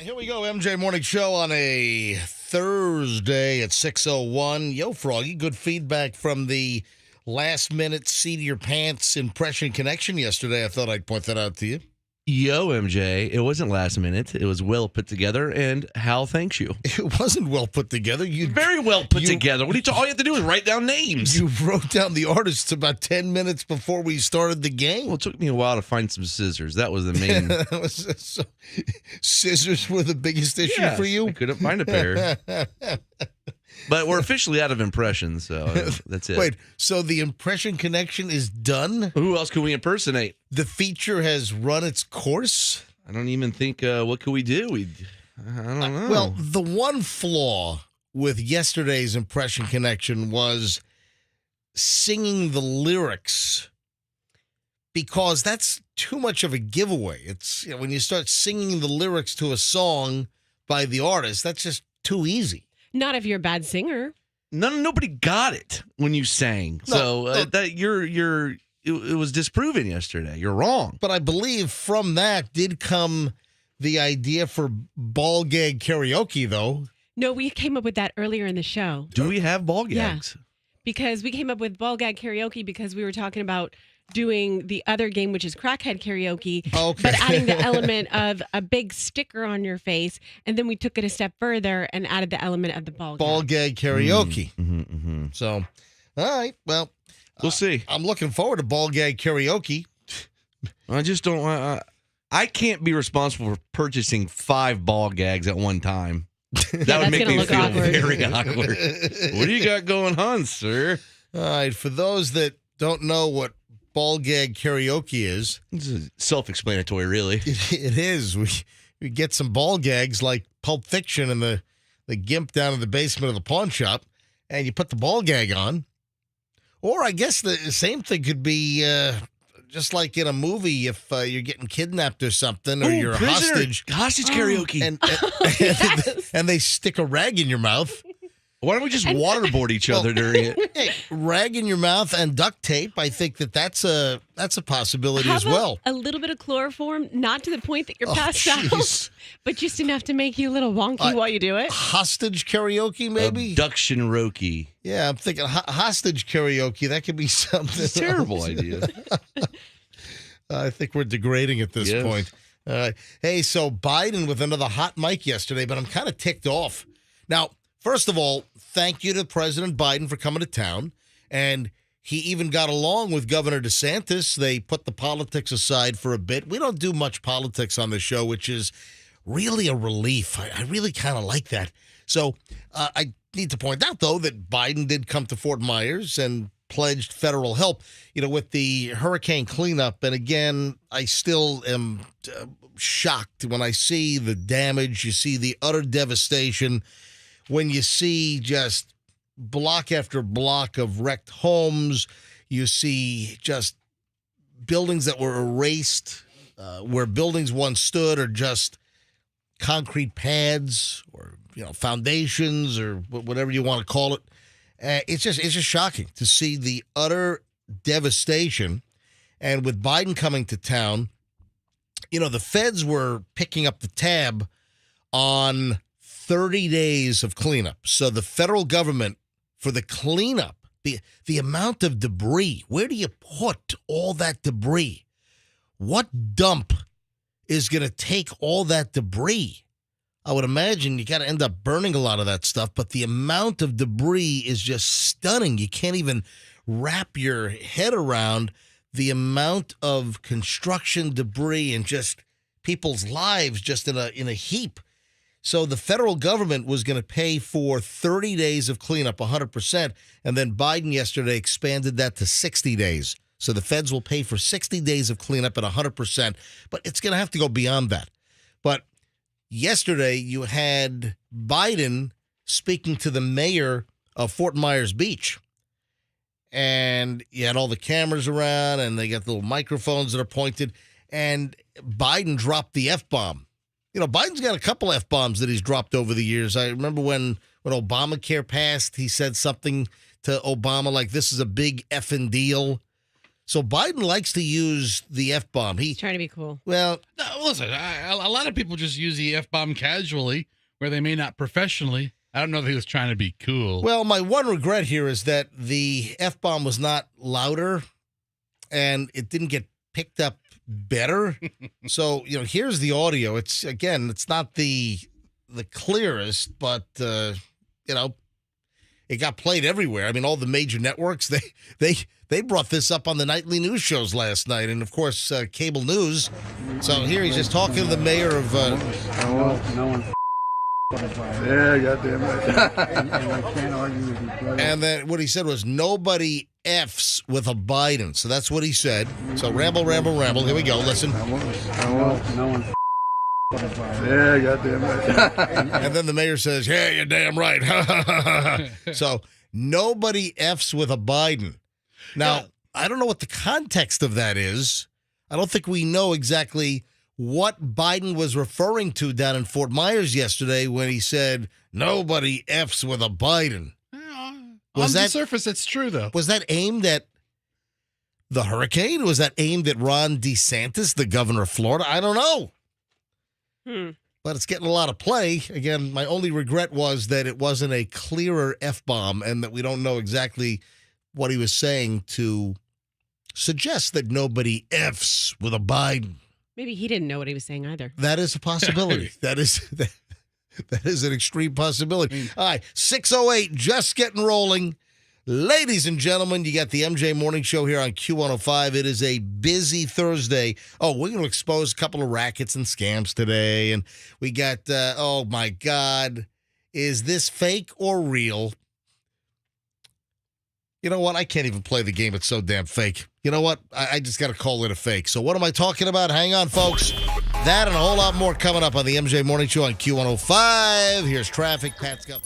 Here we go, MJ Morning Show on a Thursday at 6:01. Yo, Froggy, good feedback from the last-minute seat-of-your-pants impression connection yesterday. I thought I'd point that out to you. Yo, MJ, it wasn't last minute. It was well put together, and Hal thanks you. It wasn't well put together. Very well put together. What are you all you have to do is write down names. You wrote down the artists about 10 minutes before we started the game. Well, it took me a while to find some scissors. That was the main. Scissors were the biggest issue for you? I couldn't find a pair. But we're officially out of impressions, so that's it. Wait, so the impression connection is done? Who else can we impersonate? The feature has run its course? I don't even think, what could we do? I don't know. Well, the one flaw with yesterday's impression connection was singing the lyrics, because that's too much of a giveaway. It's when you start singing the lyrics to a song by the artist, that's just too easy. Not if you're a bad singer. Nobody got it when you sang. That it was disproven yesterday. You're wrong. But I believe from that did come the idea for ball gag karaoke, though. No, we came up with that earlier in the show. Do we have ball gags? Yeah, because we came up with ball gag karaoke because we were talking about doing the other game, which is crackhead karaoke, but adding the element of a big sticker on your face. And then we took it a step further and added the element of the ball gag karaoke. Mm-hmm. So, all right, well, we'll see. I'm looking forward to ball gag karaoke. I just don't. I can't be responsible for purchasing 5 ball gags at one time. That would make me feel very awkward. What do you got going on, sir? All right, for those that don't know what ball gag karaoke is. It's self-explanatory, really. It is. We get some ball gags like Pulp Fiction and the gimp down in the basement of the pawn shop, and you put the ball gag on. Or I guess the same thing could be just like in a movie if you're getting kidnapped or something, or you're a hostage. Hostage karaoke. And they stick a rag in your mouth. Why don't we just waterboard each other during it? Hey, rag in your mouth and duct tape. I think that's a possibility as well. A little bit of chloroform, not to the point that you're passed out, but just enough to make you a little wonky while you do it. Hostage karaoke, maybe? Abduction Roki. Yeah, I'm thinking hostage karaoke. That could be something. It's a terrible idea. I think we're degrading at this point. Hey, so Biden with another hot mic yesterday, but I'm kind of ticked off. Now, first of all, thank you to President Biden for coming to town. And he even got along with Governor DeSantis. They put the politics aside for a bit. We don't do much politics on the show, which is really a relief. I really kind of like that. So I need to point out, though, that Biden did come to Fort Myers and pledged federal help, with the hurricane cleanup. And again, I still am shocked when I see the damage. You see the utter devastation. When you see just block after block of wrecked homes, you see just buildings that were erased, where buildings once stood are just concrete pads or foundations or whatever you want to call it. It's just shocking to see the utter devastation. And with Biden coming to town, the feds were picking up the tab on 30 days of cleanup. So the federal government, for the cleanup, the amount of debris, where do you put all that debris? What dump is going to take all that debris? I would imagine you got to end up burning a lot of that stuff, but the amount of debris is just stunning. You can't even wrap your head around the amount of construction debris and just people's lives just in a heap. So the federal government was going to pay for 30 days of cleanup, 100%, and then Biden yesterday expanded that to 60 days. So the feds will pay for 60 days of cleanup at 100%, but it's going to have to go beyond that. But yesterday you had Biden speaking to the mayor of Fort Myers Beach, and you had all the cameras around, and they got the little microphones that are pointed, and Biden dropped the F-bomb. Biden's got a couple F-bombs that he's dropped over the years. I remember when Obamacare passed, he said something to Obama like, this is a big effing deal. So Biden likes to use the F-bomb. He's trying to be cool. Well, no, listen, a lot of people just use the F-bomb casually, where they may not professionally. I don't know if he was trying to be cool. Well, my one regret here is that the F-bomb was not louder and it didn't get picked up better. So, here's the audio. It's not the clearest, but, it got played everywhere. I mean, all the major networks, they brought this up on the nightly news shows last night. And, of course, cable news. So here he's just talking to the mayor of... No one. Yeah, goddamn right. and I can't argue with you, brother. And then what he said was, nobody F's with a Biden. So that's what he said. So ramble. Here we go. Listen. No one. Yeah, goddamn right. And then the mayor says, yeah, you're damn right. So nobody F's with a Biden. Now, I don't know what the context of that is. I don't think we know exactly what Biden was referring to down in Fort Myers yesterday when he said, nobody F's with a Biden. On the surface, it's true, though. Was that aimed at the hurricane? Was that aimed at Ron DeSantis, the governor of Florida? I don't know. But it's getting a lot of play. Again, my only regret was that it wasn't a clearer F-bomb and that we don't know exactly what he was saying to suggest that nobody F's with a Biden. Maybe he didn't know what he was saying either. That is a possibility. That is an extreme possibility. All right, 6:08, just getting rolling. Ladies and gentlemen, you got the MJ Morning Show here on Q105. It is a busy Thursday. Oh, we're going to expose a couple of rackets and scams today. And we got, oh my God, is this fake or real? You know what? I can't even play the game. It's so damn fake. You know what? I just got to call it a fake. So what am I talking about? Hang on, folks. That and a whole lot more coming up on the MJ Morning Show on Q105. Here's traffic. Pat's got...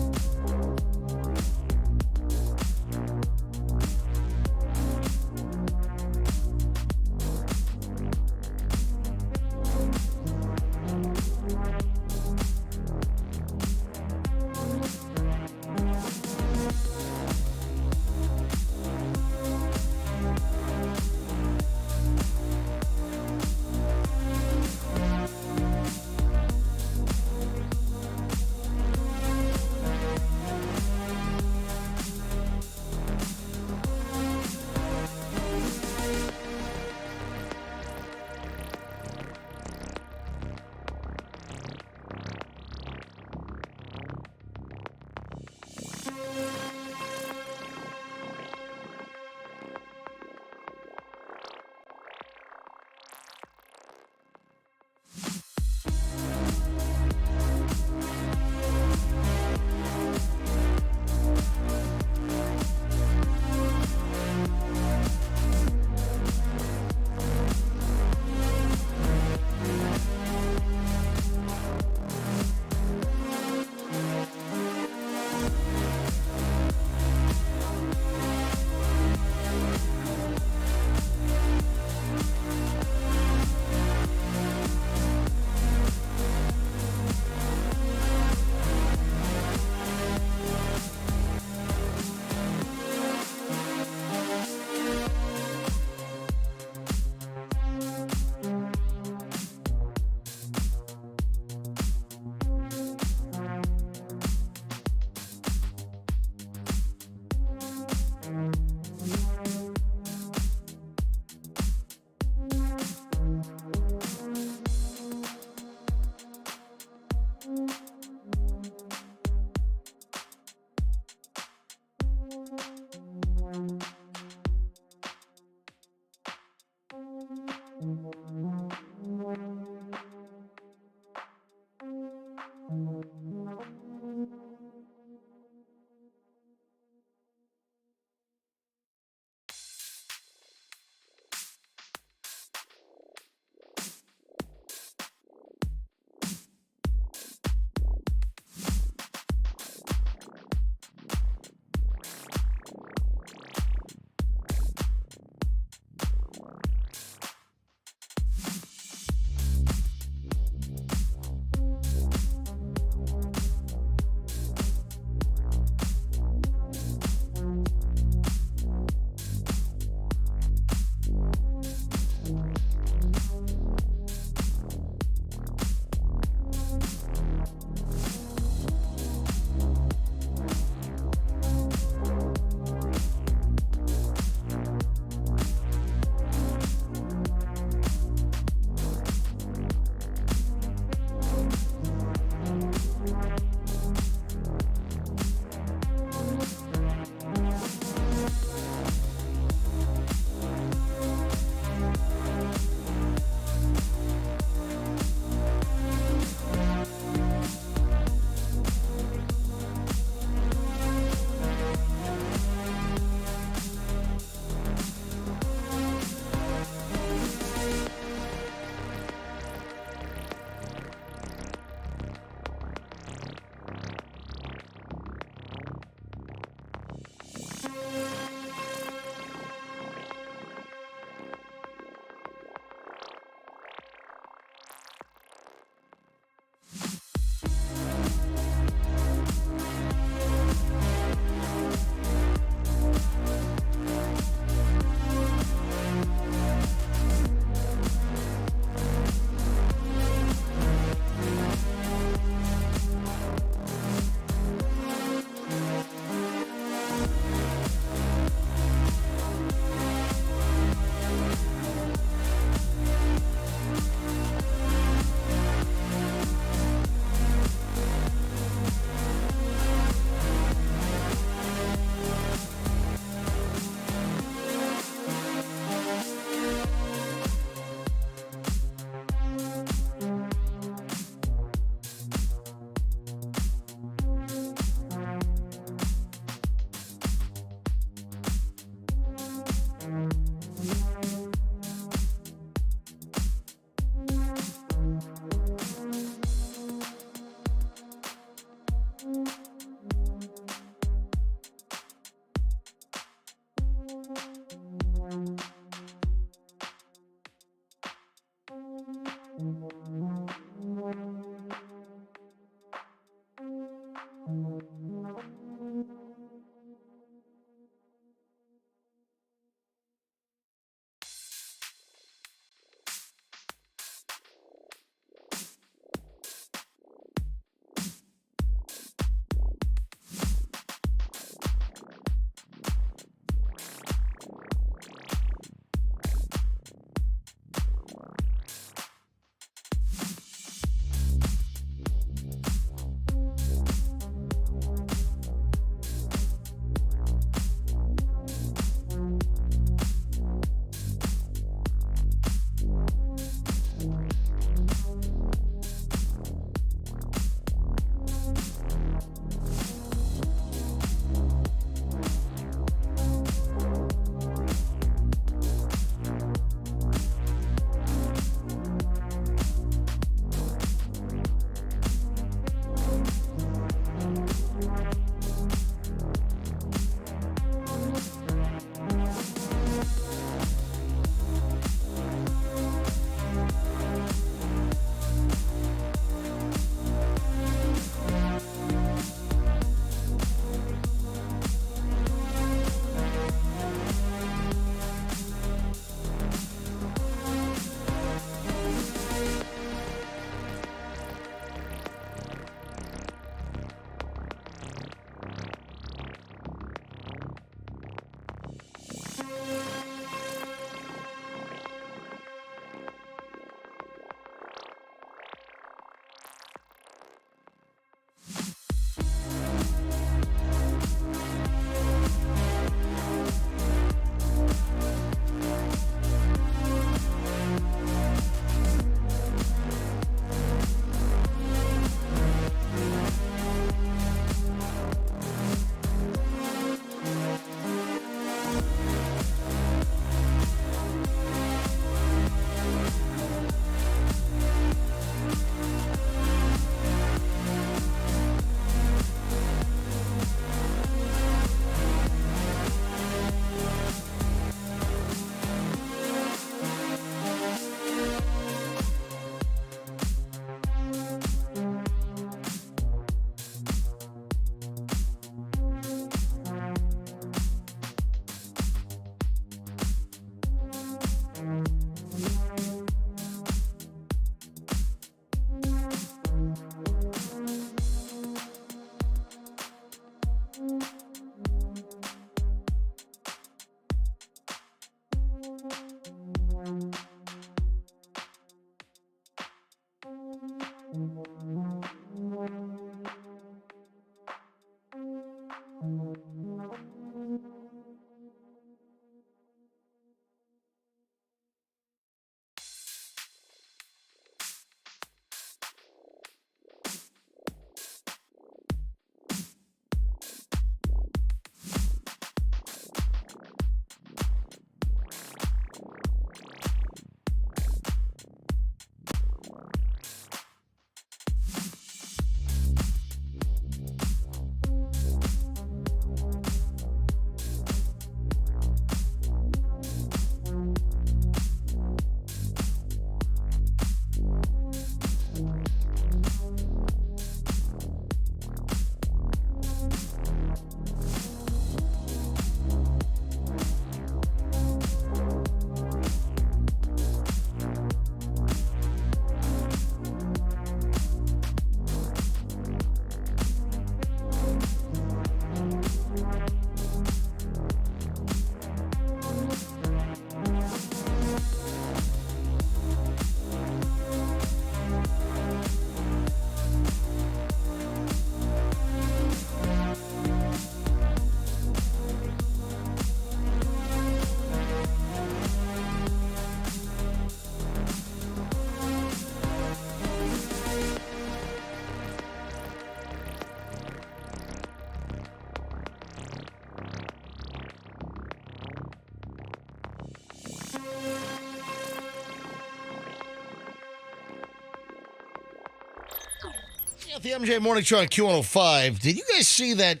The MJ Morning Show on Q105. Did you guys see that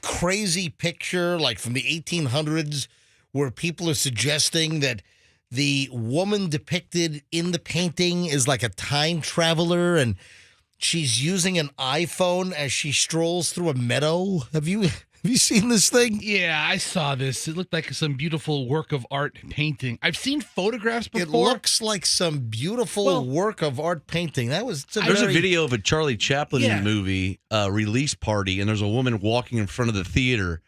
crazy picture, like from the 1800s, where people are suggesting that the woman depicted in the painting is like a time traveler and she's using an iPhone as she strolls through a meadow? Have you seen this thing? Yeah, I saw this. It looked like some beautiful work of art painting. I've seen photographs before. It looks like some beautiful work of art painting. There's a video of a Charlie Chaplin movie release party, and there's a woman walking in front of the theater,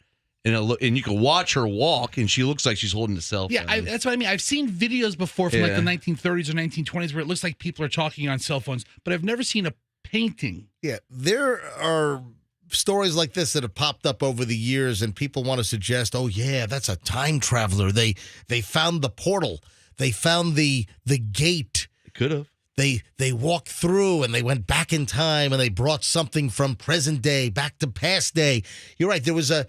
and you can watch her walk, and she looks like she's holding a cell phone. Yeah, that's what I mean. I've seen videos before from like the 1930s or 1920s where it looks like people are talking on cell phones, but I've never seen a painting. Yeah, there are stories like this that have popped up over the years, and people want to suggest, oh yeah, that's a time traveler. They found the portal. They found the gate. Could have. They walked through and they went back in time and they brought something from present day back to past day. You're right. There was an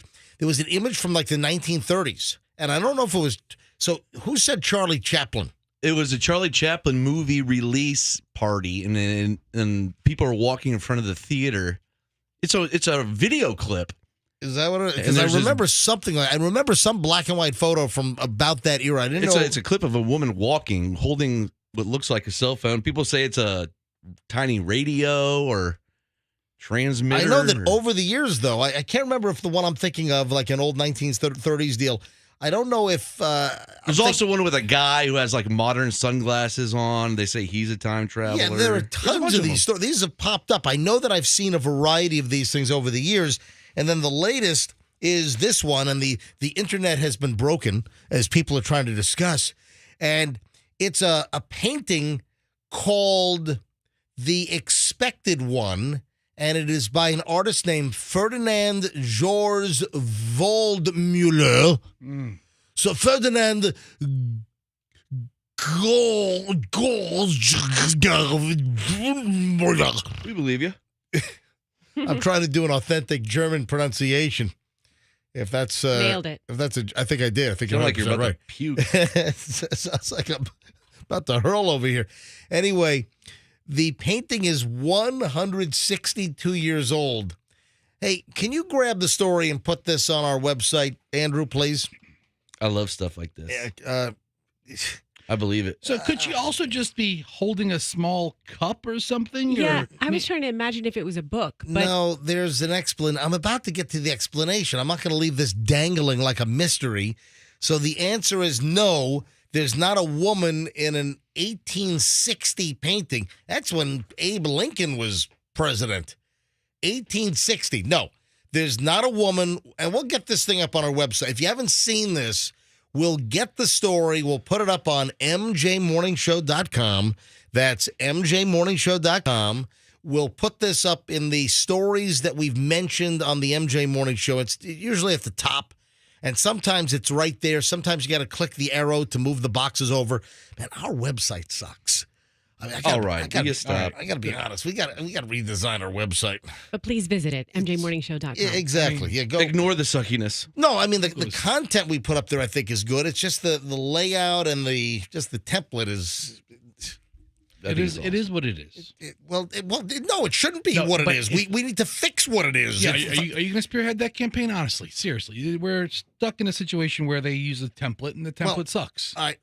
image from like the 1930s, and I don't know if it was. So who said Charlie Chaplin? It was a Charlie Chaplin movie release party, and people are walking in front of the theater. It's a video clip. Is that what it is? Because I remember something like I remember some black and white photo from about that era. I didn't know. It's a clip of a woman walking, holding what looks like a cell phone. People say it's a tiny radio or transmitter. I know that over the years, though, I can't remember if the one I'm thinking of, like an old 1930s deal. I don't know if there's also one with a guy who has like modern sunglasses on. They say he's a time traveler. Yeah, there are tons of these stories. These have popped up. I know that I've seen a variety of these things over the years. And then the latest is this one, and the internet has been broken as people are trying to discuss. And it's a painting called The Expected One, and it is by an artist named Ferdinand Georges Waldmüller. So Ferdinand We believe you. I'm trying to do an authentic German pronunciation. If that's nailed it. If that's I think I did. I think you're like you're about to puke. Sounds like I'm about to hurl over here. Anyway, the painting is 162 years old. Hey, can you grab the story and put this on our website, Andrew, please? I love stuff like this. I believe it. So could she also just be holding a small cup or something? Yeah, I was trying to imagine if it was a book. But no, there's an explanation. I'm about to get to the explanation. I'm not going to leave this dangling like a mystery. So the answer is no. There's not a woman in an 1860 painting. That's when Abe Lincoln was president. 1860. No, there's not a woman. And we'll get this thing up on our website. If you haven't seen this, we'll get the story. We'll put it up on mjmorningshow.com. That's mjmorningshow.com. We'll put this up in the stories that we've mentioned on the MJ Morning Show. It's usually at the top. And sometimes it's right there. Sometimes you got to click the arrow to move the boxes over. Man, our website sucks. I mean, all right, I got to be honest. We got to redesign our website. But please visit it, mjmorningshow.com. Yeah, exactly. Yeah, go. Ignore the suckiness. No, I mean the content we put up there I think is good. It's just the layout and the template is. It is what it is. No, it shouldn't be what it is. We need to fix what it is. Yeah, are you going to spearhead that campaign? Honestly, seriously, we're stuck in a situation where they use a template and the template sucks. I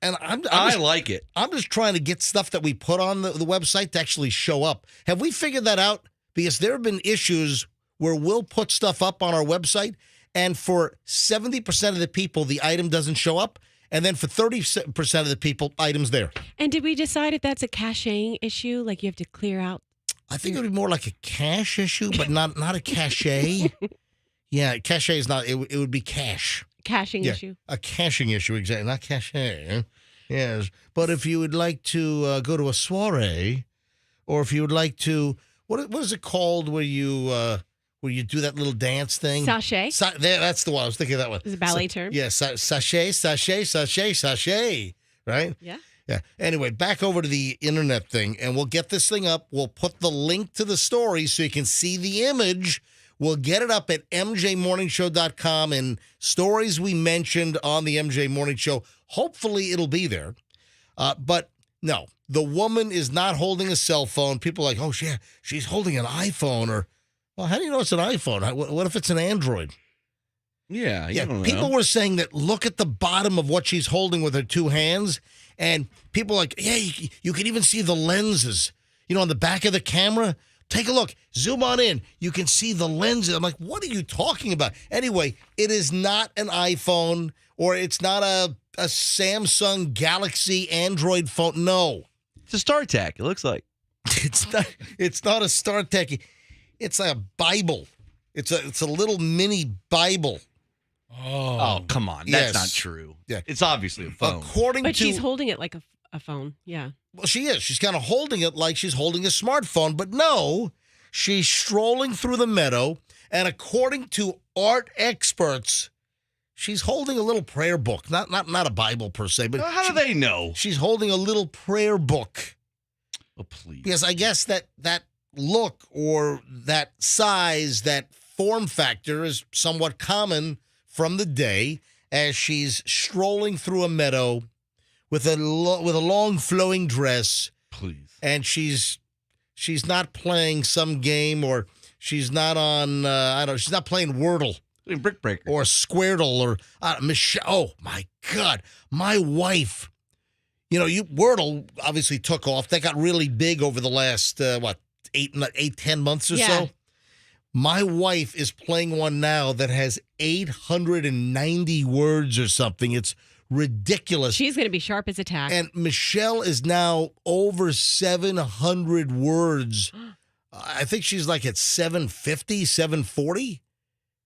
like it. I'm just trying to get stuff that we put on the website to actually show up. Have we figured that out? Because there have been issues where we'll put stuff up on our website, and for 70% of the people, the item doesn't show up. And then for 30% of the people, items there. And did we decide if that's a caching issue? Like you have to clear out? I think it would be more like a cache issue, but not a cache. Yeah, cache is not. It would be cache. Caching issue. A caching issue, exactly. Not cache. Yes. But if you would like to go to a soiree, or if you would like to, what is it called where you do that little dance thing? Sachet. That's the one. I was thinking of that one. It's a ballet term. Yeah, sachet. Right? Yeah. Yeah. Anyway, back over to the internet thing, and we'll get this thing up. We'll put the link to the story so you can see the image. We'll get it up at mjmorningshow.com and stories we mentioned on the MJ Morning Show. Hopefully it'll be there. But no, the woman is not holding a cell phone. People are like, oh, yeah, she's holding an iPhone. Or, well, how do you know it's an iPhone? What if it's an Android? Yeah, you don't know. People were saying that look at the bottom of what she's holding with her two hands, and people are like, yeah, you can even see the lenses, on the back of the camera. Take a look. Zoom on in. You can see the lenses. I'm like, what are you talking about? Anyway, it is not an iPhone, or it's not a Samsung Galaxy Android phone. No. It's a StarTech, it looks like. It's not a StarTech. It's a Bible. It's a little mini Bible. Oh, come on. That's not true. Yeah. It's obviously a phone. But she's holding it like a phone. Yeah. Well, she is. She's kind of holding it like she's holding a smartphone. But no, she's strolling through the meadow. And according to art experts, she's holding a little prayer book. Not a Bible per se. But how do they know? She's holding a little prayer book. Oh, please. Because I guess that look or that size, that form factor is somewhat common from the day as she's strolling through a meadow with a long flowing dress. Please. And she's not playing some game, or she's not on she's not playing Wordle. Brick Breaker. Or Squirtle or Michelle. Oh my God. My wife. Wordle obviously took off. That got really big over the last 10 months or so. My wife is playing one now that has 890 words or something. It's ridiculous. She's going to be sharp as a tack. And Michelle is now over 700 words. I think she's like at 750, 740.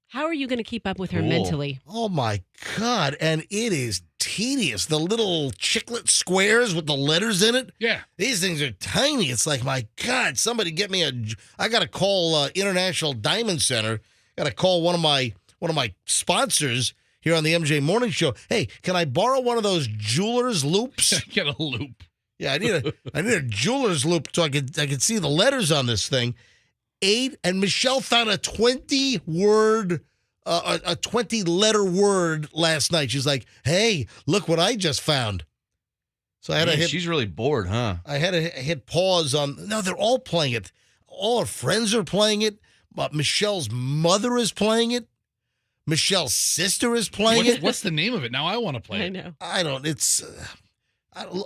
How are you going to keep up with her mentally? Oh, my God. And it is tedious. The little chiclet squares with the letters in it. Yeah. These things are tiny. It's like, my God, somebody get me I got to call International Diamond Center. Got to call one of my sponsors here on the MJ Morning Show. Hey, can I borrow one of those jeweler's loops? Get a loop. Yeah, I need a jeweler's loop so I could see the letters on this thing. 8, and Michelle found a 20-word, a 20-letter word last night. She's like, "Hey, look what I just found." So I had to hit. She's really bored, huh? I had to hit pause on. No, they're all playing it. All her friends are playing it. But Michelle's mother is playing it. Michelle's sister is playing it. What's the name of it? Now I want to play it. I know. I don't. It's.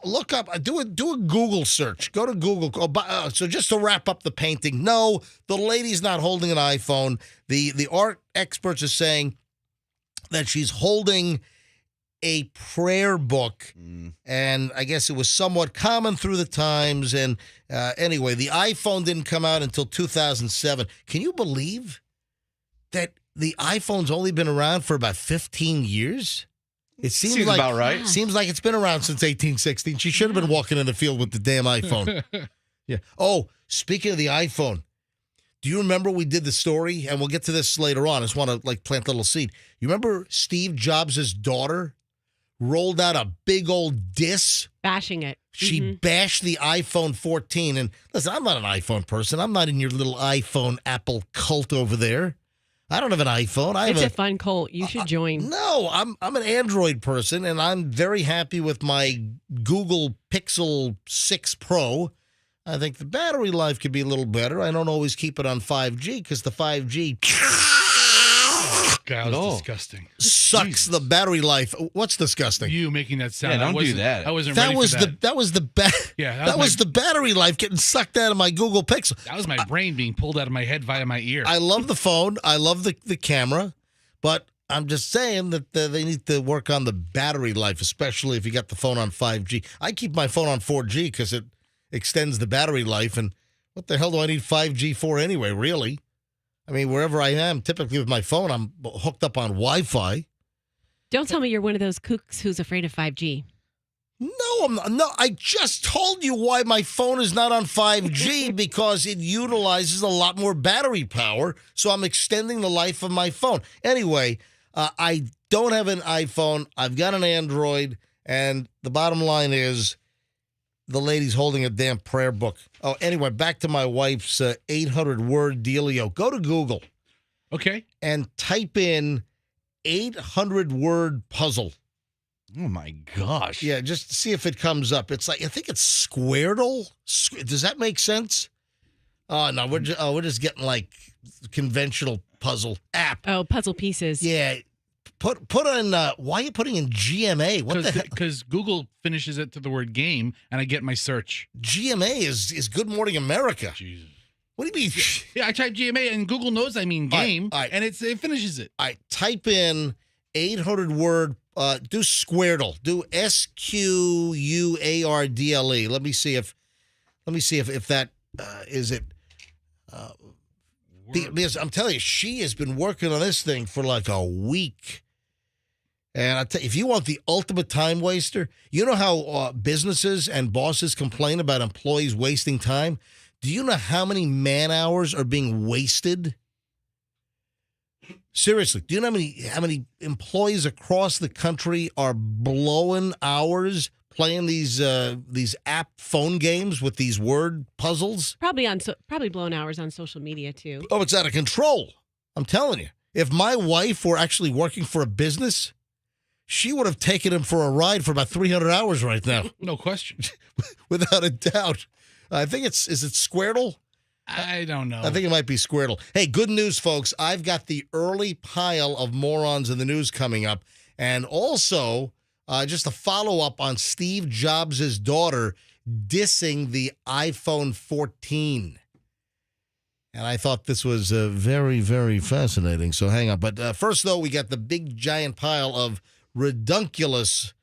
Look up, do a Google search. Go to Google. So just to wrap up the painting, no, the lady's not holding an iPhone. The art experts are saying that she's holding a prayer book, and I guess it was somewhat common through the times. And anyway, the iPhone didn't come out until 2007. Can you believe that the iPhone's only been around for about 15 years? It seems like, about right. Seems like it's been around since 1816. She should have been walking in the field with the damn iPhone. Yeah. Oh, speaking of the iPhone, do you remember we did the story? And we'll get to this later on. I just want to plant a little seed. You remember Steve Jobs' daughter rolled out a big old diss? Bashing it. She bashed the iPhone 14. And listen, I'm not an iPhone person. I'm not in your little iPhone Apple cult over there. I don't have an iPhone. It's a fun cult. You should join. No, I'm an Android person, and I'm very happy with my Google Pixel 6 Pro. I think the battery life could be a little better. I don't always keep it on 5G because the 5G God, that was disgusting. Sucks the battery life. What's disgusting? You making that sound. Yeah, don't do that. I wasn't ready for that. That was the Yeah, the battery life getting sucked out of my Google Pixel. That was my brain being pulled out of my head via my ear. I love the phone. I love the camera, but I'm just saying that they need to work on the battery life, especially if you got the phone on 5G. I keep my phone on 4G because it extends the battery life, and what the hell do I need 5G for anyway, really? I mean, wherever I am, typically with my phone, I'm hooked up on Wi-Fi. Don't tell me you're one of those kooks who's afraid of 5G. No, I'm not. No, I just told you why my phone is not on 5G because it utilizes a lot more battery power, so I'm extending the life of my phone. Anyway, I don't have an iPhone. I've got an Android, and the bottom line is the lady's holding a damn prayer book. Oh, anyway, back to my wife's 800-word dealio. Go to Google. Okay. And type in 800-word puzzle. Oh my gosh. Yeah, just see if it comes up. It's like, I think it's Squirtle. Does that make sense? Oh no, we're just getting like conventional puzzle app. Oh, puzzle pieces. Yeah. Put on, why are you putting in GMA? What the hell? Because Google finishes it to the word game, and I get my search. GMA is Good Morning America. Jesus. What do you mean? Yeah, I type GMA, and Google knows I mean game, all right. and it finishes it. All right, type in 800-word, do Squirtle. Do SQUARDLE. Let me see if that is it. Because I'm telling you, she has been working on this thing for like a week. And I tell you, if you want the ultimate time waster, you know how businesses and bosses complain about employees wasting time? Do you know how many man hours are being wasted? Seriously, do you know how many employees across the country are blowing hours playing these app phone games with these word puzzles? Probably blown hours on social media too. Oh, it's out of control. I'm telling you. If my wife were actually working for a business, she would have taken him for a ride for about 300 hours right now. No question. Without a doubt. I think is it Squirtle? I don't know. I think it might be Squirtle. Hey, good news, folks. I've got the early pile of morons in the news coming up. And also, just a follow-up on Steve Jobs' daughter dissing the iPhone 14. And I thought this was very, very fascinating. So hang on. But first, though, we got the big, giant pile of redunculous,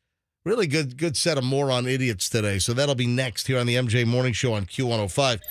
really good set of moron idiots today. So that'll be next here on the MJ Morning Show on Q105.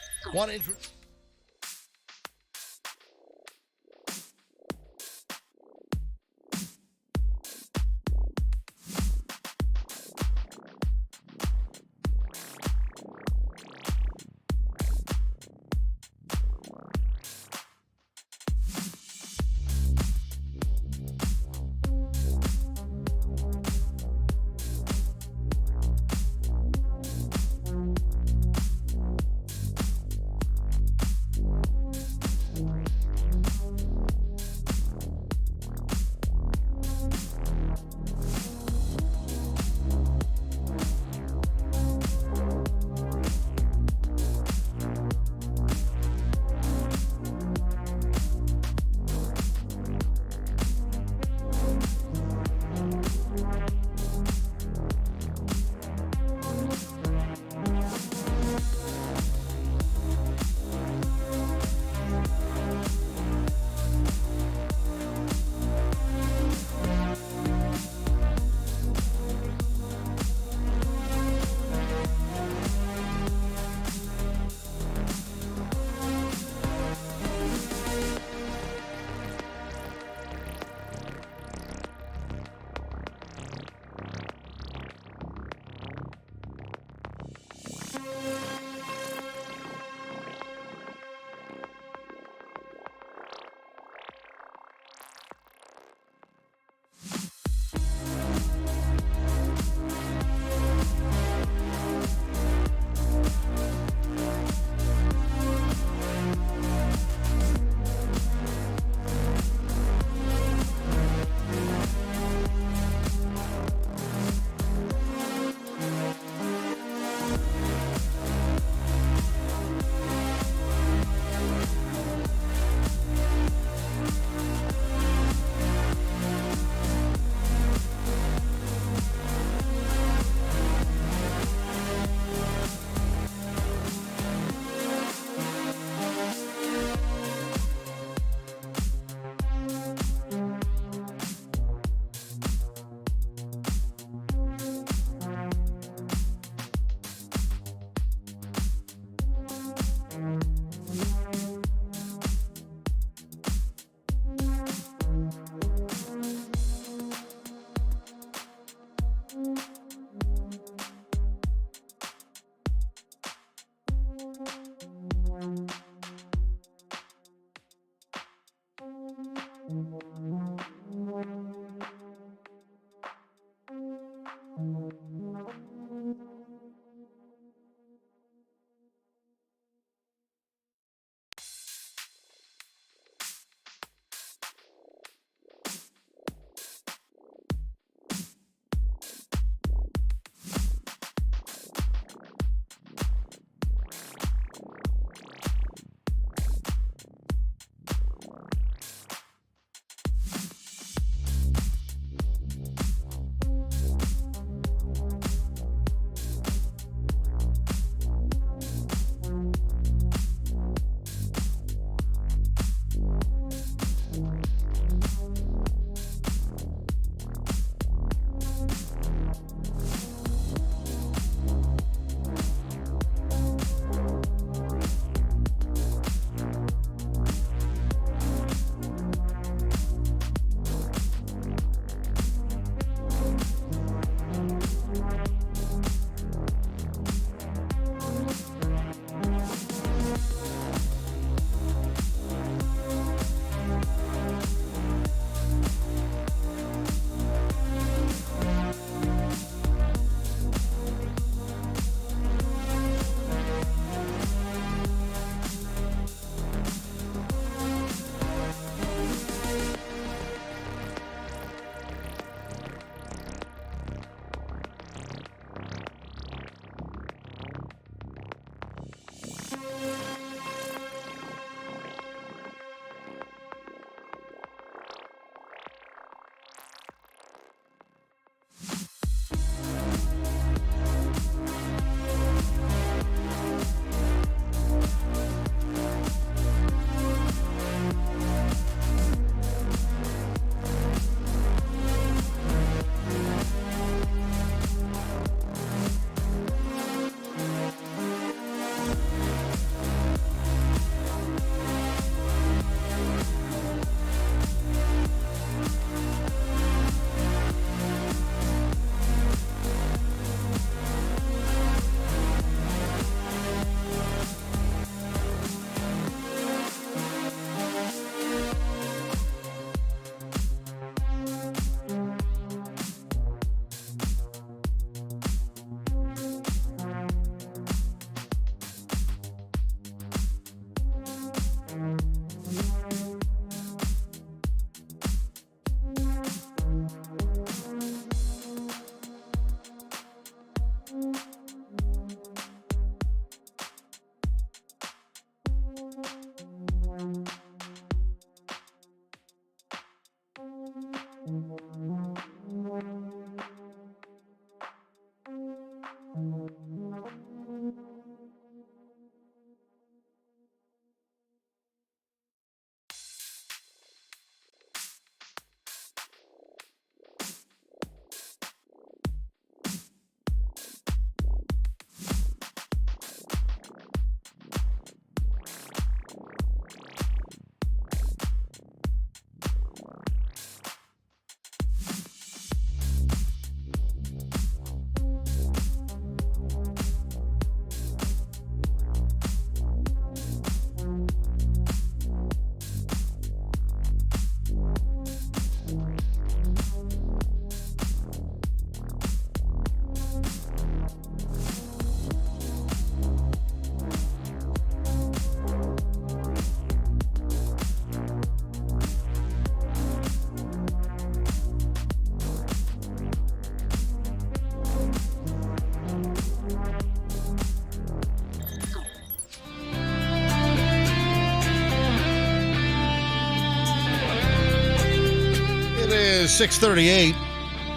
is 6:38.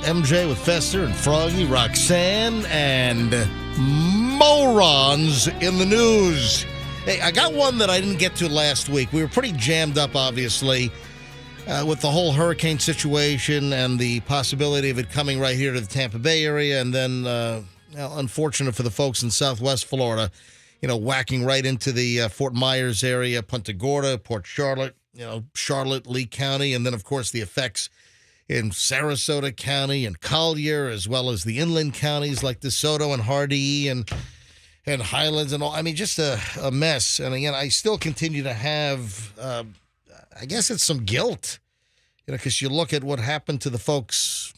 MJ with Fester and Froggy, Roxanne, and Morons in the news. Hey, I got one that I didn't get to last week. We were pretty jammed up, obviously, with the whole hurricane situation and the possibility of it coming right here to the Tampa Bay area, and then, unfortunate for the folks in Southwest Florida, whacking right into the Fort Myers area, Punta Gorda, Port Charlotte, Charlotte, Lee County, and then, of course, the effects in Sarasota County and Collier, as well as the inland counties like DeSoto and Hardee and Highlands and all. I mean, just a mess. And again, I still continue to have, I guess it's some guilt, because you look at what happened to the folks,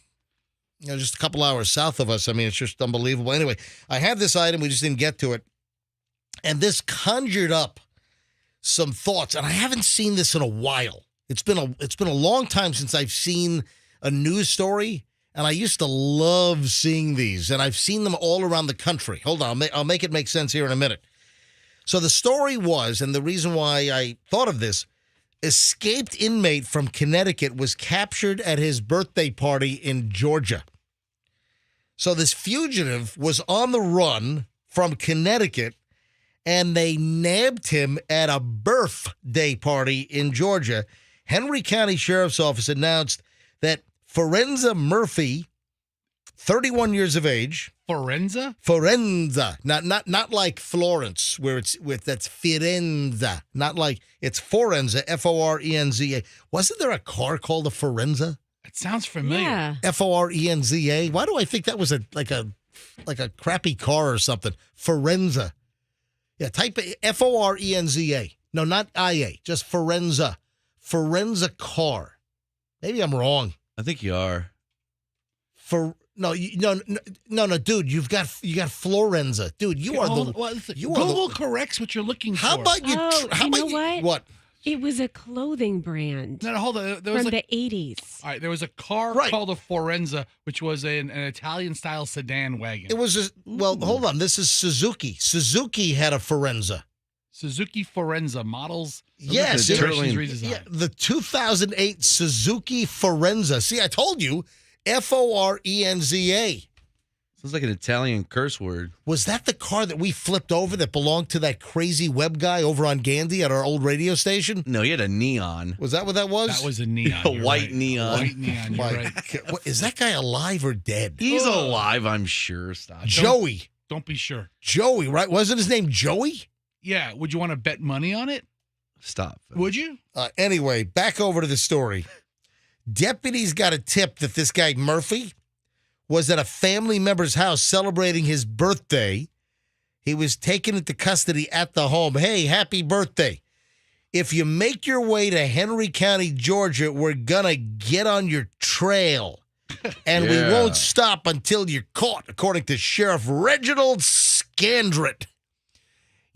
just a couple hours south of us. I mean, it's just unbelievable. Anyway, I had this item. We just didn't get to it. And this conjured up some thoughts. And I haven't seen this in a while. It's been a long time since I've seen a news story, and I used to love seeing these, and I've seen them all around the country. Hold on, I'll make it make sense here in a minute. So the story was, and the reason why I thought of this, escaped inmate from Connecticut was captured at his birthday party in Georgia. So this fugitive was on the run from Connecticut, and they nabbed him at a birthday party in Georgia. Henry County Sheriff's Office announced that Forenza Murphy, 31 years of age. Forenza? Forenza. Not like Florence, that's Firenze. Not like, it's Forenza, Forenza. Wasn't there a car called a Forenza? It sounds familiar. Yeah. Forenza. Why do I think that was like a crappy car or something? Forenza. Yeah, type Forenza. No, not IA, just Forenza. Forenza car. Maybe I'm wrong. I think you are. No, dude. You got Florenza, dude. Google corrects what you're looking for. How about you? You know what? What? It was a clothing brand. No, hold on. There was from the 80s. All right, there was a car called a Forenza, which was an Italian-style sedan wagon. It was hold on. This is Suzuki. Suzuki had a Forenza. Suzuki Forenza models. Yes, the 2008 Suzuki Forenza. See, I told you, Forenza. Sounds like an Italian curse word. Was that the car that we flipped over that belonged to that crazy web guy over on Gandy at our old radio station? No, he had a neon. Was that what that was? That was a neon. A white neon. White neon, you're right. Is that guy alive or dead? He's alive, I'm sure. Stop. Joey. Don't be sure. Joey, right? Wasn't his name Joey? Yeah. Would you want to bet money on it? Stop. Would you? Anyway, back over to the story. Deputies got a tip that this guy Murphy was at a family member's house celebrating his birthday. He was taken into custody at the home. Hey, happy birthday. If you make your way to Henry County, Georgia, we're going to get on your trail. And we won't stop until you're caught, according to Sheriff Reginald Scandrett.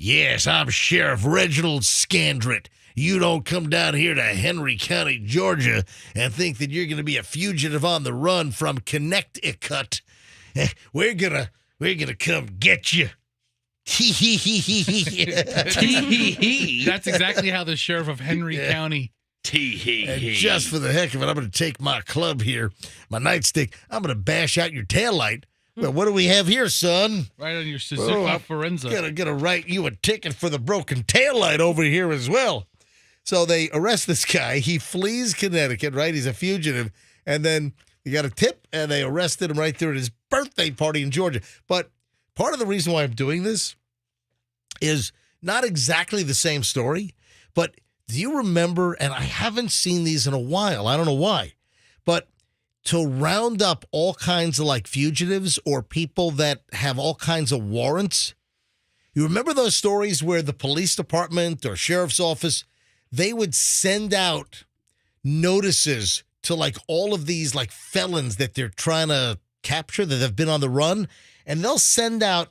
Yes, I'm Sheriff Reginald Scandrett. You don't come down here to Henry County, Georgia, and think that you're going to be a fugitive on the run from Connecticut. We're gonna come get you. That's exactly how the sheriff of Henry County. And just for the heck of it, I'm going to take my club here, my nightstick. I'm going to bash out your taillight. Well, what do we have here, son? Right on your Suzuki Forenza. Gonna write you a ticket for the broken taillight over here as well. So they arrest this guy. He flees Connecticut, right? He's a fugitive. And then you got a tip, and they arrested him right there at his birthday party in Georgia. But part of the reason why I'm doing this is not exactly the same story, but do you remember, and I haven't seen these in a while, I don't know why, but to round up all kinds of like fugitives or people that have all kinds of warrants. You remember those stories where the police department or sheriff's office, they would send out notices to like all of these like felons that they're trying to capture that have been on the run, and they'll send out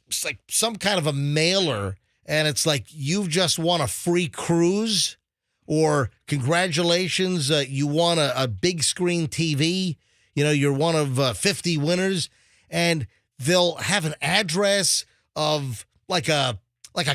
it's like some kind of a mailer, and it's like, you've just won a free cruise, or congratulations, you won a big screen TV. You're one of 50 winners, and they'll have an address of like a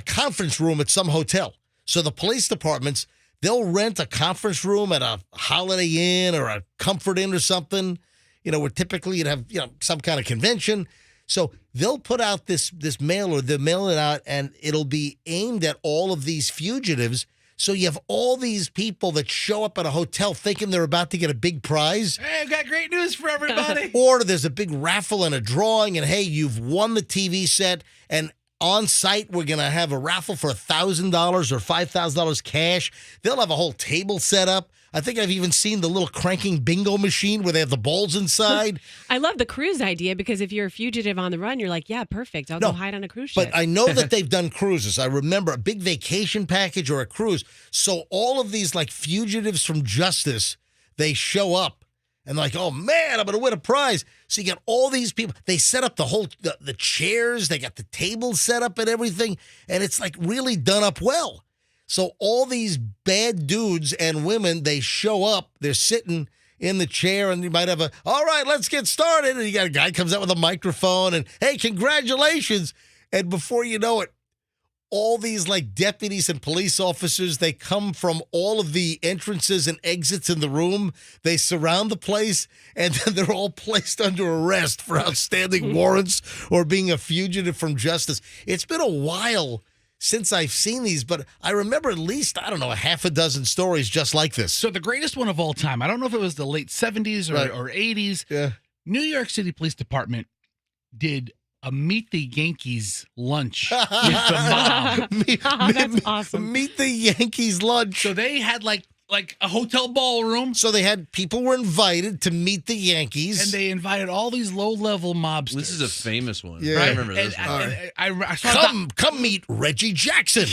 conference room at some hotel. So the police departments, they'll rent a conference room at a Holiday Inn or a Comfort Inn or something, where typically you'd have, some kind of convention. So they'll put out this mailer, they'll mail it out, and it'll be aimed at all of these fugitives. So you have all these people that show up at a hotel thinking they're about to get a big prize. Hey, I've got great news for everybody. Or there's a big raffle and a drawing, and hey, you've won the TV set, and on site we're going to have a raffle for $1,000 or $5,000 cash. They'll have a whole table set up. I think I've even seen the little cranking bingo machine where they have the balls inside. I love the cruise idea because if you're a fugitive on the run, you're like, yeah, perfect. I'll go hide on a cruise ship. But I know that they've done cruises. I remember a big vacation package or a cruise. So all of these like fugitives from justice, they show up and like, oh man, I'm going to win a prize. So you got all these people. They set up the chairs. They got the tables set up and everything. And it's like really done up well. So all these bad dudes and women, they show up, they're sitting in the chair, and you might have all right, let's get started. And you got a guy comes out with a microphone and, hey, congratulations. And before you know it, all these like deputies and police officers, they come from all of the entrances and exits in the room. They surround the place, and then they're all placed under arrest for outstanding warrants or being a fugitive from justice. It's been a while since I've seen these, but I remember at least, a half a dozen stories just like this. So the greatest one of all time, I don't know if it was the late 70s or 80s. Yeah. New York City Police Department did a Meet the Yankees lunch with the mob. That's awesome. Meet the Yankees lunch. So they had like a hotel ballroom. So they had people were invited to meet the Yankees. And they invited all these low-level mobsters. This is a famous one. Yeah. I remember this And one. I saw Come meet Reggie Jackson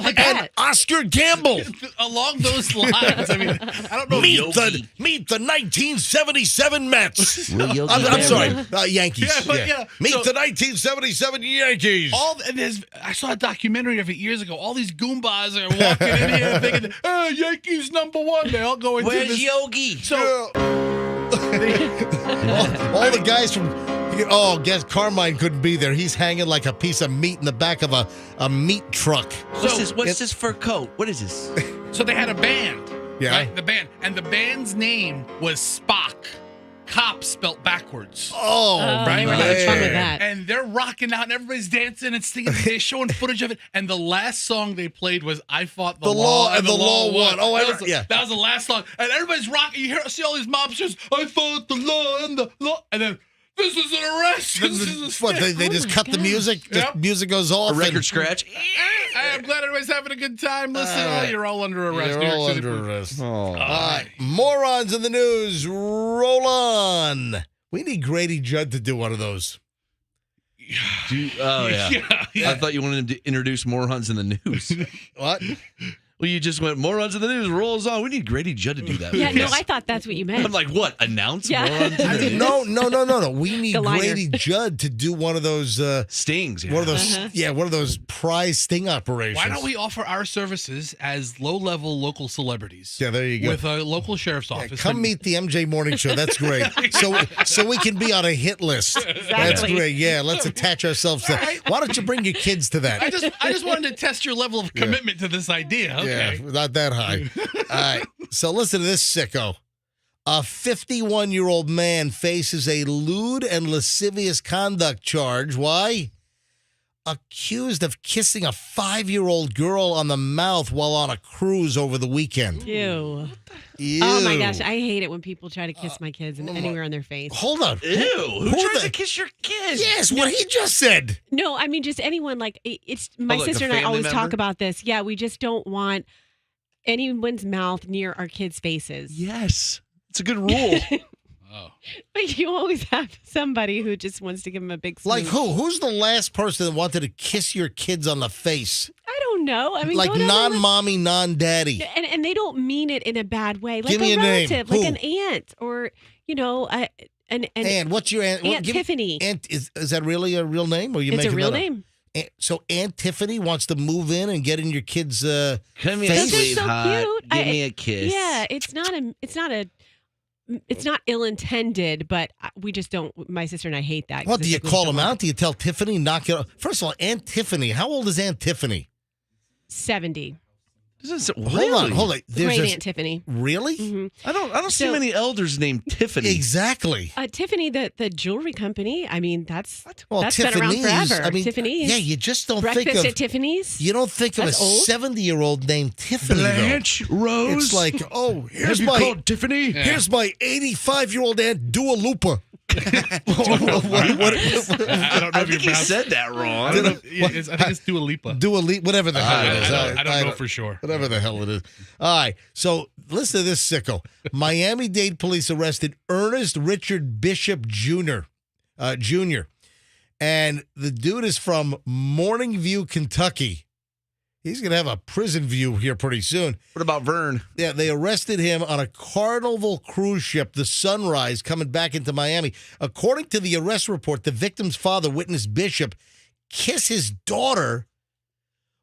like and Oscar Gamble. along those lines. I mean, I don't know. Meet the 1977 Mets. I'm sorry, Yankees. Yeah. Meet So- the 1977 Yankees. I saw a documentary of it years ago. All these Goombas are walking in here thinking, Yankees #1. They all go into Where's this. Yogi? So all the guys from guess Carmine couldn't be there. He's hanging like a piece of meat in the back of a meat truck. What's this fur coat? What is this? So they had a band. Yeah. Right? The band. And the band's name was Spock. Cop spelt backwards. Oh, Right, we're having fun with that. And they're rocking out and everybody's dancing and singing. They're showing footage of it. And the last song they played was I Fought the Law and the Law Won. Oh, that was the last song. And everybody's rocking. You see all these mobsters. I fought the law and the law. And then this is an arrest. This is a What, they just cut the music? Yep. Just music goes off. A record scratch? I'm glad everybody's having a good time. Listen, you're all under arrest. You're New York all City under Police. arrest. Oh. Morons in the news. Roll on. We need Grady Judd to do one of those. Yeah. I thought you wanted to introduce Morons in the news. What? Well, you just went, Morons in the news, rolls on. We need Grady Judd to do that. Yeah, no, I thought that's what you meant. I'm like, what? Announce Yeah. Morons in the news? No. We need The liner. Grady Judd to do one of those Stings. Yeah. one of those prize sting operations. Why don't we offer our services as low-level local celebrities? Yeah, there you go. With a local sheriff's office. Come meet the MJ Morning Show. That's great. So we can be on a hit list. That's great. Yeah, let's attach ourselves to that. Why don't you bring your kids to that? I just wanted to test your level of commitment to this idea. Okay. Yeah, not that high. All right. So listen to this sicko. A 51-year-old man faces a lewd and lascivious conduct charge. Why? Accused of kissing a 5-year-old girl on the mouth while on a cruise over the weekend. Ew. Ew. Oh my gosh, I hate it when people try to kiss my kids and anywhere on their face. Hold on. Ew. Who tries to kiss your kid? Yes, what he just said. No, I mean just anyone. Like it's my like sister a and I family always member? talk about this. Yeah, we just don't want anyone's mouth near our kids' faces. Yes. It's a good rule. But you always have somebody who just wants to give them a big smooch. Like who? Who's the last person that wanted to kiss your kids on the face? I don't know. I mean, Like don't ever non-mommy, non-daddy. and they don't mean it in a bad way. Like Give me a a name. relative, Who? like an aunt, or an Aunt, what's your aunt? Aunt Tiffany. Aunt, is that really a real name? Or you It's a making real that up? name. So Aunt Tiffany wants to move in and get in your kids' Come here, face? Those are so sweetheart. cute. Give me a kiss. Yeah, it's not ill-intended, but we just don't. My sister and I hate that. What, do you call them out? Do you tell Tiffany, knock it off? First of all, Aunt Tiffany, how old is Aunt Tiffany? 70. Really? Hold on. Great Aunt Tiffany. Really? Mm-hmm. I don't see many elders named Tiffany. Exactly. Tiffany, the jewelry company. I mean, that's been around Tiffany's, forever. I mean, Tiffany's. Yeah, you just don't Breakfast think of at Tiffany's. You don't think of That's a old. 70-year-old named Tiffany. Blanche Rose. It's like, oh, Have here's you my called Tiffany? here's my 85-year-old aunt Dua Lipa. I don't know I if think you're he said that wrong. I think it's Dua Lipa. Dua Lipa, whatever the hell it is. I don't know for sure. Whatever the hell it is. All right. So listen to this sicko. Miami-Dade police arrested Ernest Richard Bishop Jr. And the dude is from Morning View, Kentucky. He's going to have a prison view here pretty soon. What about Vern? Yeah, they arrested him on a Carnival cruise ship, the Sunrise, coming back into Miami. According to the arrest report, the victim's father witnessed Bishop kiss his daughter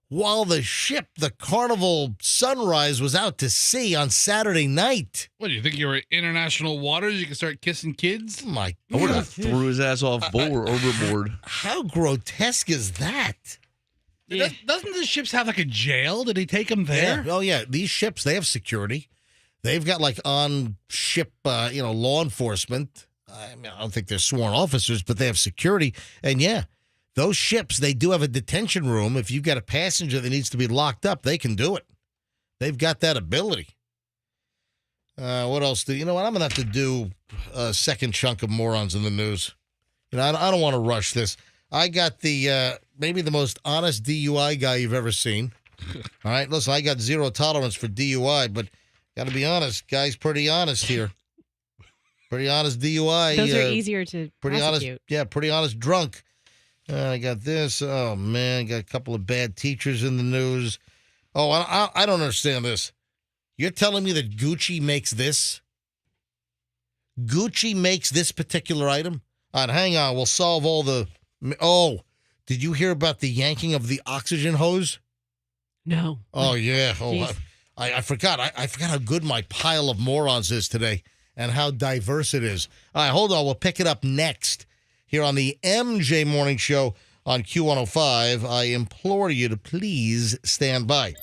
while the ship, the Carnival Sunrise, was out to sea on Saturday night. What, do you think you were in international waters? You can start kissing kids? My I would God. have threw his ass off board overboard. How grotesque is that? Yeah. Doesn't the ships have like a jail? Did they take him there? Yeah. Oh, yeah. These ships, they have security. They've got like on-ship, law enforcement. I mean, I don't think they're sworn officers, but they have security. And yeah, those ships, they do have a detention room. If you've got a passenger that needs to be locked up, they can do it. They've got that ability. What else? I'm going to have to do a second chunk of morons in the news. I don't want to rush this. I got the maybe the most honest DUI guy you've ever seen. All right, listen, I got zero tolerance for DUI, but got to be honest, guy's pretty honest here. Pretty honest DUI. Those are easier to pretty prosecute. honest. Yeah, pretty honest drunk. I got this. Oh man, got a couple of bad teachers in the news. Oh, I don't understand this. You're telling me that Gucci makes this? Gucci makes this particular item? All right, hang on. We'll solve all the. Oh, did you hear about the yanking of the oxygen hose? No. Oh, yeah. Oh, Jeez. I forgot. I forgot how good my pile of morons is today and how diverse it is. All right, hold on. We'll pick it up next here on the MJ Morning Show on Q105. I implore you to please stand by.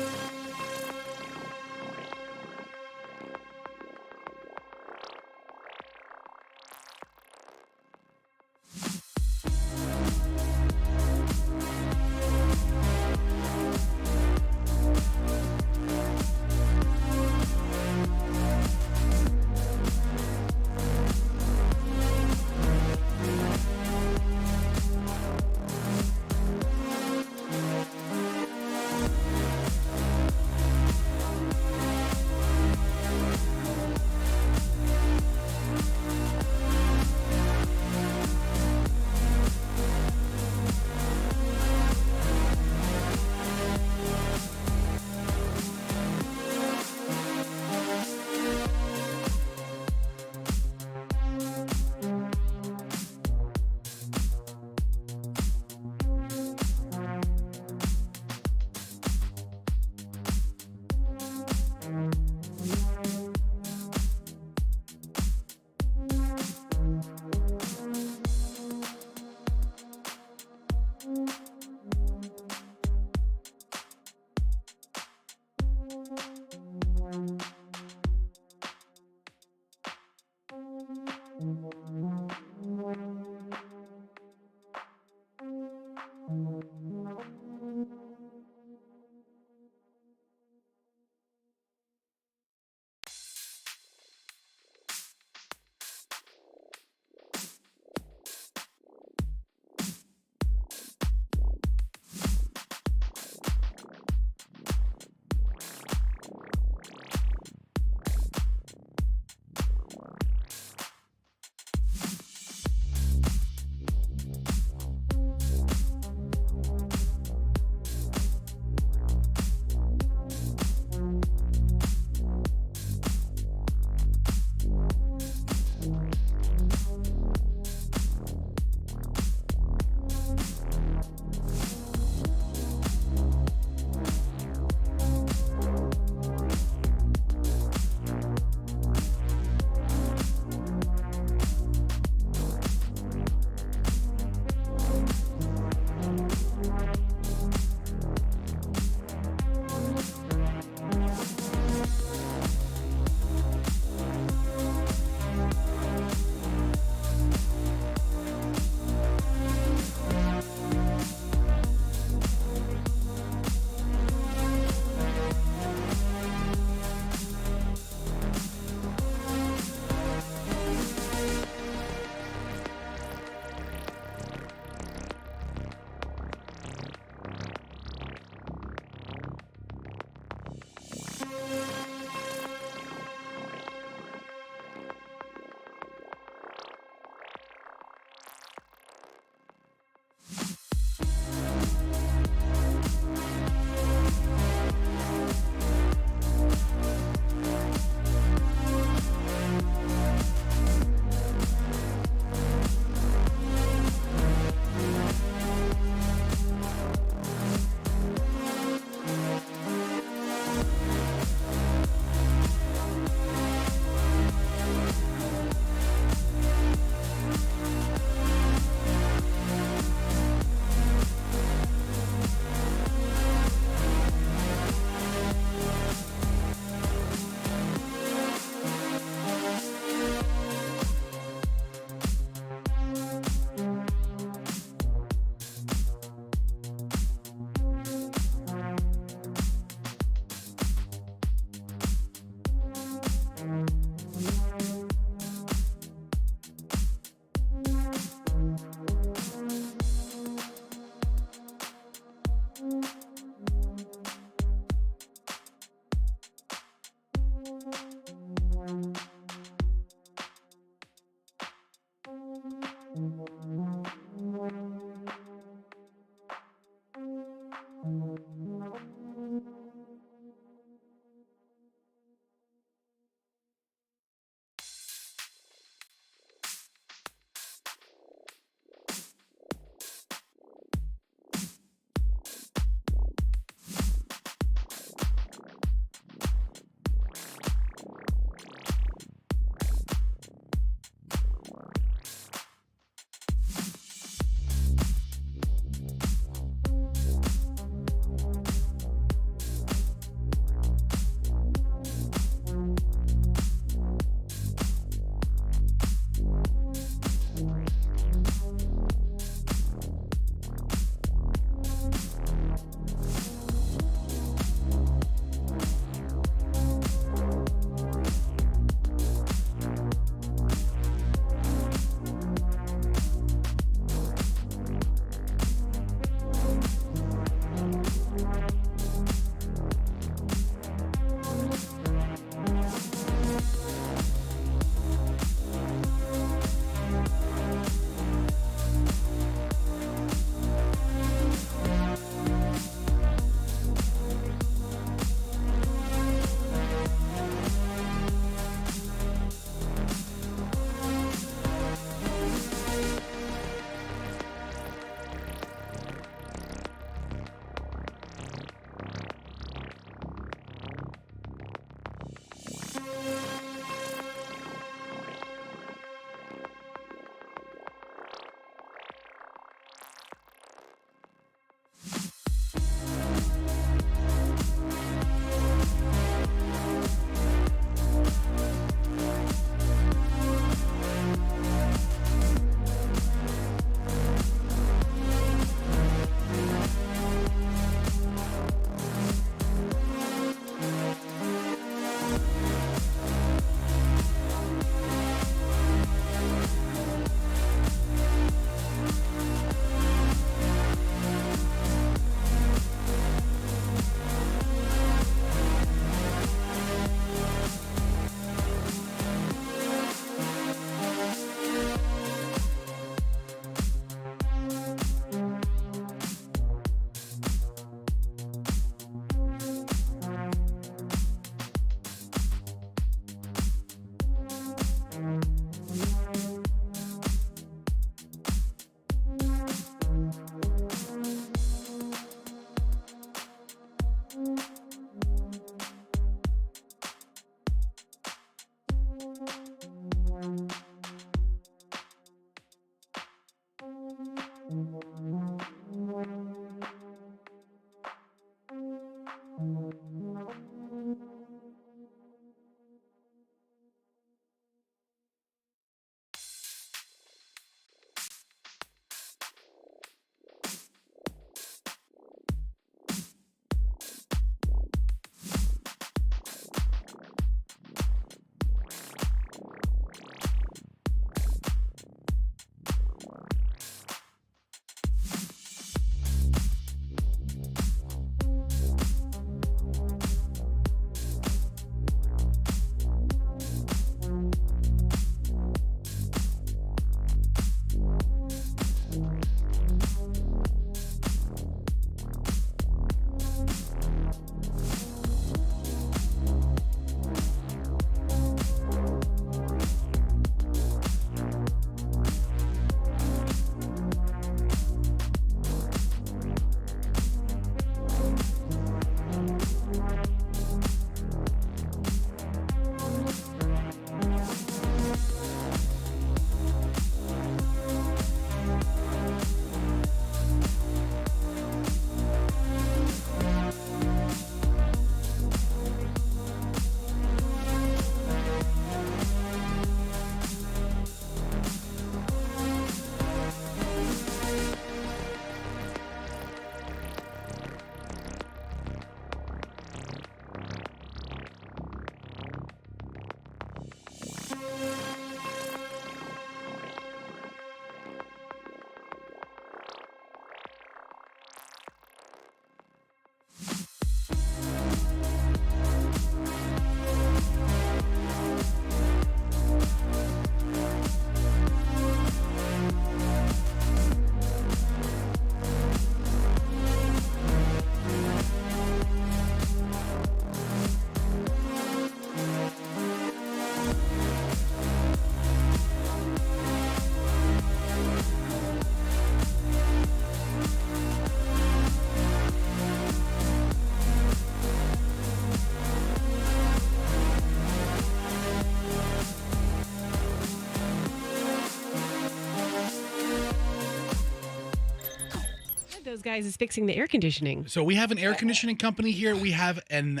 those guys is fixing the air conditioning. So we have an air conditioning company here. We have an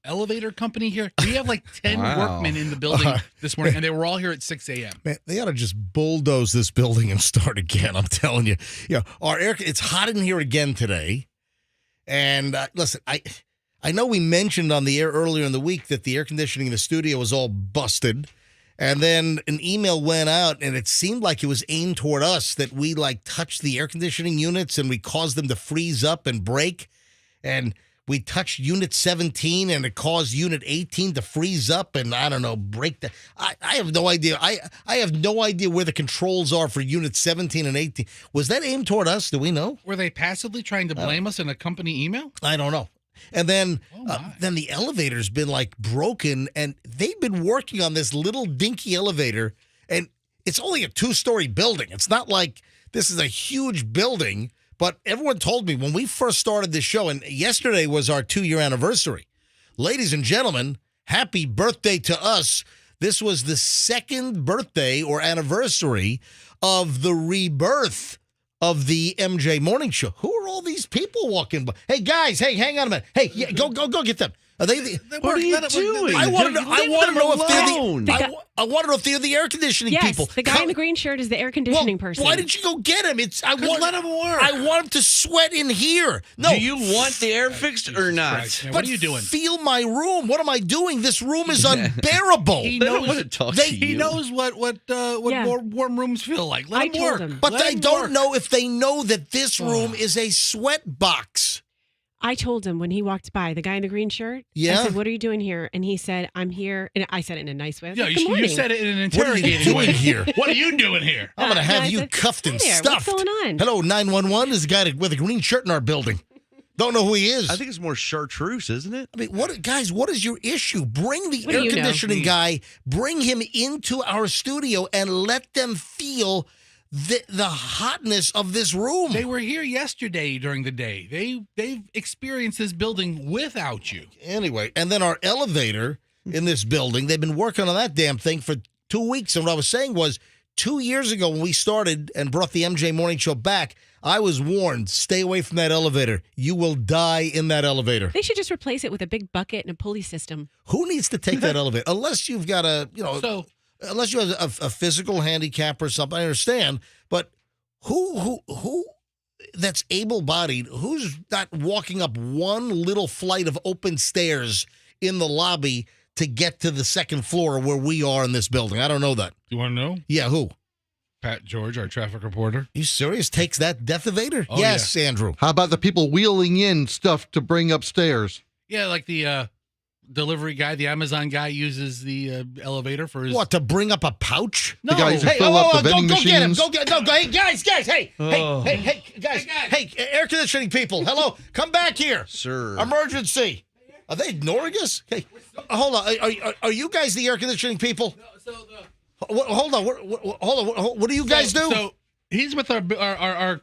elevator company here. We have like 10 workmen in the building this morning, and they were all here at 6 a.m. Man, they ought to just bulldoze this building and start again. I'm telling you. It's hot in here again today. And listen, I know we mentioned on the air earlier in the week that the air conditioning in the studio was all busted. And then an email went out, and it seemed like it was aimed toward us, that we touched the air conditioning units and we caused them to freeze up and break. And we touched Unit 17, and it caused Unit 18 to freeze up and, I don't know, break. I have no idea. I have no idea where the controls are for Unit 17 and 18. Was that aimed toward us? Do we know? Were they passively trying to blame us in a company email? I don't know. And then the elevator's been broken, and they've been working on this little dinky elevator, and it's only a 2-story building. It's not like this is a huge building, but everyone told me when we first started this show, and yesterday was our 2-year anniversary. Ladies and gentlemen, happy birthday to us. This was the 2nd birthday or anniversary of the rebirth of the MJ Morning Show. Who are all these people walking by? Hey, guys, hang on a minute. Hey, yeah, go get them. Are they what are you doing? I want to know if they're the air conditioning people. Yes, the guy in the green shirt is the air conditioning person. Why did you go get him? Let him work. I want him to sweat in here. No. Do you want the air fixed or not? Man, what are you doing? Feel my room. What am I doing? This room is unbearable. He knows He knows what warm rooms feel like. Let him work. But I don't know if they know that this room is a sweat box. I told him when he walked by, the guy in the green shirt. Yeah. I said, "What are you doing here?" And he said, "I'm here." And I said it in a nice way. Yeah, like, you said it in an interrogating way. What are you doing here? I'm going to have you cuffed and stuffed. What's going on? Hello, 911 is the guy with a green shirt in our building. Don't know who he is. I think it's more chartreuse, isn't it? I mean, what is your issue? Bring the air conditioning guy, bring him into our studio and let them feel the hotness of this room. They were here yesterday during the day. They've experienced this building without you. Anyway, and then our elevator in this building, they've been working on that damn thing for 2 weeks. And what I was saying was 2 years ago when we started and brought the MJ Morning Show back, I was warned, stay away from that elevator. You will die in that elevator. They should just replace it with a big bucket and a pulley system. Who needs to take that elevator? Unless you've got unless you have a physical handicap or something, I understand. But who that's able-bodied, who's not walking up one little flight of open stairs in the lobby to get to the second floor where we are in this building? I don't know that. You want to know? Yeah, who? Pat George, our traffic reporter. You serious? Takes that death evader? Oh, yes, yeah. Andrew. How about the people wheeling in stuff to bring upstairs? Yeah, like the delivery guy, the Amazon guy uses the elevator for his... What, to bring up a pouch? No. The guys who fill up the vending machines. Go get him. Hey, guys, hey, guys, hey, air conditioning people, hello, come back here. Sir. Emergency. Are they ignoring us? Hey, hold on. Are you guys the air conditioning people? No, hold on. What do you guys do? So he's with our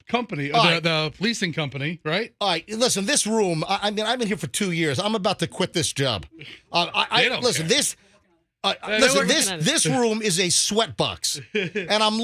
company, the leasing company, right? All right, listen, this room, I've been here for 2 years. I'm about to quit this job. Listen, this room is a sweat box. And I'm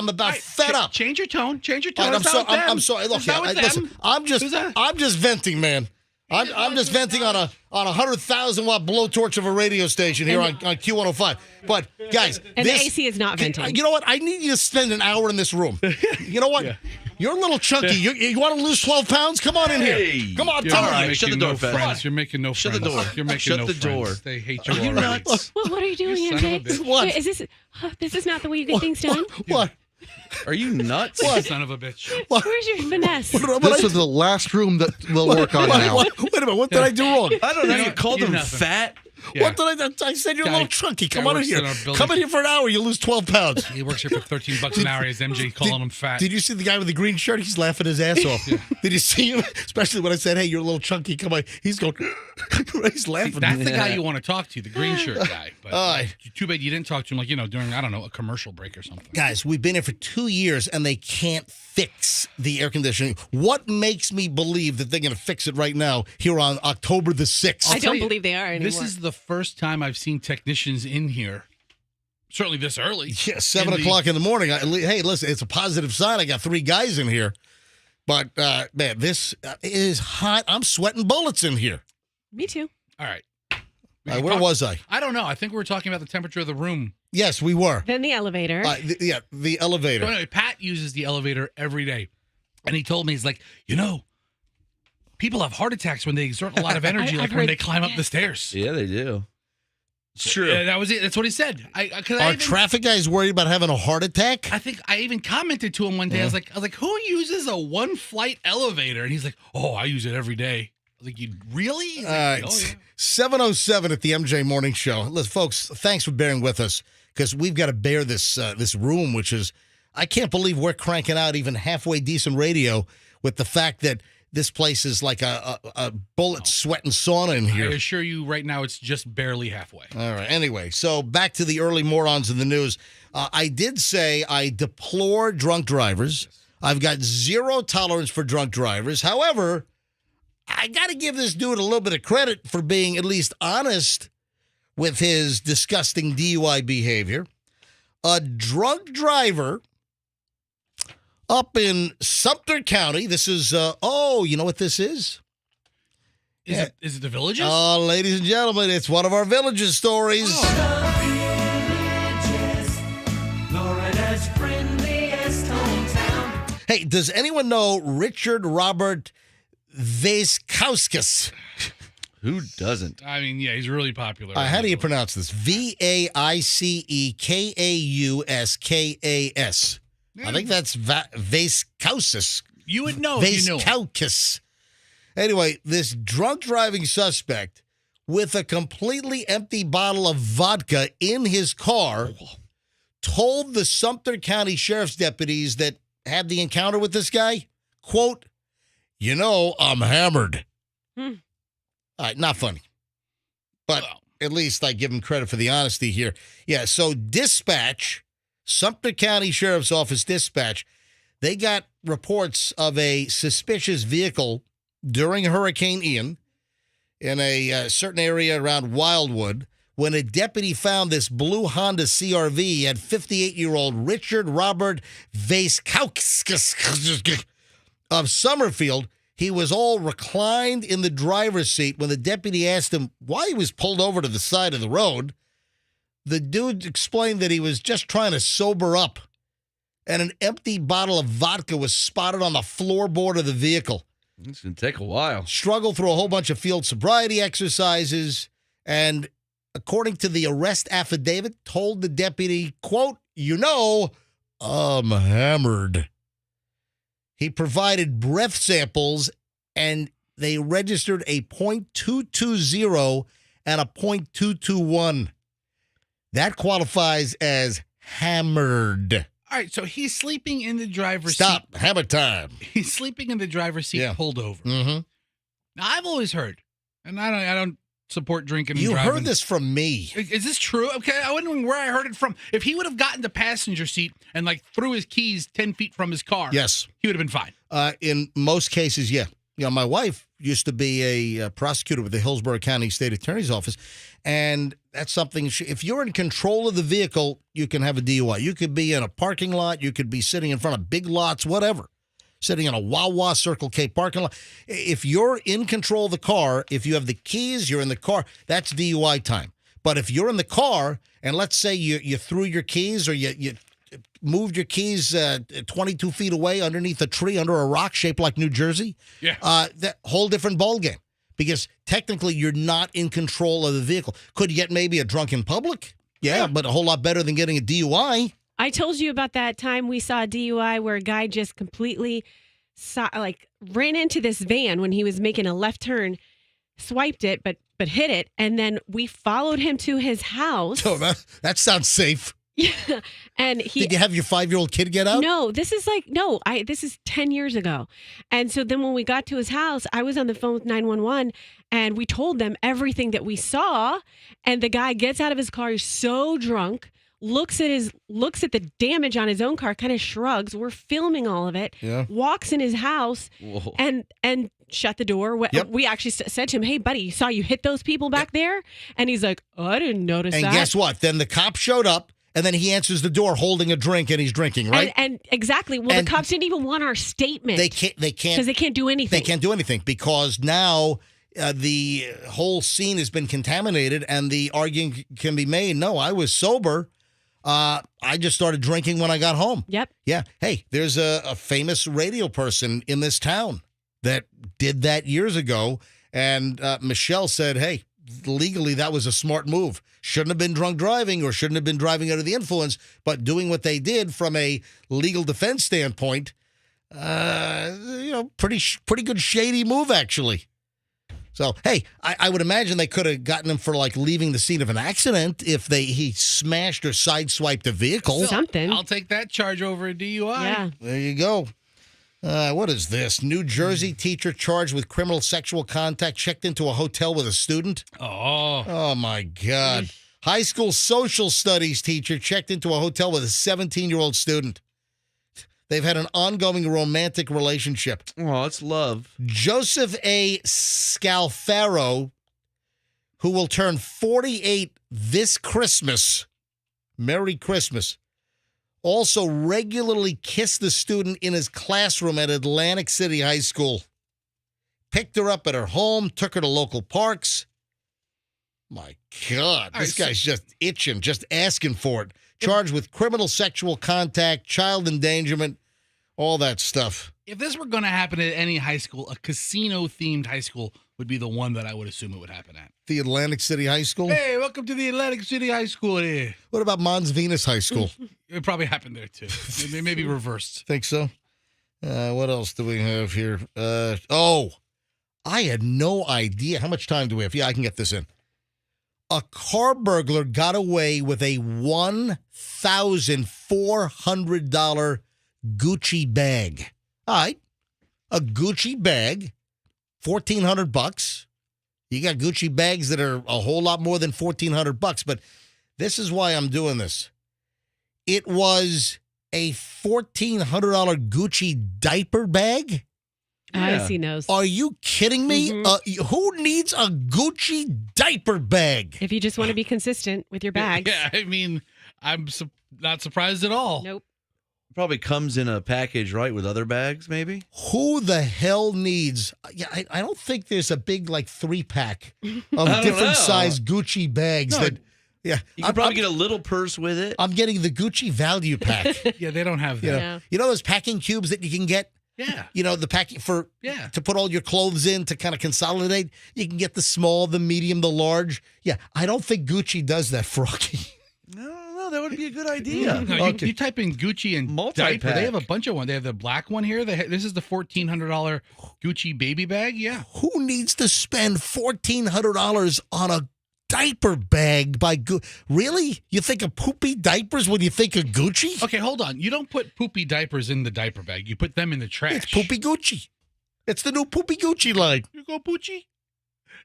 about fed up. Change your tone. Right, I'm sorry. Look, listen, I'm just venting, man. I'm just venting on a 100,000 watt blowtorch of a radio station here on Q105. But guys, and the AC is not venting. You know what? I need you to spend an hour in this room. You know what? Yeah. You're a little chunky. You want to lose 12 pounds? Come on in here. Come on, tell me. Shut the door, friends. You're making no friends. Shut the door. You're making Shut no the door. Friends. They hate you already. nuts? What are you doing, MJ? What? Is this is not the way you get things done? What? Are you nuts? What? Son of a bitch. What? Where's your finesse? This is the last room that we'll work on now. Wait a minute. What did I do wrong? I don't know. You called him fat. Yeah. What did I said you're a little chunky. Come on in here. Come in here for an hour. You lose 12 pounds. He works here for $13 an hour. His MJ calling him fat. Did you see the guy with the green shirt? He's laughing his ass off. Yeah. Did you see him? Especially when I said, "Hey, you're a little chunky." Come on. He's going. He's laughing. That's the guy you want to talk to, the green shirt guy. But too bad you didn't talk to him, during a commercial break or something. Guys, we've been here for 2 years and they can't fix the air conditioning. What makes me believe that they're going to fix it right now here on October the 6th? I don't believe they are anymore. This is the first time I've seen technicians in here. Certainly this early. Yeah, 7 o'clock in the morning. Hey, listen, it's a positive sign. I got 3 guys in here. But, man, this is hot. I'm sweating bullets in here. Me too. All right. Where was I? I don't know. I think we were talking about the temperature of the room. Yes, we were. Then the elevator. The elevator. So anyway, Pat uses the elevator every day. And he told me, he's like, people have heart attacks when they exert a lot of energy, when they climb up the stairs. Yeah, they do. It's true. That was it. That's what he said. Are traffic guys worried about having a heart attack? I think I even commented to him one day. I was like, who uses a one-flight elevator? And he's like, oh, I use it every day. I was like, you really? He's like, oh, yeah. 7:07 at the MJ Morning Show. Listen, folks, thanks for bearing with us because we've got to bear this room, which is, I can't believe we're cranking out even halfway decent radio with the fact that this place is like a bullet sweating sauna in here. I assure you right now it's just barely halfway. All right. Anyway, so back to the early morons in the news. I did say I deplore drunk drivers. I've got zero tolerance for drunk drivers. However, I got to give this dude a little bit of credit for being at least honest with his disgusting DUI behavior. A drunk driver up in Sumter County. This is, you know what this is? Is it the Villages? Ladies and gentlemen, it's one of our Villages stories. Florida's friendliest hometown. Hey, does anyone know Richard Robert Vaiskauskas? Who doesn't? I mean, yeah, he's really popular. How do you pronounce this? Vaicekauskaskas. I think that's Vaiskauskas. You would know if you knew. Vaiskauskas. Anyway, this drunk driving suspect with a completely empty bottle of vodka in his car told the Sumter County Sheriff's deputies that had the encounter with this guy, quote, I'm hammered. All right, not funny. But at least I give him credit for the honesty here. Yeah, so dispatch, Sumter County Sheriff's Office dispatch, they got reports of a suspicious vehicle during Hurricane Ian in a certain area around Wildwood. When a deputy found this blue Honda CRV had 58-year-old Richard Robert Vaiskauskas of Summerfield. He was all reclined in the driver's seat. When the deputy asked him why he was pulled over to the side of the road, the dude explained that he was just trying to sober up, and an empty bottle of vodka was spotted on the floorboard of the vehicle. It's going to take a while. Struggled through a whole bunch of field sobriety exercises, and according to the arrest affidavit, told the deputy, quote, I'm hammered. He provided breath samples, and they registered a .220 and a .221. That qualifies as hammered. All right, so he's sleeping in the driver's seat. Stop. Hammer time. He's sleeping in the driver's seat, pulled over. Mm-hmm. Now, I've always heard, and I don't support drinking and you driving. You heard this from me. Is this true? Okay, I wondering where I heard it from. If he would have gotten the passenger seat and threw his keys 10 feet from his car, yes, he would have been fine. In most cases, yeah. My wife used to be a prosecutor with the Hillsborough County State Attorney's Office, and that's something. If you're in control of the vehicle, you can have a DUI. You could be in a parking lot. You could be sitting in front of big lots, whatever. Sitting in a Wawa, Circle K parking lot. If you're in control of the car, if you have the keys, you're in the car, that's DUI time. But if you're in the car, and let's say you threw your keys or you moved your keys 22 feet away underneath a tree under a rock shaped like New Jersey, that whole different ballgame. Because technically you're not in control of the vehicle. Could you get maybe a drunk in public? Yeah, but a whole lot better than getting a DUI. I told you about that time we saw a DUI where a guy just completely ran into this van when he was making a left turn, swiped it, but hit it, and then we followed him to his house. Oh, that sounds safe. Yeah, and did you have your 5-year-old kid get out? No, this is this is 10 years ago. And so then when we got to his house, I was on the phone with 911, and we told them everything that we saw. And the guy gets out of his car, he's so drunk, looks at the damage on his own car, kind of shrugs. We're filming all of it. Yeah. Walks in his house and shut the door. Yep. We actually said to him, "Hey, buddy, saw you hit those people back there?" And he's like, "Oh, I didn't notice that." And guess what? Then the cop showed up. And then he answers the door holding a drink and he's drinking, right? And exactly. Well, And the cops didn't even want our statement. They can't Because they can't do anything. They can't do anything because now the whole scene has been contaminated and the argument can be made. No, I was sober. I just started drinking when I got home. Yep. Yeah. Hey, there's a famous radio person in this town that did that years ago. And Michelle said, hey, legally, that was a smart move. Shouldn't have been drunk driving or shouldn't have been driving under the influence, but doing what they did from a legal defense standpoint, pretty good shady move, actually. So, hey, I would imagine they could have gotten him for, like, leaving the scene of an accident if he smashed or sideswiped a vehicle. Something. I'll take that charge over a DUI. Yeah. There you go. What is this? New Jersey teacher charged with criminal sexual contact checked into a hotel with a student. Oh my God. High school social studies teacher checked into a hotel with a 17-year-old student. They've had an ongoing romantic relationship. Oh, it's love. Joseph A. Scalfaro, who will turn 48 this Christmas. Merry Christmas. Also regularly kissed the student in his classroom at Atlantic City High School. Picked her up at her home, took her to local parks. My God, this guy's just itching, just asking for it. Charged with criminal sexual contact, child endangerment, all that stuff. If this were going to happen at any high school, a casino-themed high school would be the one that I would assume it would happen at. The Atlantic City High School? Hey, welcome to the Atlantic City High School here. What about Mons Venus High School? It probably happened there, too. Maybe reversed. Think so? What else do we have here? I had no idea. How much time do we have? Yeah, I can get this in. A car burglar got away with a $1,400 Gucci bag. All right. A Gucci bag, $1,400. You got Gucci bags that are a whole lot more than $1,400, but this is why I'm doing this. It was a $1,400 Gucci diaper bag. I see nose. Are you kidding me? Mm-hmm. Who needs a Gucci diaper bag? If you just want to be consistent with your bags. Yeah, I mean, I'm not surprised at all. Nope. Probably comes in a package, right, with other bags, maybe? Who the hell needs? Yeah, I don't think there's a big, like, 3-pack of different size Gucci bags that. Yeah, you could probably get a little purse with it. I'm getting the Gucci value pack. Yeah, they don't have that. Yeah. You know those packing cubes that you can get? Yeah. You know, the packing to put all your clothes in to kind of consolidate. You can get the small, the medium, the large. Yeah, I don't think Gucci does that, Froggy. No, that would be a good idea. No, you type in Gucci and diaper. They have a bunch of ones. They have the black one here. This is the $1,400 Gucci baby bag. Yeah. Who needs to spend $1,400 on a diaper bag by Gucci? Really? You think of poopy diapers when you think of Gucci? Okay, hold on. You don't put poopy diapers in the diaper bag. You put them in the trash. It's poopy Gucci. It's the new poopy Gucci line. You go Poochie.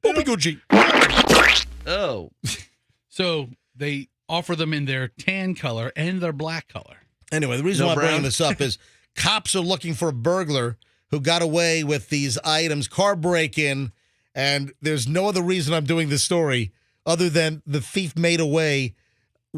Poopy Gucci. Oh. So they offer them in their tan color and their black color. Anyway, the reason why I'm bringing this up is cops are looking for a burglar who got away with these items, car break-in, and there's no other reason I'm doing this story other than the thief made away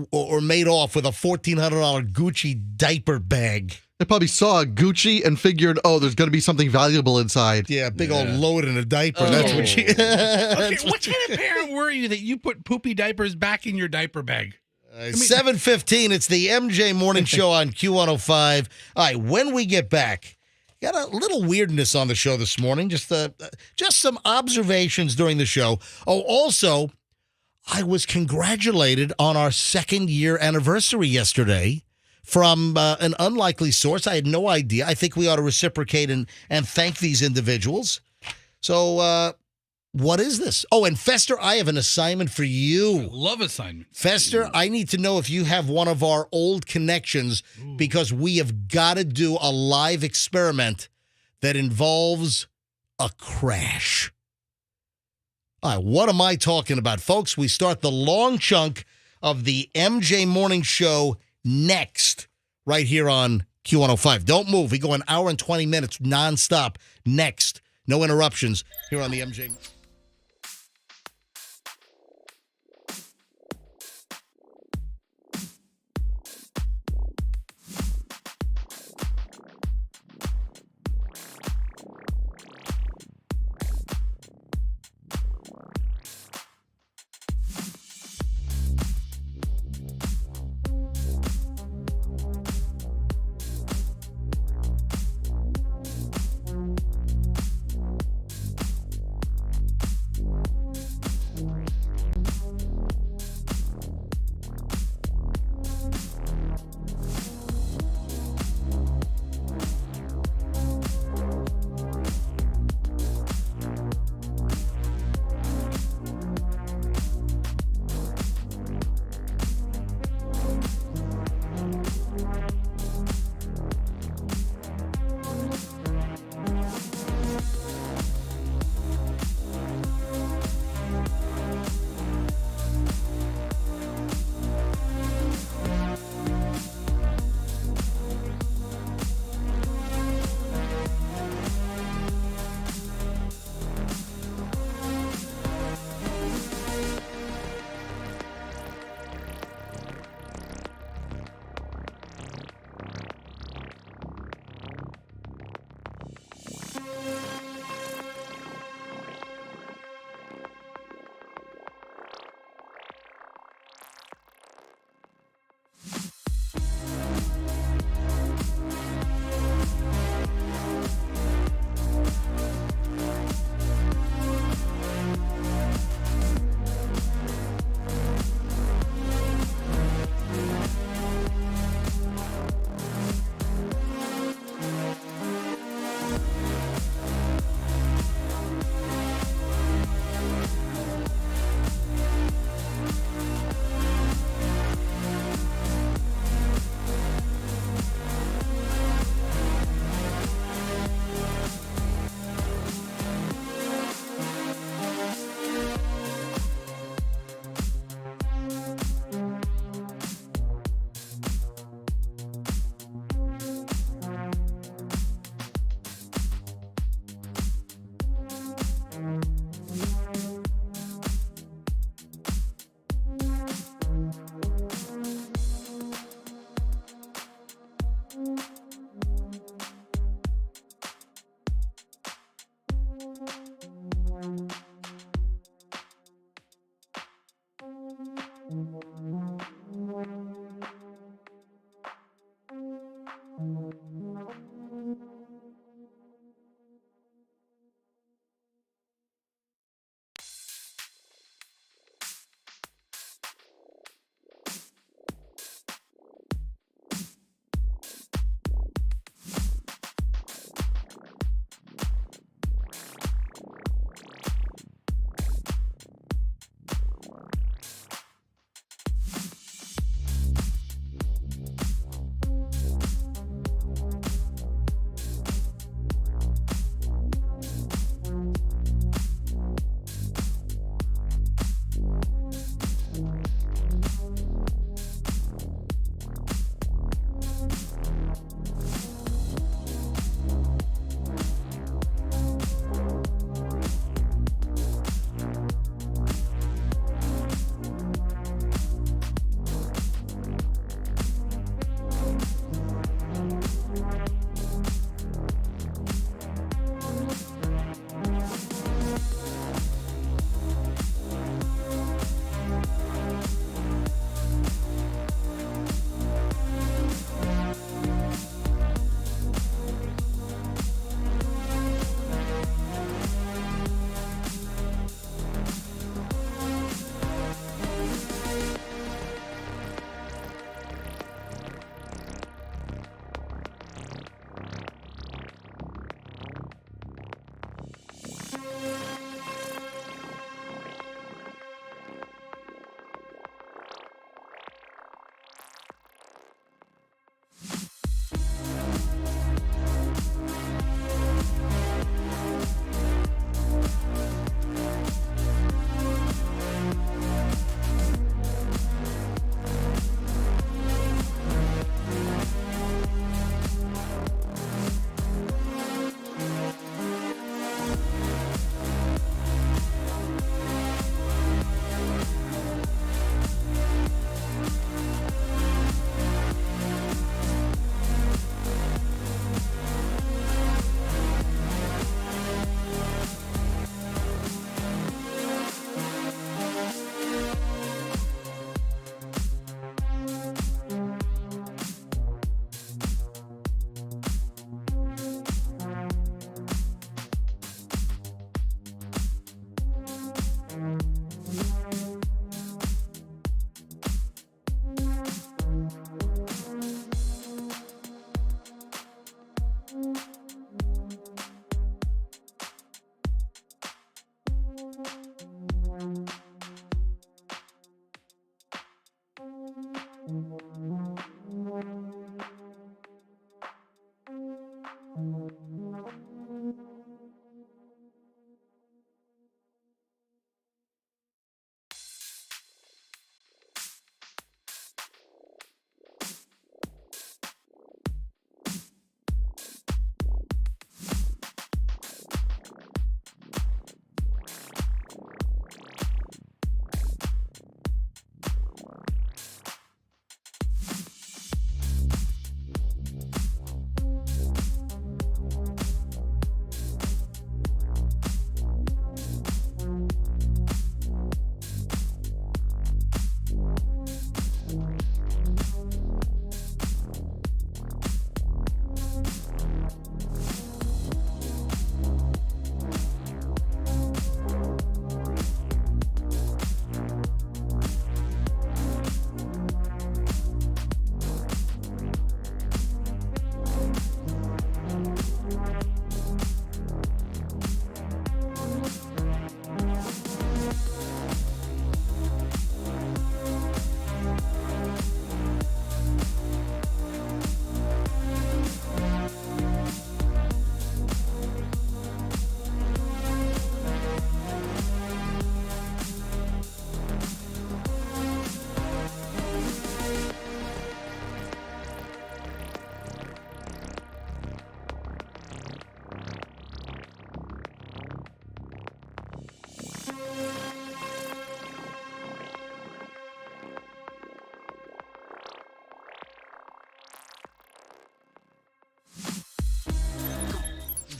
or made off with a $1,400 Gucci diaper bag. They probably saw a Gucci and figured, oh, there's going to be something valuable inside. Yeah, big old load in a diaper. That's what she... Okay, what kind of parent were you that you put poopy diapers back in your diaper bag? 7:15, it's the MJ Morning Show on Q105. All right, when we get back, got a little weirdness on the show this morning, just some observations during the show. Oh, also, I was congratulated on our 2nd-year anniversary yesterday from an unlikely source. I had no idea. I think we ought to reciprocate and thank these individuals. So, what is this? Oh, and Fester, I have an assignment for you. I love assignments. Fester, I need to know if you have one of our old connections because we have got to do a live experiment that involves a crash. All right, what am I talking about? Folks, we start the long chunk of the MJ Morning Show next, right here on Q105. Don't move. We go an hour and 20 minutes nonstop next. No interruptions here on the MJ.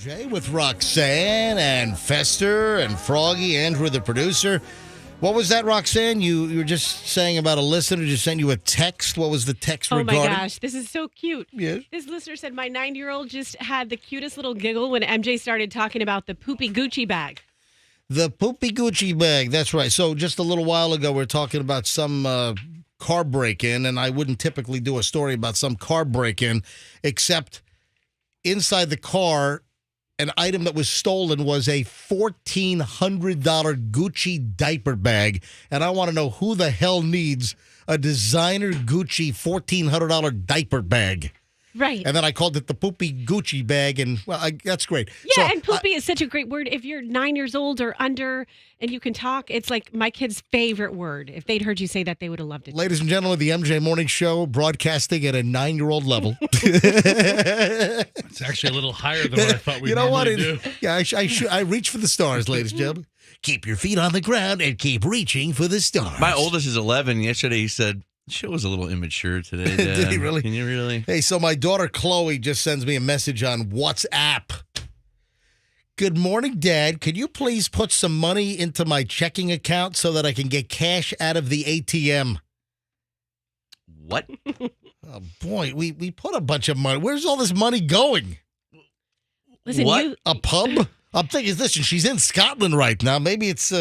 Jay with Roxanne and Fester and Froggy, Andrew the producer. What was that, Roxanne? You were just saying about a listener just sent you a text. What was the text regarding? Oh my gosh, this is so cute. Yes. This listener said, my 9-year-old just had the cutest little giggle when MJ started talking about the poopy Gucci bag. The poopy Gucci bag. That's right. So just a little while ago, we were talking about some car break-in, and I wouldn't typically do a story about some car break-in, except inside the car, an item that was stolen was a $1,400 Gucci diaper bag. And I want to know who the hell needs a designer Gucci $1,400 diaper bag. Right. And then I called it the poopy Gucci bag, and that's great. Yeah, So, and poopy is such a great word. If you're 9 years old or under and you can talk, it's like my kid's favorite word. If they'd heard you say that, they would have loved it. Ladies and gentlemen, the MJ Morning Show broadcasting at a 9-year-old level. It's actually a little higher than what I thought we'd normally do. Yeah, I reach for the stars, ladies and gentlemen. Keep your feet on the ground and keep reaching for the stars. My oldest is 11. Yesterday he said, the show was a little immature today, Dad. Did he really? Can you really? Hey, so my daughter Chloe just sends me a message on WhatsApp. Good morning, Dad. Could you please put some money into my checking account so that I can get cash out of the ATM? What? Oh, boy, we put a bunch of money. Where's all this money going? Listen, What? A pub? I'm thinking, listen, she's in Scotland right now. Maybe it's...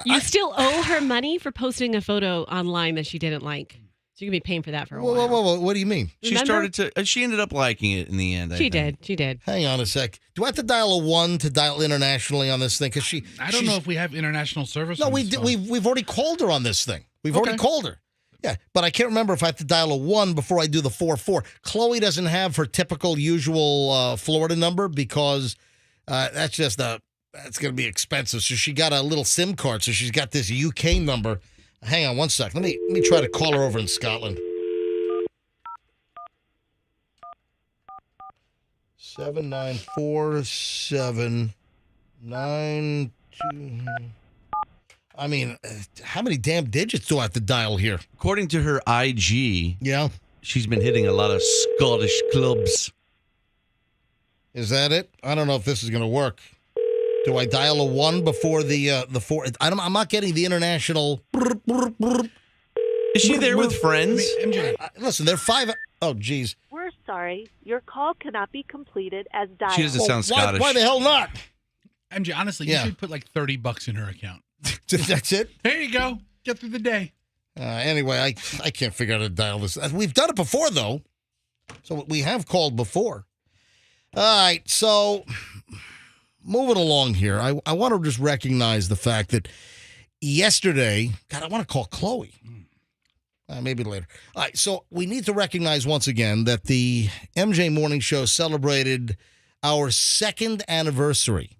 you still owe her money for posting a photo online that she didn't like. So you're going to be paying for that for a while. Whoa, what do you mean? She ended up liking it in the end. She did. Hang on a sec. Do I have to dial a 1 to dial internationally on this thing? Because I don't know if we have international service. No, on we this did. phone. We've already called her on this thing. We've already called her. Yeah, but I can't remember if I have to dial a 1 before I do the 44. Chloe doesn't have her typical usual Florida number because that's going to be expensive. So she got a little SIM card. So she's got this UK number. Hang on one sec. Let me try to call her over in Scotland. 794792. I mean, how many damn digits do I have to dial here? According to her IG, Yeah. she's been hitting a lot of Scottish clubs. Is that it? I don't know if this is going to work. Do I dial a 1 before the 4? I'm not getting the international. Is she there with friends? MJ. Listen, they're 5. Oh, geez. We're sorry. Your call cannot be completed as dialed. She doesn't sound Scottish. Why the hell not? MJ, honestly, Yeah. you should put like $30 in her account. That's it? There you go. Get through the day. Anyway, I can't figure out how to dial this. We've done it before, though. So we have called before. All right, so moving along here, I want to just recognize the fact that yesterday, God, I want to call Chloe. Maybe later. All right, so we need to recognize once again that the MJ Morning Show celebrated our second anniversary.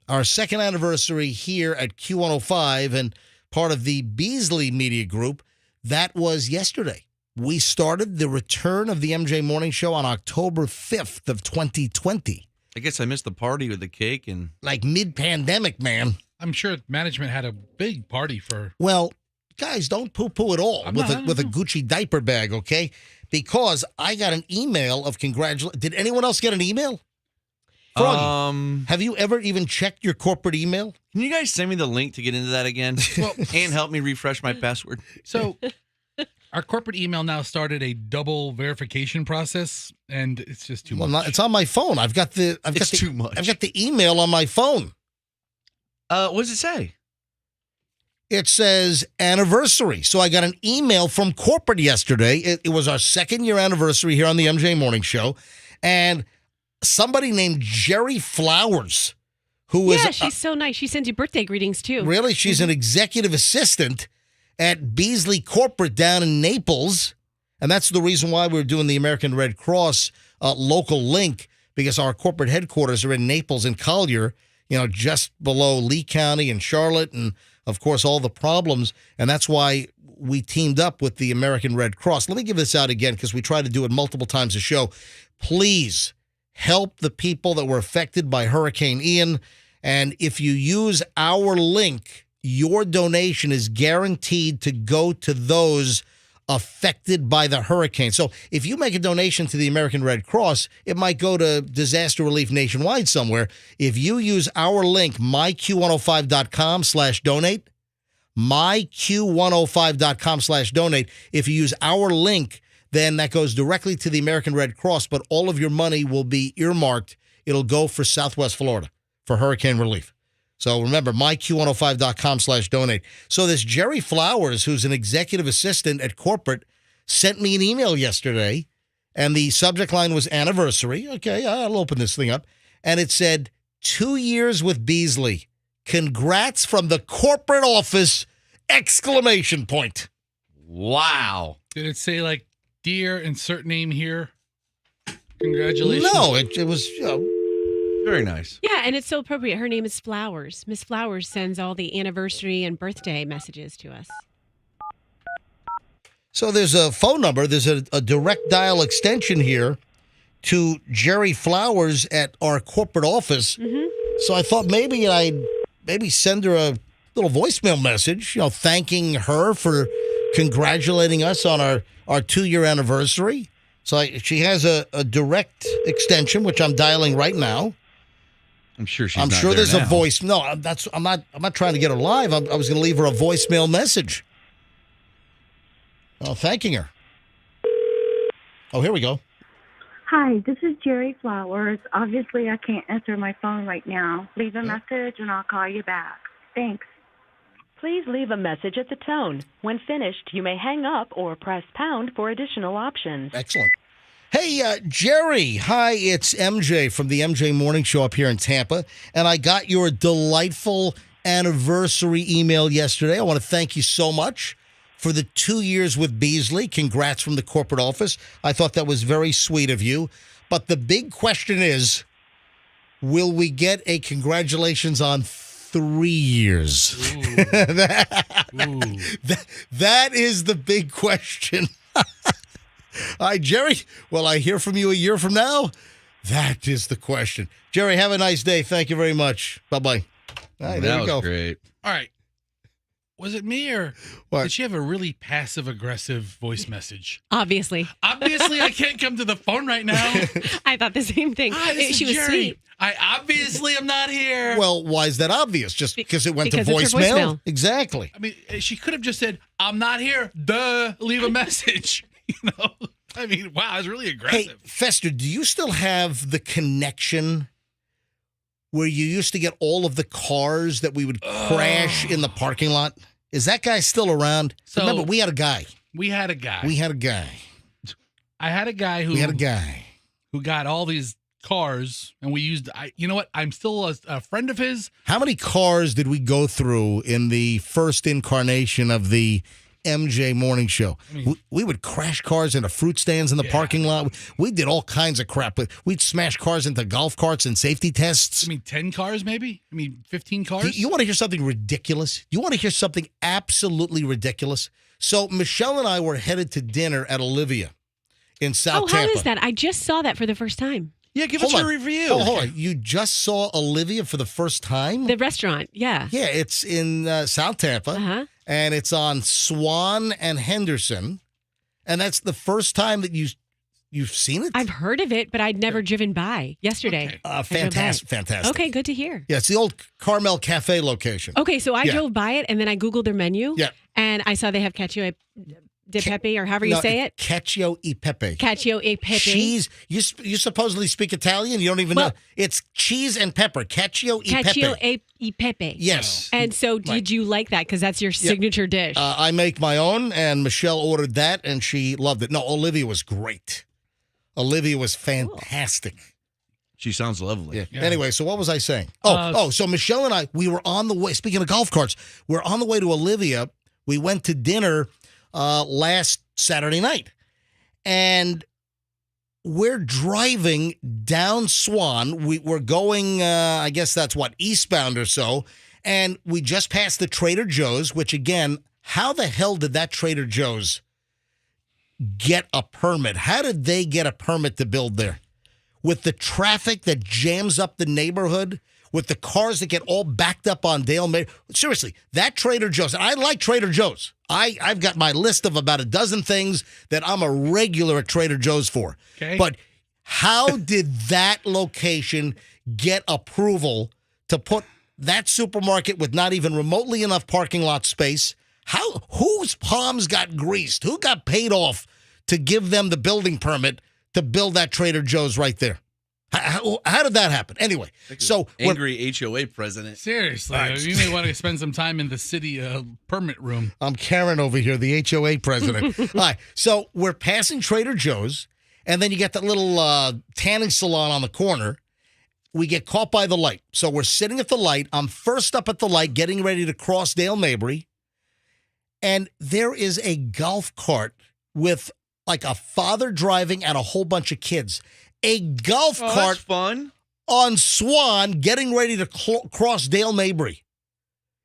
Our second anniversary here at Q105 and part of the Beasley Media Group. That was yesterday. We started the return of the MJ Morning Show on October 5th of 2020. I guess I missed the party with the cake and Like mid-pandemic, man. I'm sure management had a big party for. Well, guys, don't poo-poo at all with a not. Gucci diaper bag, okay? Because I got an email of congratulations. Did anyone else get an email? Froggy, have you ever even checked your corporate email? Can you guys send me the link to get into that again? And help me refresh my password? So our corporate email now started a double verification process, and it's just too much. It's on my phone. I've got too much. I've got the email on my phone. What does it say? It says anniversary. So I got an email from corporate yesterday. It was our 2nd year anniversary here on the MJ Morning Show. And somebody named Jerry Flowers, who is... Yeah, she's so nice. She sends you birthday greetings, too. Really? She's an executive assistant at Beasley Corporate down in Naples. And that's the reason why we're doing the American Red Cross local link, because our corporate headquarters are in Naples and Collier, just below Lee County and Charlotte and, of course, all the problems. And that's why we teamed up with the American Red Cross. Let me give this out again because we try to do it multiple times a show. Please help the people that were affected by Hurricane Ian. And if you use our link, your donation is guaranteed to go to those affected by the hurricane. So if you make a donation to the American Red Cross, it might go to disaster relief nationwide somewhere. If you use our link, myq105.com/donate, myq105.com/donate, if you use our link, then that goes directly to the American Red Cross, but all of your money will be earmarked. It'll go for Southwest Florida for hurricane relief. So remember, myq105.com/donate. So this Jerry Flowers, who's an executive assistant at corporate, sent me an email yesterday, and the subject line was anniversary. Okay, I'll open this thing up. And it said, 2 years with Beasley. Congrats from the corporate office, ! Wow. Did it say, like, dear, insert name here? Congratulations. No, it was, Very nice. Yeah, and it's so appropriate. Her name is Flowers. Miss Flowers sends all the anniversary and birthday messages to us. So there's a phone number. There's a direct dial extension here to Jerry Flowers at our corporate office. Mm-hmm. So I thought maybe I'd send her a little voicemail message, thanking her for congratulating us on our 2-year anniversary. So she has a direct extension, which I'm dialing right now. I'm sure she's I'm not sure there there's now. a voice. No, I'm not trying to get her live. I was going to leave her a voicemail message. Oh, thanking her. Oh, here we go. Hi, this is Jerry Flowers. Obviously, I can't answer my phone right now. Leave a message and I'll call you back. Thanks. Please leave a message at the tone. When finished, you may hang up or press pound for additional options. Excellent. Hey, Jerry. Hi, it's MJ from the MJ Morning Show up here in Tampa. And I got your delightful anniversary email yesterday. I want to thank you so much for the 2 years with Beasley. Congrats from the corporate office. I thought that was very sweet of you. But the big question is, will we get a congratulations on 3 years? That is the big question. All right, Jerry, will I hear from you a year from now? That is the question. Jerry, have a nice day. Thank you very much. Bye-bye. All right, there That we go. was great. All right. Was it me or did she have a really passive-aggressive voice message? Obviously. Obviously, I can't come to the phone right now. I thought the same thing. Hi, this is She was Jerry. sweet. I obviously am not here. Well, why is that obvious? Just because it went to Because it's her voicemail? voicemail. Exactly. I mean, she could have just said, I'm not here. Duh. Leave a message. I mean, wow, it's really Hey, aggressive. Fester, do you still have the connection where you used to get all of the cars that we would crash in the parking lot? Is that guy still around? So- Remember, we had a guy. We had a guy. I had a guy who got all these cars, and we used. You know what? I'm still a friend of his. How many cars did we go through in the first incarnation of the MJ Morning Show? I mean- We would crash cars into fruit stands in the parking lot. We did all kinds of crap. We'd smash cars into golf carts and safety tests. I mean, 10 cars maybe? 15 cars? You want to hear something ridiculous? You want to hear something absolutely ridiculous? So Michelle and I were headed to dinner at Olivia in South Tampa. How is that? I just saw that for the first time. Yeah, give Hold us on. a review. Oh, hold on. You just saw Olivia for the first time? The restaurant, yeah. Yeah, it's in South Tampa. Uh-huh. And it's on Swan and Henderson. And that's the first time that you've seen it? I've heard of it, but I'd never driven by yesterday. Okay. Fantastic. Okay, good to hear. Yeah, it's the old Carmel Cafe location. Okay, so I Yeah. drove by it and then I Googled their menu. Yeah. And I saw they have cacio de pepe, or however you say it. Cacio e pepe. Cacio e pepe. Cheese. You supposedly speak Italian? You don't even know. It's cheese and pepper. Cacio e pepe. Cacio e pepe. Yes. And so did you like that? Because that's your signature dish. I make my own, and Michelle ordered that, and she loved it. No, Olivia was great. Olivia was fantastic. She sounds lovely. Yeah. Anyway, so what was I saying? So Michelle and I, we were on the way. Speaking of golf carts, we're on the way to Olivia. We went to dinner last Saturday night, and we're driving down Swan. We're going, I guess that's eastbound or so, and we just passed the Trader Joe's, which again, how the hell did that Trader Joe's get a permit? How did they get a permit to build there? With the traffic that jams up the neighborhood, with the cars that get all backed up on Dale Mabry. Seriously, that Trader Joe's, and I like Trader Joe's. I've got my list of about a dozen things that I'm a regular at Trader Joe's for. Okay. But how did that location get approval to put that supermarket with not even remotely enough parking lot space? Whose palms got greased? Who got paid off to give them the building permit to build that Trader Joe's right there? How did that happen? Anyway, so angry HOA president. Seriously, you may want to spend some time in the city permit room. I'm Karen over here, the HOA president. All right, so we're passing Trader Joe's, and then you get that little tanning salon on the corner. We get caught by the light. So we're sitting at the light. I'm first up at the light, getting ready to cross Dale Mabry. And there is a golf cart with like a father driving and a whole bunch of kids. A golf cart that's fun. On Swan getting ready to cross Dale Mabry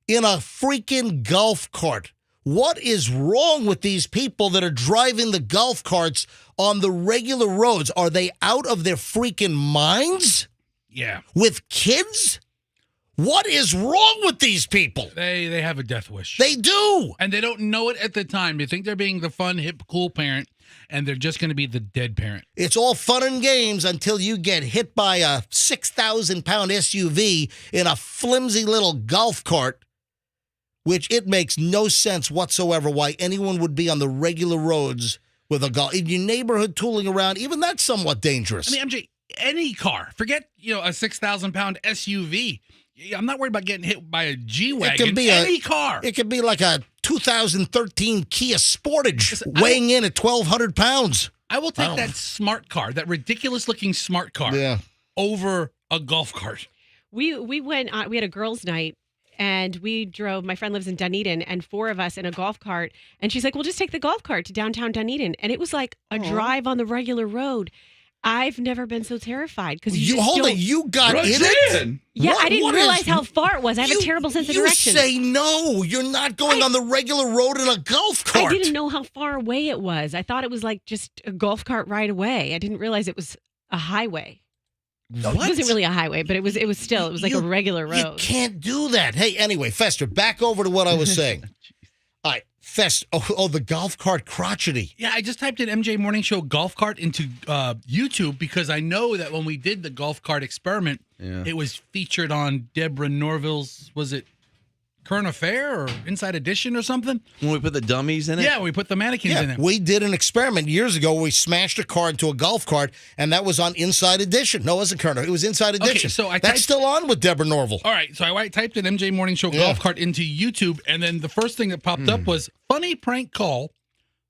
in a freaking golf cart. What is wrong with these people that are driving the golf carts on the regular roads? Are they out of their freaking minds? Yeah. With kids? What is wrong with these people? They have a death wish. They do. And they don't know it at the time. They think they're being the fun, hip, cool parent, and they're just going to be the dead parent. It's all fun and games until you get hit by a 6,000-pound SUV in a flimsy little golf cart, which it makes no sense whatsoever why anyone would be on the regular roads with a golf. In your neighborhood tooling around, even that's somewhat dangerous. I mean, MJ, any car, forget, a 6,000-pound SUV. I'm not worried about getting hit by a G-Wagon. It can be any car. It could be like a 2013 Kia Sportage weighing in at 1,200 pounds. I will take that smart car, that ridiculous-looking smart car, over a golf cart. We went. We had a girls' night, and we drove. My friend lives in Dunedin, and 4 of us in a golf cart. And she's like, "We'll just take the golf cart to downtown Dunedin." And it was like a drive on the regular road. I've never been so terrified because you got in it? Yeah, I didn't realize how far it was. I have a terrible sense of direction. You say no. You're not going on the regular road in a golf cart. I didn't know how far away it was. I thought it was like just a golf cart ride away. I didn't realize it was a highway. What? It wasn't really a highway, but it was like a regular road. You can't do that. Hey, anyway, Fester, back over to what I was saying. All right, Fester. Oh, the golf cart crotchety. Yeah, I just typed in MJ Morning Show golf cart into YouTube because I know that when we did the golf cart experiment, it was featured on Deborah Norville's, was it Current Affair or Inside Edition or something? When we put the dummies in it? Yeah, we put the mannequins in it. We did an experiment years ago where we smashed a car into a golf cart, and that was on Inside Edition. No, it wasn't Current. It was Inside Edition. Okay, so that's still on with Deborah Norville. All right, so I typed in MJ Morning Show golf cart into YouTube, and then the first thing that popped up was funny prank call.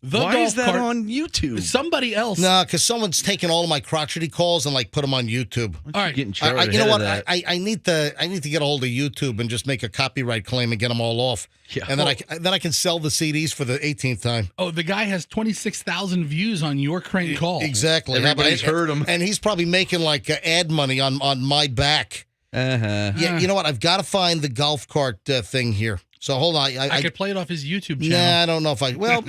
Why is that on YouTube? Somebody else. No, because someone's taken all of my crotchety calls and put them on YouTube. All right, getting you know what? I need to get a hold of YouTube and just make a copyright claim and get them all off. Yeah. And then I can sell the CDs for the 18th time. Oh, the guy has 26,000 views on your crank call. Exactly. Everybody's heard him, and he's probably making ad money on my back. Yeah, you know what? I've got to find the golf cart thing here. So hold on. I could play it off his YouTube channel. Nah, I don't know if I. Well,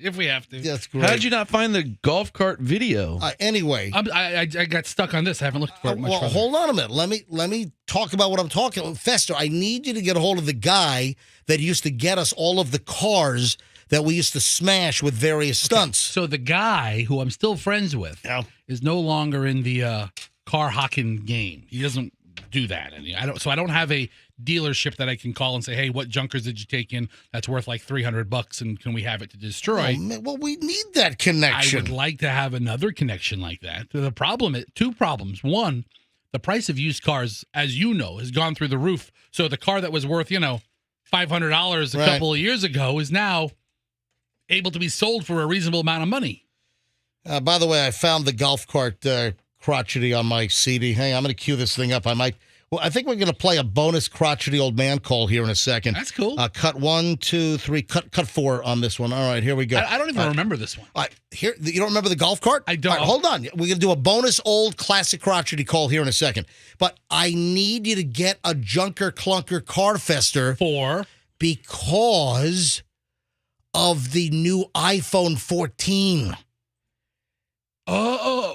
if we have to. That's great. How did you not find the golf cart video? Anyway, I got stuck on this. I haven't looked for it much. Well, hold on a minute. Let me talk about what I'm talking about. Fester, I need you to get a hold of the guy that used to get us all of the cars that we used to smash with various stunts. So the guy who I'm still friends with is no longer in the car hawking game. He doesn't do that. And I don't have a dealership that I can call and say, hey, what junkers did you take in that's worth like $300 and can we have it to destroy? Well, we need that connection. I would like to have another connection like that. The problem is 2 problems. One, the price of used cars, as you know, has gone through the roof. So the car that was worth, $500 a couple of years ago is now able to be sold for a reasonable amount of money. By the way, I found the golf cart crotchety on my CD. Hey, I'm going to cue this thing up. I think we're going to play a bonus crotchety old man call here in a second. That's cool. Cut 1, 2, 3, cut 4 on this one. All right, here we go. I don't even remember this one. Here, you don't remember the golf cart? I don't. All right, hold on. We're going to do a bonus old classic crotchety call here in a second. But I need you to get a junker clunker car fester because of the new iPhone 14.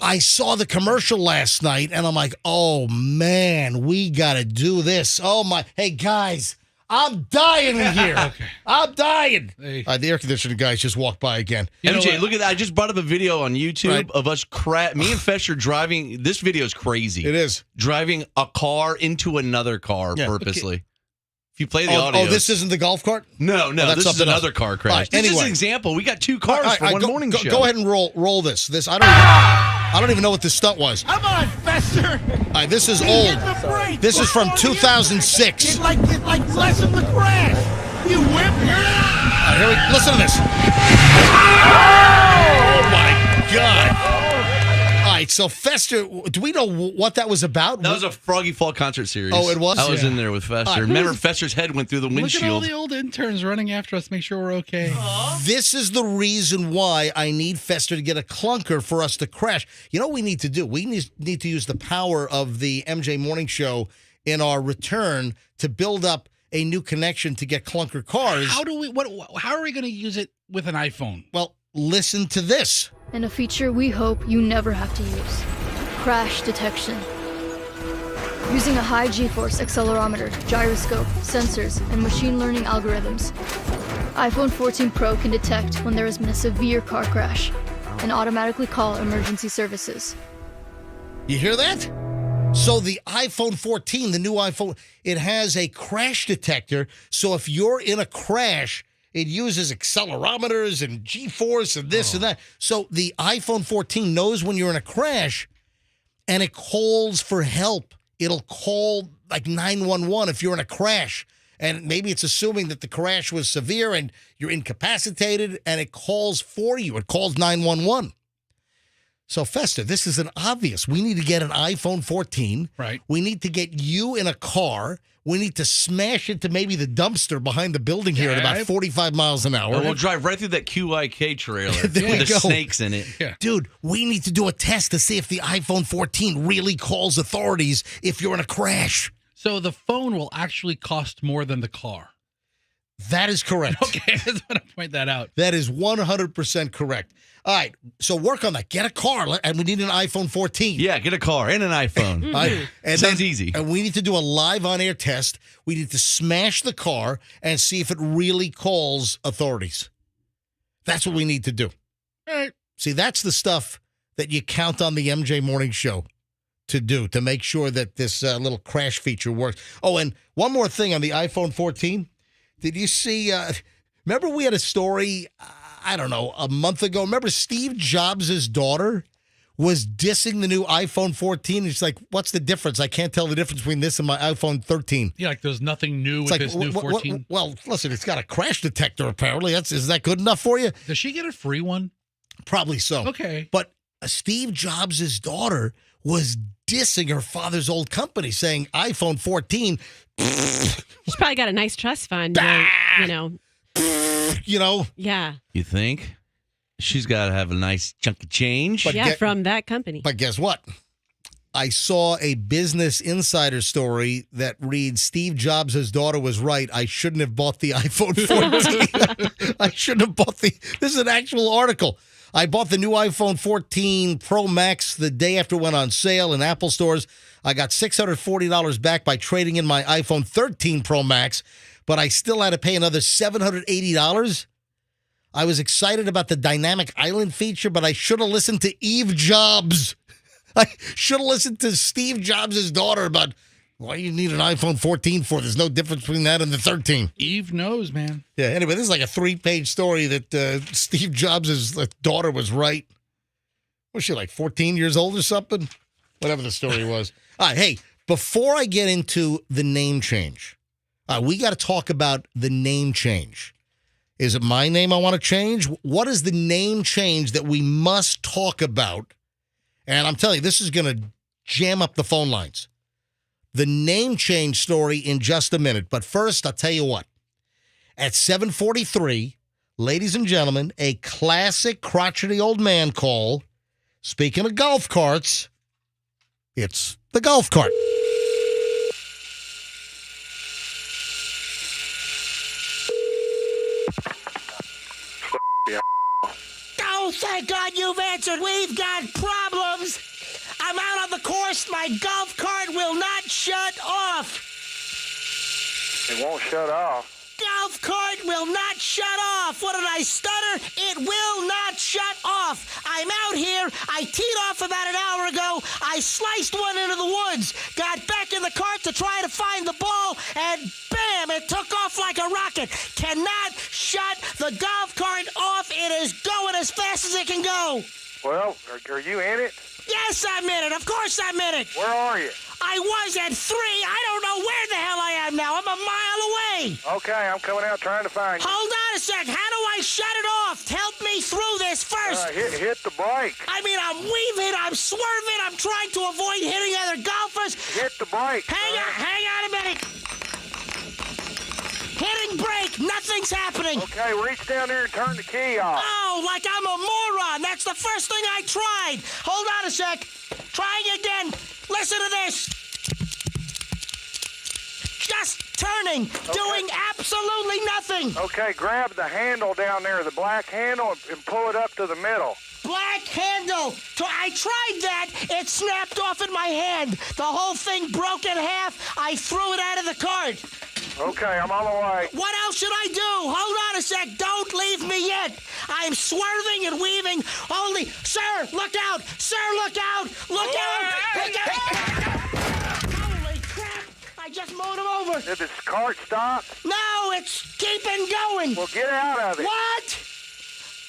I saw the commercial last night, and I'm like, oh, man, we got to do this. Oh, my. Hey, guys, I'm dying in here. Okay. I'm dying. Hey. The air conditioning guys just walked by again. MJ, look at that. I just brought up a video on YouTube of us me and Fester driving. This video is crazy. It is. Driving a car into another car purposely. Okay. If you play the audio. Oh, this isn't the golf cart? No, this is another car crash. Right, This is anyway. an example. We got 2 cars for one morning show. Go ahead and roll this. I don't even know what this stunt was. Come on, Fester. All right, this is old. This is from 2006. It like lessen the crash. You whip. All right, listen to this. Oh my God. All right, so Fester, do we know what that was about? That was a Froggy Fall concert series. Oh, it was? I was in there with Fester. Remember, Fester's head went through the windshield. Look at all the old interns running after us, make sure we're okay. This is the reason why I need Fester to get a clunker for us to crash. You know what we need to do? We need to use the power of the MJ Morning Show in our return to build up a new connection to get clunker cars. How are we going to use it with an iPhone? Well, listen to this. And a feature we hope you never have to use. Crash detection. Using a high G-force accelerometer, gyroscope, sensors, and machine learning algorithms, iPhone 14 Pro can detect when there has been a severe car crash and automatically call emergency services. You hear that? So the iPhone 14, the new iPhone, it has a crash detector. So if you're in a crash, it uses accelerometers and G-force and this and that. So the iPhone 14 knows when you're in a crash, and it calls for help. It'll call like 911 if you're in a crash. And maybe it's assuming that the crash was severe and you're incapacitated, and it calls for you. It calls 911. So, Fester, this is an obvious. We need to get an iPhone 14. Right. We need to get you in a car. We need to smash into maybe the dumpster behind the building here at about 45 miles an hour. And we'll drive right through that QIK trailer with There we the go. snakes in it. Yeah. Dude, we need to do a test to see if the iPhone 14 really calls authorities if you're in a crash. So the phone will actually cost more than the car. That is correct. Okay, I just want to point that out. That is 100% correct. All right, so work on that. Get a car, and we need an iPhone 14. Yeah, get a car and an iPhone. All right, and Sounds easy. And we need to do a live on-air test. We need to smash the car and see if it really calls authorities. That's what we need to do. All right. See, that's the stuff that you count on the MJ Morning Show to do, to make sure that this little crash feature works. Oh, and one more thing on the iPhone 14. Did you see, remember we had a story, I don't know, a month ago. Remember Steve Jobs' daughter was dissing the new iPhone 14? It's like, what's the difference? I can't tell the difference between this and my iPhone 13. Yeah, like there's nothing new with this new 14. Well, listen, it's got a crash detector, apparently. Is that good enough for you? Does she get a free one? Probably so. Okay. But Steve Jobs' daughter was dissing her father's old company, saying iPhone 14. She's probably got a nice trust fund, you know. Yeah. You think? She's got to have a nice chunk of change. But from that company. But guess what? I saw a Business Insider story that reads, Steve Jobs' daughter was right. I shouldn't have bought the iPhone 14. I shouldn't have bought this is an actual article. I bought the new iPhone 14 Pro Max the day after it went on sale in Apple stores. I got $640 back by trading in my iPhone 13 Pro Max, but I still had to pay another $780. I was excited about the dynamic island feature, but I should have listened to Eve Jobs. I should have listened to Steve Jobs' daughter about why you need an iPhone 14 for. There's no difference between that and the 13. Eve knows, man. Yeah, anyway, this is like a 3-page story that Steve Jobs' daughter was right. Was she like 14 years old or something? Whatever the story was. All right, hey, before I get into the name change, we got to talk about the name change. Is it my name I want to change? What is the name change that we must talk about? And I'm telling you, this is going to jam up the phone lines. The name change story in just a minute. But first, I'll tell you what. At 7:43, ladies and gentlemen, a classic crotchety old man call. Speaking of golf carts, it's the golf cart. Oh, thank God you've answered. We've got problems. fast my golf cart will not shut off. It won't shut off. Golf cart will not shut off. What did I stutter? It will not shut off. I'm out here. I teed off about an hour ago. I sliced one into the woods. Got back in the cart to try to find the ball, and bam, it took off like a rocket. Cannot shut the golf cart off. It is going as fast as it can go. Well, are you in it? Yes, I'm in it. Of course I'm in it. Where are you? I was at 3. I don't know where the hell I am now. I'm a mile away. Okay, I'm coming out trying to find you. Hold on a sec. How do I shut it off? Help me through this first. Hit the brake. I mean, I'm weaving, I'm swerving, I'm trying to avoid hitting other golfers. Hit the brake. Hang on a minute. Hitting brake, nothing's happening. Okay, reach down there and turn the key off. Oh, like I'm a moron. That's the first thing I tried. Hold on a sec. Trying again. Listen to this. Just turning, doing absolutely nothing. Okay, grab the handle down there, the black handle, and pull it up to the middle. Black handle. I tried that. It snapped off in my hand. The whole thing broke in half. I threw it out of the cart. Okay, I'm on the way. What else should I do? Hold on a sec. Don't leave me yet. I'm swerving and weaving. Only, sir, look out. Sir, look out. Look out. Holy crap. I just mowed him over. Did this cart stop? No, it's keeping going. Well, get out of it. What?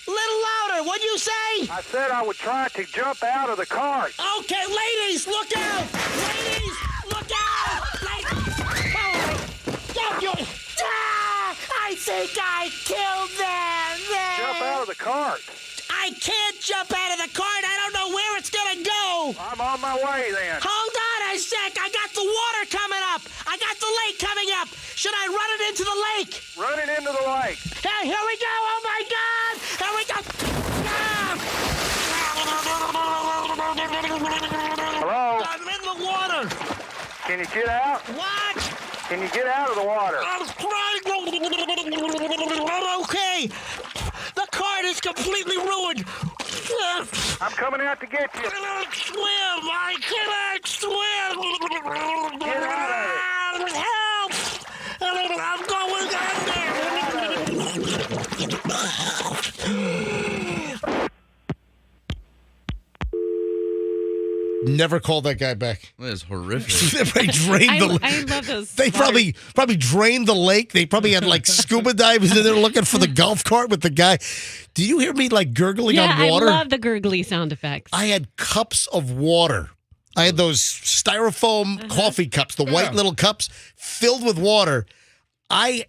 Little louder. What'd you say? I said I would try to jump out of the cart. Okay, ladies, look out. Ladies, look out. I think I killed them. Jump out of the cart. I can't jump out of the cart. I don't know where it's going to go. I'm on my way then. Hold on a sec. I got the water coming up. I got the lake coming up. Should I run it into the lake? Run it into the lake. Hey, here we go. Oh, my God. Here we go. Hello? I'm in the water. Can you get out? What? Can you get out of the water? I'm trying. Okay. The cart is completely ruined. I'm coming out to get you. I cannot swim. I cannot swim. Get out of it. Help. I'm going Never called that guy back. That is horrific. They drained the. I love those. They probably drained the lake. They probably had like scuba divers in there looking for the golf cart with the guy. Do you hear me like gurgling on water? I love the gurgly sound effects. I had cups of water. I had those styrofoam coffee cups, the white little cups filled with water. I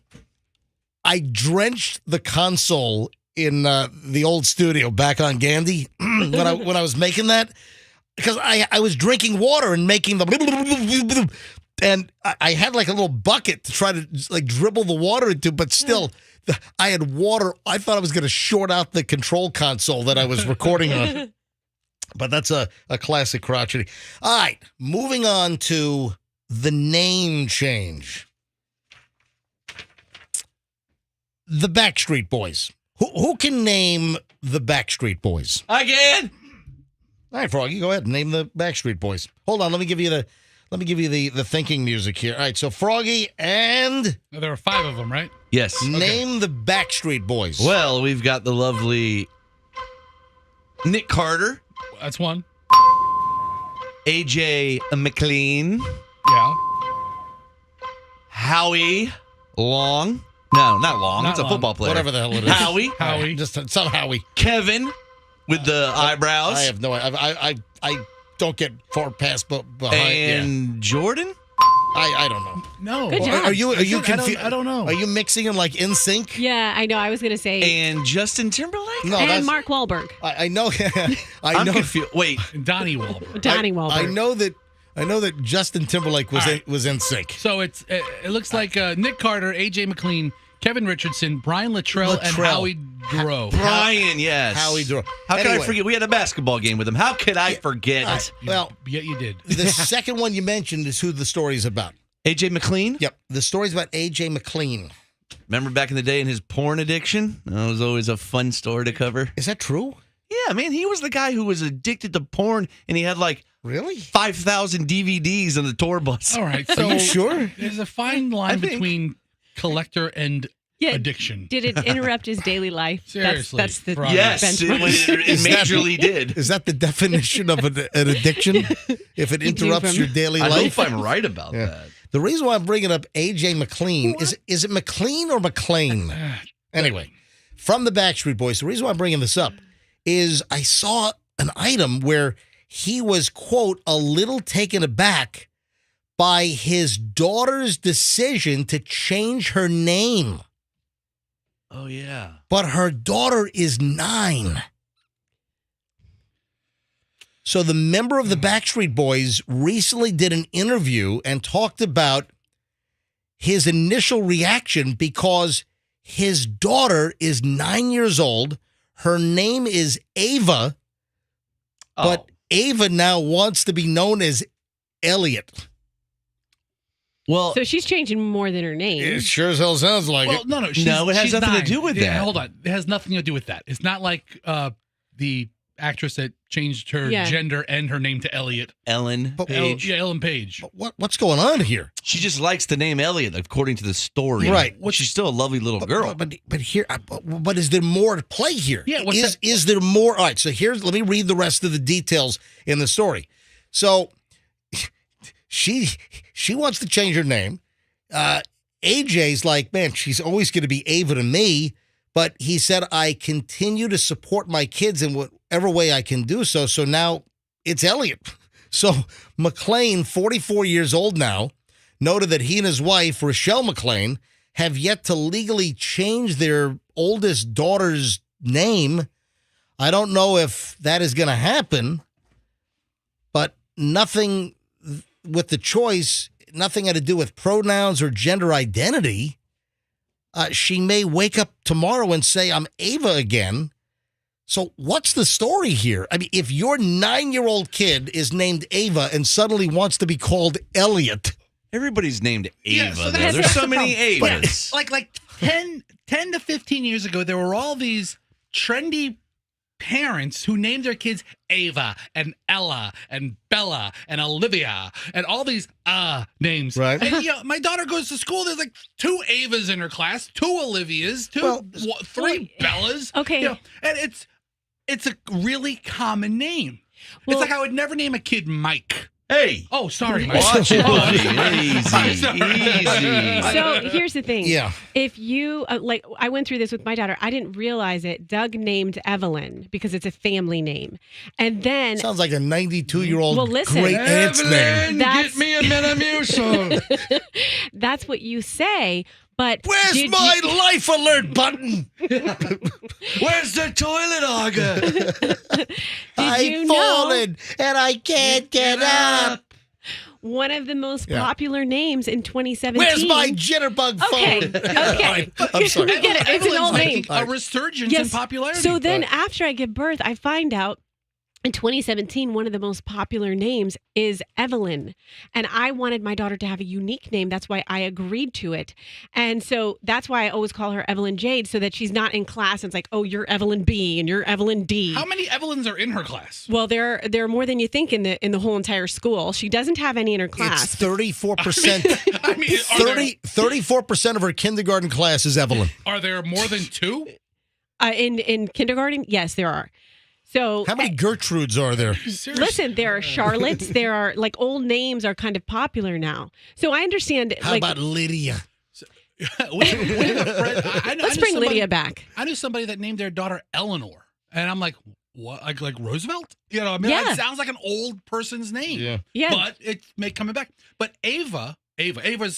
drenched the console in the old studio back on Gandhi when I was making that. Because I was drinking water and making the and I had like a little bucket to try to like dribble the water into, but still I had water. I thought I was going to short out the control console that I was recording on. But that's a classic crotchety. All right, moving on to the name change. The Backstreet Boys. Who can name the Backstreet Boys? I can. All right, Froggy, go ahead and name the Backstreet Boys. Hold on, let me give you the thinking music here. All right, so Froggy and there are 5 of them, right? Yes. Name the Backstreet Boys. Well, we've got the lovely Nick Carter. That's one. AJ McLean. Yeah. Howie Long. No, not Long. Not It's a Long. football player. Whatever the hell it is. Howie. Just some Howie. Kevin with the eyebrows. I have no idea. I don't get far past behind. And Jordan? I don't know. No. Good job. Are you confused? I don't know. Are you mixing them like in sync? Yeah, I know. I was going to say. And Justin Timberlake? No, and Mark Wahlberg. I know. I'm confused. Wait. Donnie Wahlberg. Donnie Wahlberg. I know that Justin Timberlake was in sync. So it looks like Nick Carter, AJ McLean, Kevin Richardson, Brian Luttrell, and Howie Duro. Brian, yes. Howie Duro. How could I forget? We had a basketball game with him. How could I forget? Well, yeah, you did. The second one you mentioned is who the story's about. AJ McLean? Yep. The story's about AJ McLean. Remember back in the day in his porn addiction? That was always a fun story to cover. Is that true? Yeah, man, he was the guy who was addicted to porn, and he had like really 5,000 DVDs on the tour bus. All right, so are you sure? There's a fine line between collector and addiction. Did it interrupt his daily life? Seriously, that's the yes, it majorly did. Is that the definition of an addiction? If it interrupts your daily life? I hope I'm right about that. The reason why I'm bringing up AJ McLean is it McLean or McLean? Anyway, from the Backstreet Boys, the reason why I'm bringing this up is I saw an item where he was, quote, a little taken aback by his daughter's decision to change her name. Oh, yeah. But her daughter is 9. So the member of the Backstreet Boys recently did an interview and talked about his initial reaction because his daughter is 9 years old. Her name is Ava, but Ava now wants to be known as Elliot. Well, so she's changing more than her name. It sure as hell sounds like it. No, it has nothing to do with that. Hold on. It has nothing to do with that. It's not like the actress that changed her gender and her name to Elliot. Ellen Page. Ellen Page. What's going on here? She just likes the name Elliot, according to the story. Right. She's still a lovely little girl. But is there more to play here? Yeah. Is there more? All right. So let me read the rest of the details in the story. So she wants to change her name. AJ's like, man, she's always going to be Ava to me. But he said, I continue to support my kids in whatever way I can do so. So now it's Elliot. So McLean, 44 years old now, noted that he and his wife, Rochelle McLean, have yet to legally change their oldest daughter's name. I don't know if that is going to happen, but nothing with the choice, nothing had to do with pronouns or gender identity. She may wake up tomorrow and say, I'm Ava again. So what's the story here? I mean, if your 9-year-old kid is named Ava and suddenly wants to be called Elliot. Everybody's named Ava. Yeah, so there's so many Avas. Like 10 to 15 years ago, there were all these trendy parents who named their kids Ava and Ella and Bella and Olivia and all these names. Right. And, my daughter goes to school. There's like 2 Avas in her class, 2 Olivias, 3 Bellas. Okay. And it's a really common name. Well, it's like I would never name a kid Mike. Hey. Oh, sorry, Mike. Watch it. Easy. So here's the thing. Yeah. If you, I went through this with my daughter. I didn't realize it. Doug named Evelyn because it's a family name. And then. Sounds like a 92-year-old listen, great aunt's name. Get me a Metamucil. That's what you say. But where's my life alert button? Where's the toilet auger? I've fallen and I can't get up. One of the most popular names in 2017. Where's my jitterbug phone? Okay. I'm sorry. It's an old name. A resurgence in popularity. So then after I give birth, I find out in 2017, one of the most popular names is Evelyn. And I wanted my daughter to have a unique name. That's why I agreed to it. And so that's why I always call her Evelyn Jade, so that she's not in class and it's like, oh, you're Evelyn B and you're Evelyn D. How many Evelyns are in her class? Well, there are more than you think in the whole entire school. She doesn't have any in her class. It's 34%. I mean, 34% of her kindergarten class is Evelyn. Are there more than 2? In kindergarten? Yes, there are. So how many Gertrudes are there? Listen, there are Charlottes. There are old names are kind of popular now. So I understand. How about Lydia? Let's bring Lydia back. I knew somebody that named their daughter Eleanor, and I'm like, what? Like Roosevelt? It sounds like an old person's name. Yeah. But it's coming back. But Ava's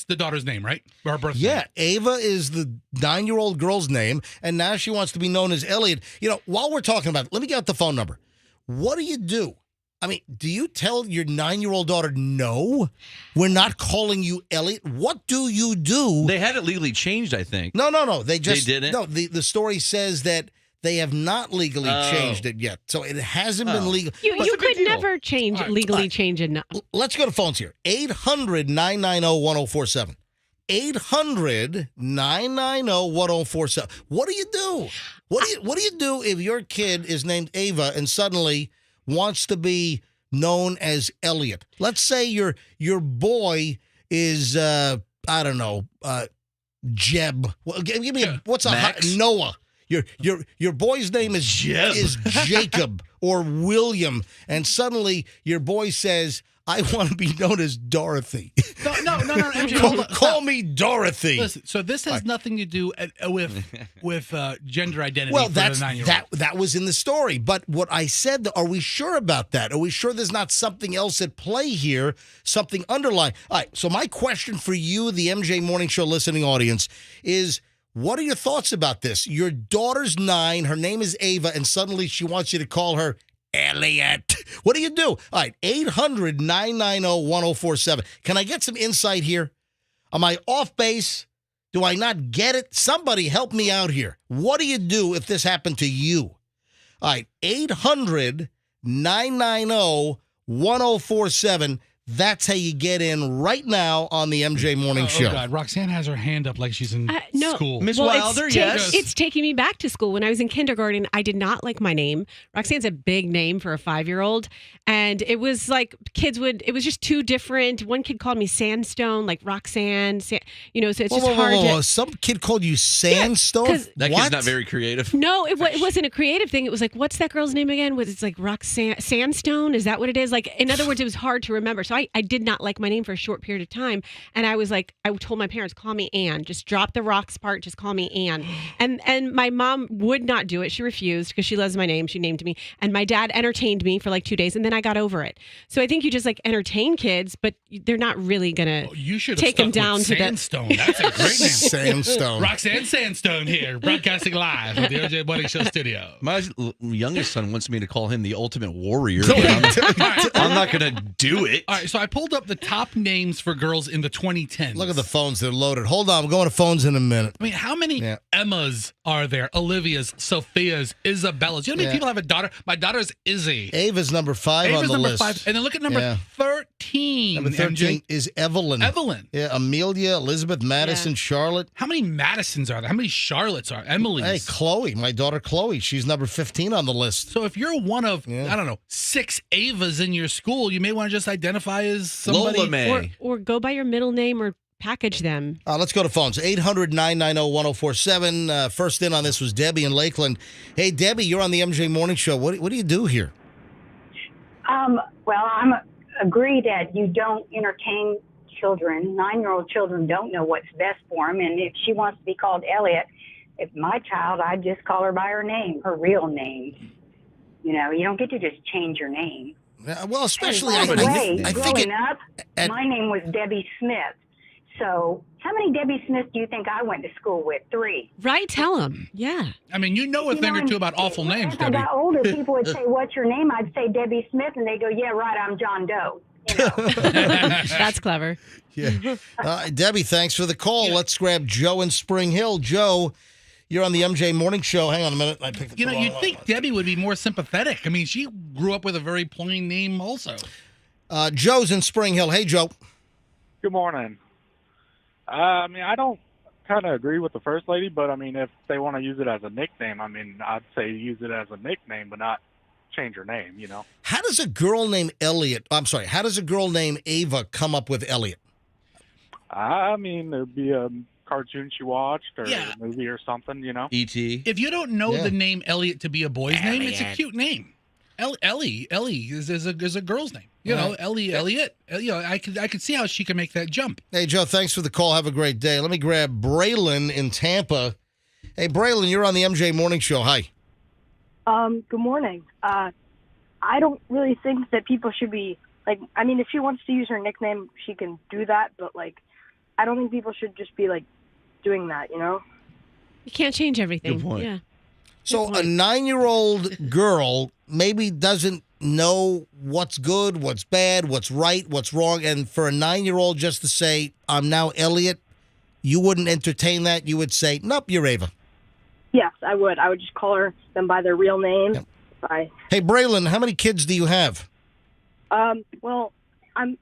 the daughter's name, right? Her birth name. Yeah, Ava is the 9-year-old girl's name, and now she wants to be known as Elliot. While we're talking about it, let me get the phone number. What do you do? I mean, do you tell your 9-year-old daughter, no, we're not calling you Elliot? What do you do? They had it legally changed, I think. No. They didn't? No, the story says that they have not legally changed it yet. So it hasn't been legal. You could never legally change it. Let's go to phones here. 800-990-1047. 800-990-1047. What do you do? What do you do if your kid is named Ava and suddenly wants to be known as Elliot? Let's say your boy is Jeb. Well, give me Noah. Your boy's name is Jeb. Is Jacob or William, and suddenly your boy says, I want to be known as Dorothy. No, MJ, call me Dorothy. Listen, so this has nothing to do with gender identity. Well, for the 9-year-old. that was in the story. But what I said, are we sure about that? Are we sure there's not something else at play here, something underlying? All right, so my question for you, the MJ Morning Show listening audience, is what are your thoughts about this? Your daughter's 9, her name is Ava, and suddenly she wants you to call her Elliot. What do you do? All right, 800-990-1047. Can I get some insight here? Am I off base? Do I not get it? Somebody help me out here. What do you do if this happened to you? All right, 800-990-1047. That's how you get in right now on the MJ Morning Show. Oh, God. Roxanne has her hand up like she's in school. Miss Wilder, yes. It's taking me back to school. When I was in kindergarten, I did not like my name. Roxanne's a big name for a 5-year-old. And it was like it was just too different. One kid called me Sandstone, like Roxanne. So it's just hard to. Some kid called you Sandstone? That kid's not very creative. No, it wasn't a creative thing. It was like, what's that girl's name again? It's like Roxanne Sandstone? Is that what it is? Like, in other words, it was hard to remember. So I did not like my name for a short period of time. And I was like, I told my parents, call me Ann. Just drop the rocks part. Just call me Ann. And my mom would not do it. She refused because she loves my name. She named me. And my dad entertained me for like 2 days. And then I got over it. So I think you just like entertain kids, but they're not really going to take them down to Sandstone. That's a great name. Sandstone. Roxanne Sandstone here, broadcasting live from the OJ Buddy Show studio. My youngest son wants me to call him the Ultimate Warrior. I'm not going to do it. All right, so I pulled up the top names for girls in the 2010s. Look at the phones. They're loaded. Hold on. I'm going to phones in a minute. I mean, how many Emmas are there? Olivia's, Sophia's, Isabella's. You know how many people have a daughter? My daughter's Izzy. Ava's number 5 on the number list. 5. And then look at number 13. Number 13 is Evelyn. Yeah, Amelia, Elizabeth, Madison, Charlotte. How many Madisons are there? How many Charlottes are? Emily's. Hey, Chloe, my daughter Chloe. She's number 15 on the list. So if you're one of, 6 Avas in your school, you may want to just identify as somebody. Lola May. Or go by your middle name or package them. Let's go to phones. 800-990-1047. First in on this was Debbie in Lakeland. Hey, Debbie, you're on the MJ Morning Show. What do you do here? Well, I'm agree that you don't entertain children. 9-year-old children don't know what's best for them. And if she wants to be called Elliot, if my child, I'd just call her by her name, her real name. You don't get to just change your name. Well, especially growing up, my name was Debbie Smith. So how many Debbie Smiths do you think I went to school with? 3. Right, tell them. Yeah. I mean, a thing or two about awful names, Debbie. As I got older, people would say, what's your name? I'd say Debbie Smith, and they go, yeah, right, I'm John Doe. That's clever. Yeah. Debbie, thanks for the call. Yeah. Let's grab Joe in Spring Hill. Joe, you're on the MJ Morning Show. Hang on a minute. I picked the wrong you'd think Debbie would be more sympathetic. I mean, she grew up with a very plain name also. Joe's in Spring Hill. Hey, Joe. Good morning. I mean, I don't kind of agree with the first lady, but I mean, if they want to use it as a nickname, I mean, I'd say use it as a nickname, but not change your name, How does a girl named how does a girl named Ava come up with Elliot? I mean, there'd be a cartoon she watched or a movie or something, E.T. If you don't know the name Elliot to be a boy's name, it's a cute name. Ellie is a girl's name. Ellie, Elliot. I could see how she can make that jump. Hey, Joe, thanks for the call. Have a great day. Let me grab Braylon in Tampa. Hey, Braylon, you're on the MJ Morning Show. Hi. Good morning. I don't really think that people should be, if she wants to use her nickname, she can do that, but, I don't think people should just be, doing that, You can't change everything. Good point. Yeah. So a 9-year-old girl maybe doesn't know what's good, what's bad, what's right, what's wrong, and for a 9-year-old just to say, I'm now Elliot, you wouldn't entertain that? You would say, nope, you're Ava. Yes, I would. I would just call them by their real name. Yep. Bye. Hey, Braylon, how many kids do you have? Well, I'm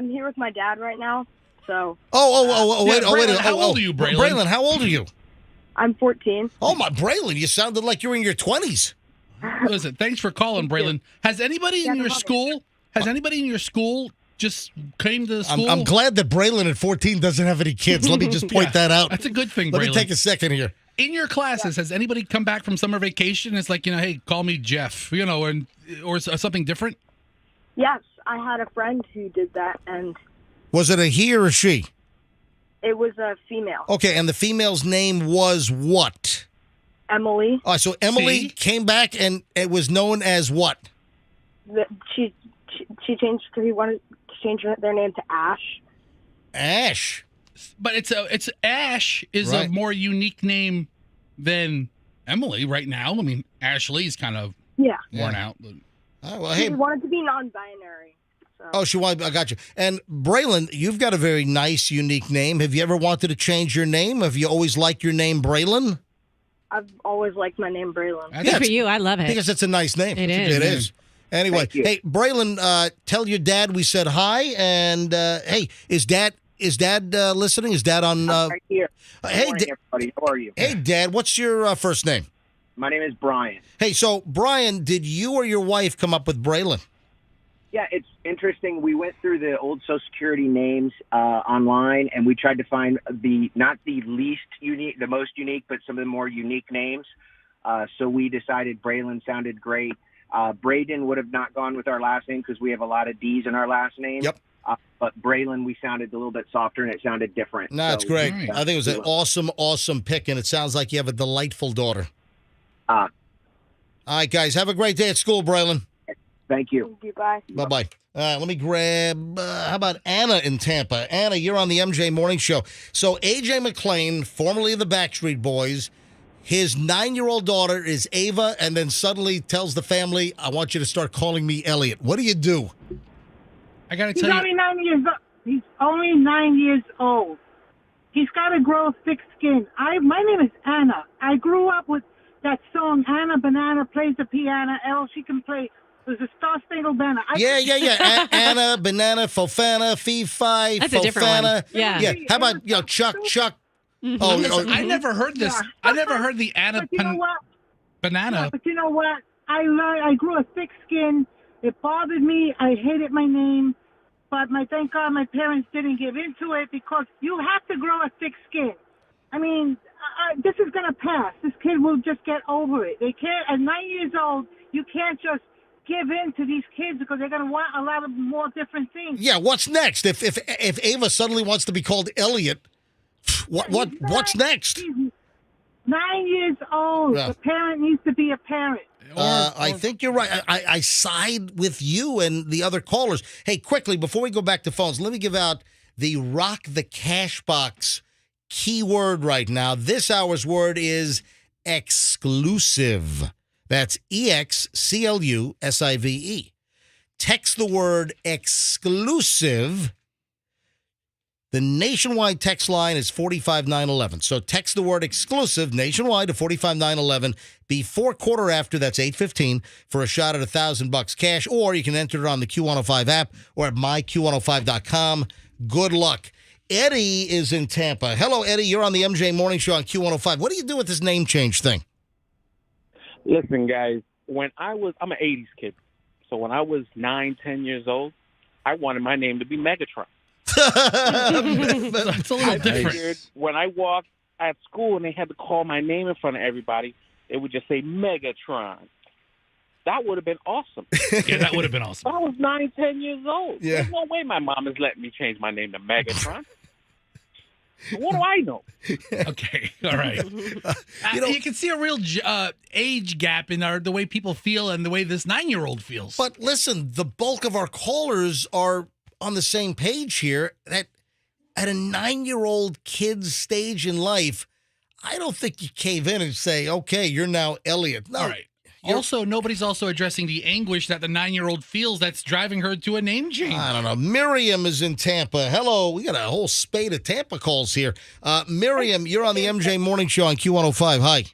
here with my dad right now, So. Wait. How old are you, Braylon? Braylon, how old are you? I'm 14. Oh, my Braylon, you sounded like you were in your 20s. Listen, thanks for calling, Braylon. Has anybody in your school just came to the school? I'm glad that Braylon at 14 doesn't have any kids. Let me just point that out. That's a good thing, Let Braylon. me take a second here. In your classes, has anybody come back from summer vacation? It's like, hey, call me Jeff, or something different? Yes, I had a friend who did that, and Was it a he or a she? it was a female. Okay, and the female's name was what? Emily. Oh, so Emily came back, and it was known as what? She changed because he wanted to change their name to Ash. Ash. But it's Ash is a more unique name than Emily right now. I mean, Ashley's kind of worn out. But. She wanted to be non-binary. So. Oh, I got you. And Braylon, you've got a very nice, unique name. Have you ever wanted to change your name? Have you always liked your name Braylon? I've always liked my name Braylon. Good for you. I love it. Because it's a nice name. It is. It is. Anyway, hey, Braylon, tell your dad we said hi. And, hey, is Dad listening? Is Dad on? Right here. Hey, morning, everybody. How are you? Hey, Dad, what's your first name? My name is Brian. Hey, so, Brian, did you or your wife come up with Braylon? Yeah, it's interesting. We went through the old Social Security names online, and we tried to find not the least unique, the most unique, but some of the more unique names. So we decided Braylon sounded great. Braden would have not gone with our last name because we have a lot of D's in our last name. Yep. But Braylon, we sounded a little bit softer, and it sounded different. No, it's great. I think it was an awesome pick, and it sounds like you have a delightful daughter. All right, guys, have a great day at school, Braylon. Thank you. Thank you. Bye. Bye-bye. Let me grab, how about Anna in Tampa? Anna, you're on the MJ Morning Show. So AJ McClain, formerly of the Backstreet Boys, his 9-year-old daughter is Ava, and then suddenly tells the family, I want you to start calling me Elliot. What do you do? I got to He's tell you. only 9 years old. He's only 9 years old. He's got to grow thick skin. My name is Anna. I grew up with that song, Anna Banana plays the piano. She can play. There's a Star Spangled Banner. Yeah. Anna, Banana, Fofana, Fee-Fi, That's a different one. Fofana. Yeah. How about, Chuck? Mm-hmm. Listen, I never heard this. Yeah. I never heard the Anna Banana. Yeah, but you know what? I grew a thick skin. It bothered me. I hated my name. But thank God my parents didn't give into it because you have to grow a thick skin. I mean, this is going to pass. This kid will just get over it. They can't, at 9 years old, you can't just give in to these kids because they're going to want a lot of more different things. Yeah, what's next? If Ava suddenly wants to be called Elliot, what's next? He's 9 years old. Yeah. The parent needs to be a parent. I think you're right. I side with you and the other callers. Hey, quickly, before we go back to phones, let me give out the Rock the Cash Box keyword right now. This hour's word is exclusive. That's EXCLUSIVE. Text the word exclusive. The nationwide text line is 45911. So text the word exclusive nationwide to 45911 before quarter after, that's 8:15, for a shot at $1,000 cash, or you can enter it on the Q105 app or at myq105.com. Good luck. Eddie is in Tampa. Hello, Eddie. You're on the MJ Morning Show on Q105. What do you do with this name change thing? Listen, guys, I'm an 80s kid. So when I was 9, 10 years old, I wanted my name to be Megatron. It's a little different. Figured when I walked at school and they had to call my name in front of everybody, it would just say Megatron. That would have been awesome. Yeah, that would have been awesome. I was 9, 10 years old. Yeah. There's no way my mom is letting me change my name to Megatron. What do I know? Okay, all right. You can see a real age gap in the way people feel and the way this 9-year-old feels. But listen, the bulk of our callers are on the same page here. That at a 9-year-old kid's stage in life, I don't think you cave in and say, okay, you're now Elliot. No. All right. Also, nobody's also addressing the anguish that the 9-year-old feels that's driving her to a name change. I don't know. Miriam is in Tampa. Hello. We got a whole spate of Tampa calls here. Miriam, you're on the MJ Morning Show on Q105. Hi.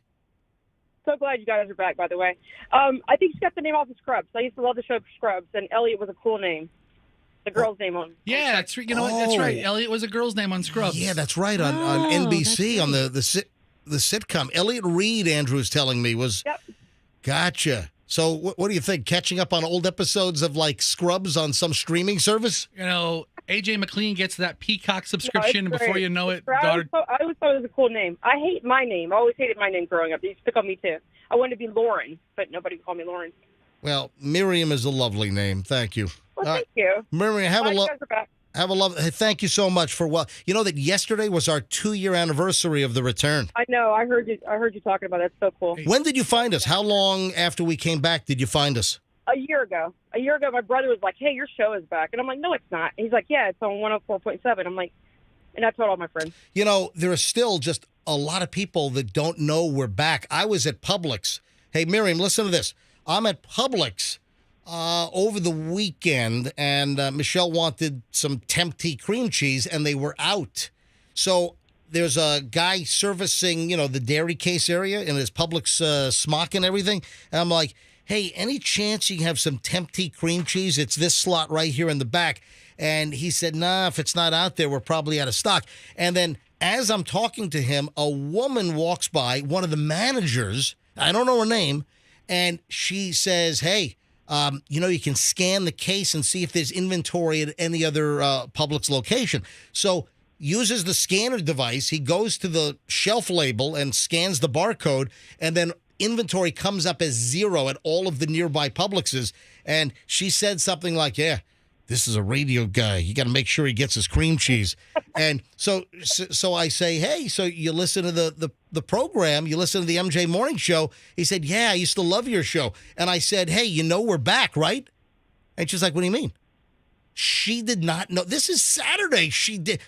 So glad you guys are back, by the way. I think she got the name off of Scrubs. I used to love the show Scrubs, and Elliot was a cool name. The girl's name on. Yeah, that's what. That's right. Elliot was a girl's name on Scrubs. Yeah, that's right. On NBC on the sitcom. Elliot Reed, Andrew is telling me, was. Yep. Gotcha. So what do you think? Catching up on old episodes of like Scrubs on some streaming service? AJ McLean gets that Peacock subscription, and before you know it, I always thought it was a cool name. I hate my name. I always hated my name growing up. They used to pick on me too. I wanted to be Lauren, but nobody called me Lauren. Well, Miriam is a lovely name. Thank you. Well, thank you. Miriam, have a love. Hey, thank you so much for you know that yesterday was our 2-year anniversary of the return. I know. I heard you talking about it. That's so cool. When did you find us? How long after we came back did you find us? A year ago, my brother was like, "Hey, your show is back," and I'm like, "No, it's not." And he's like, "Yeah, it's on 104.7." I'm like, and I told all my friends. You know, there are still just a lot of people that don't know we're back. I was at Publix. Hey, Miriam, listen to this. I'm at Publix over the weekend, and Michelle wanted some Tempty cream cheese, and they were out. So there's a guy servicing, the dairy case area in his Publix smock and everything. And I'm like, hey, any chance you can have some Tempty cream cheese? It's this slot right here in the back. And he said, nah, if it's not out there, we're probably out of stock. And then as I'm talking to him, a woman walks by, one of the managers, I don't know her name, and she says, hey, you can scan the case and see if there's inventory at any other Publix location. So uses the scanner device. He goes to the shelf label and scans the barcode, and then inventory comes up as 0 at all of the nearby Publixes. And she said something like, yeah, this is a radio guy. You got to make sure he gets his cream cheese. And so I say, hey, so you listen to the program, you listen to the MJ Morning Show. He said, yeah, I used to love your show. And I said, hey, we're back, right? And she's like, what do you mean? She did not know. This is Saturday. She did.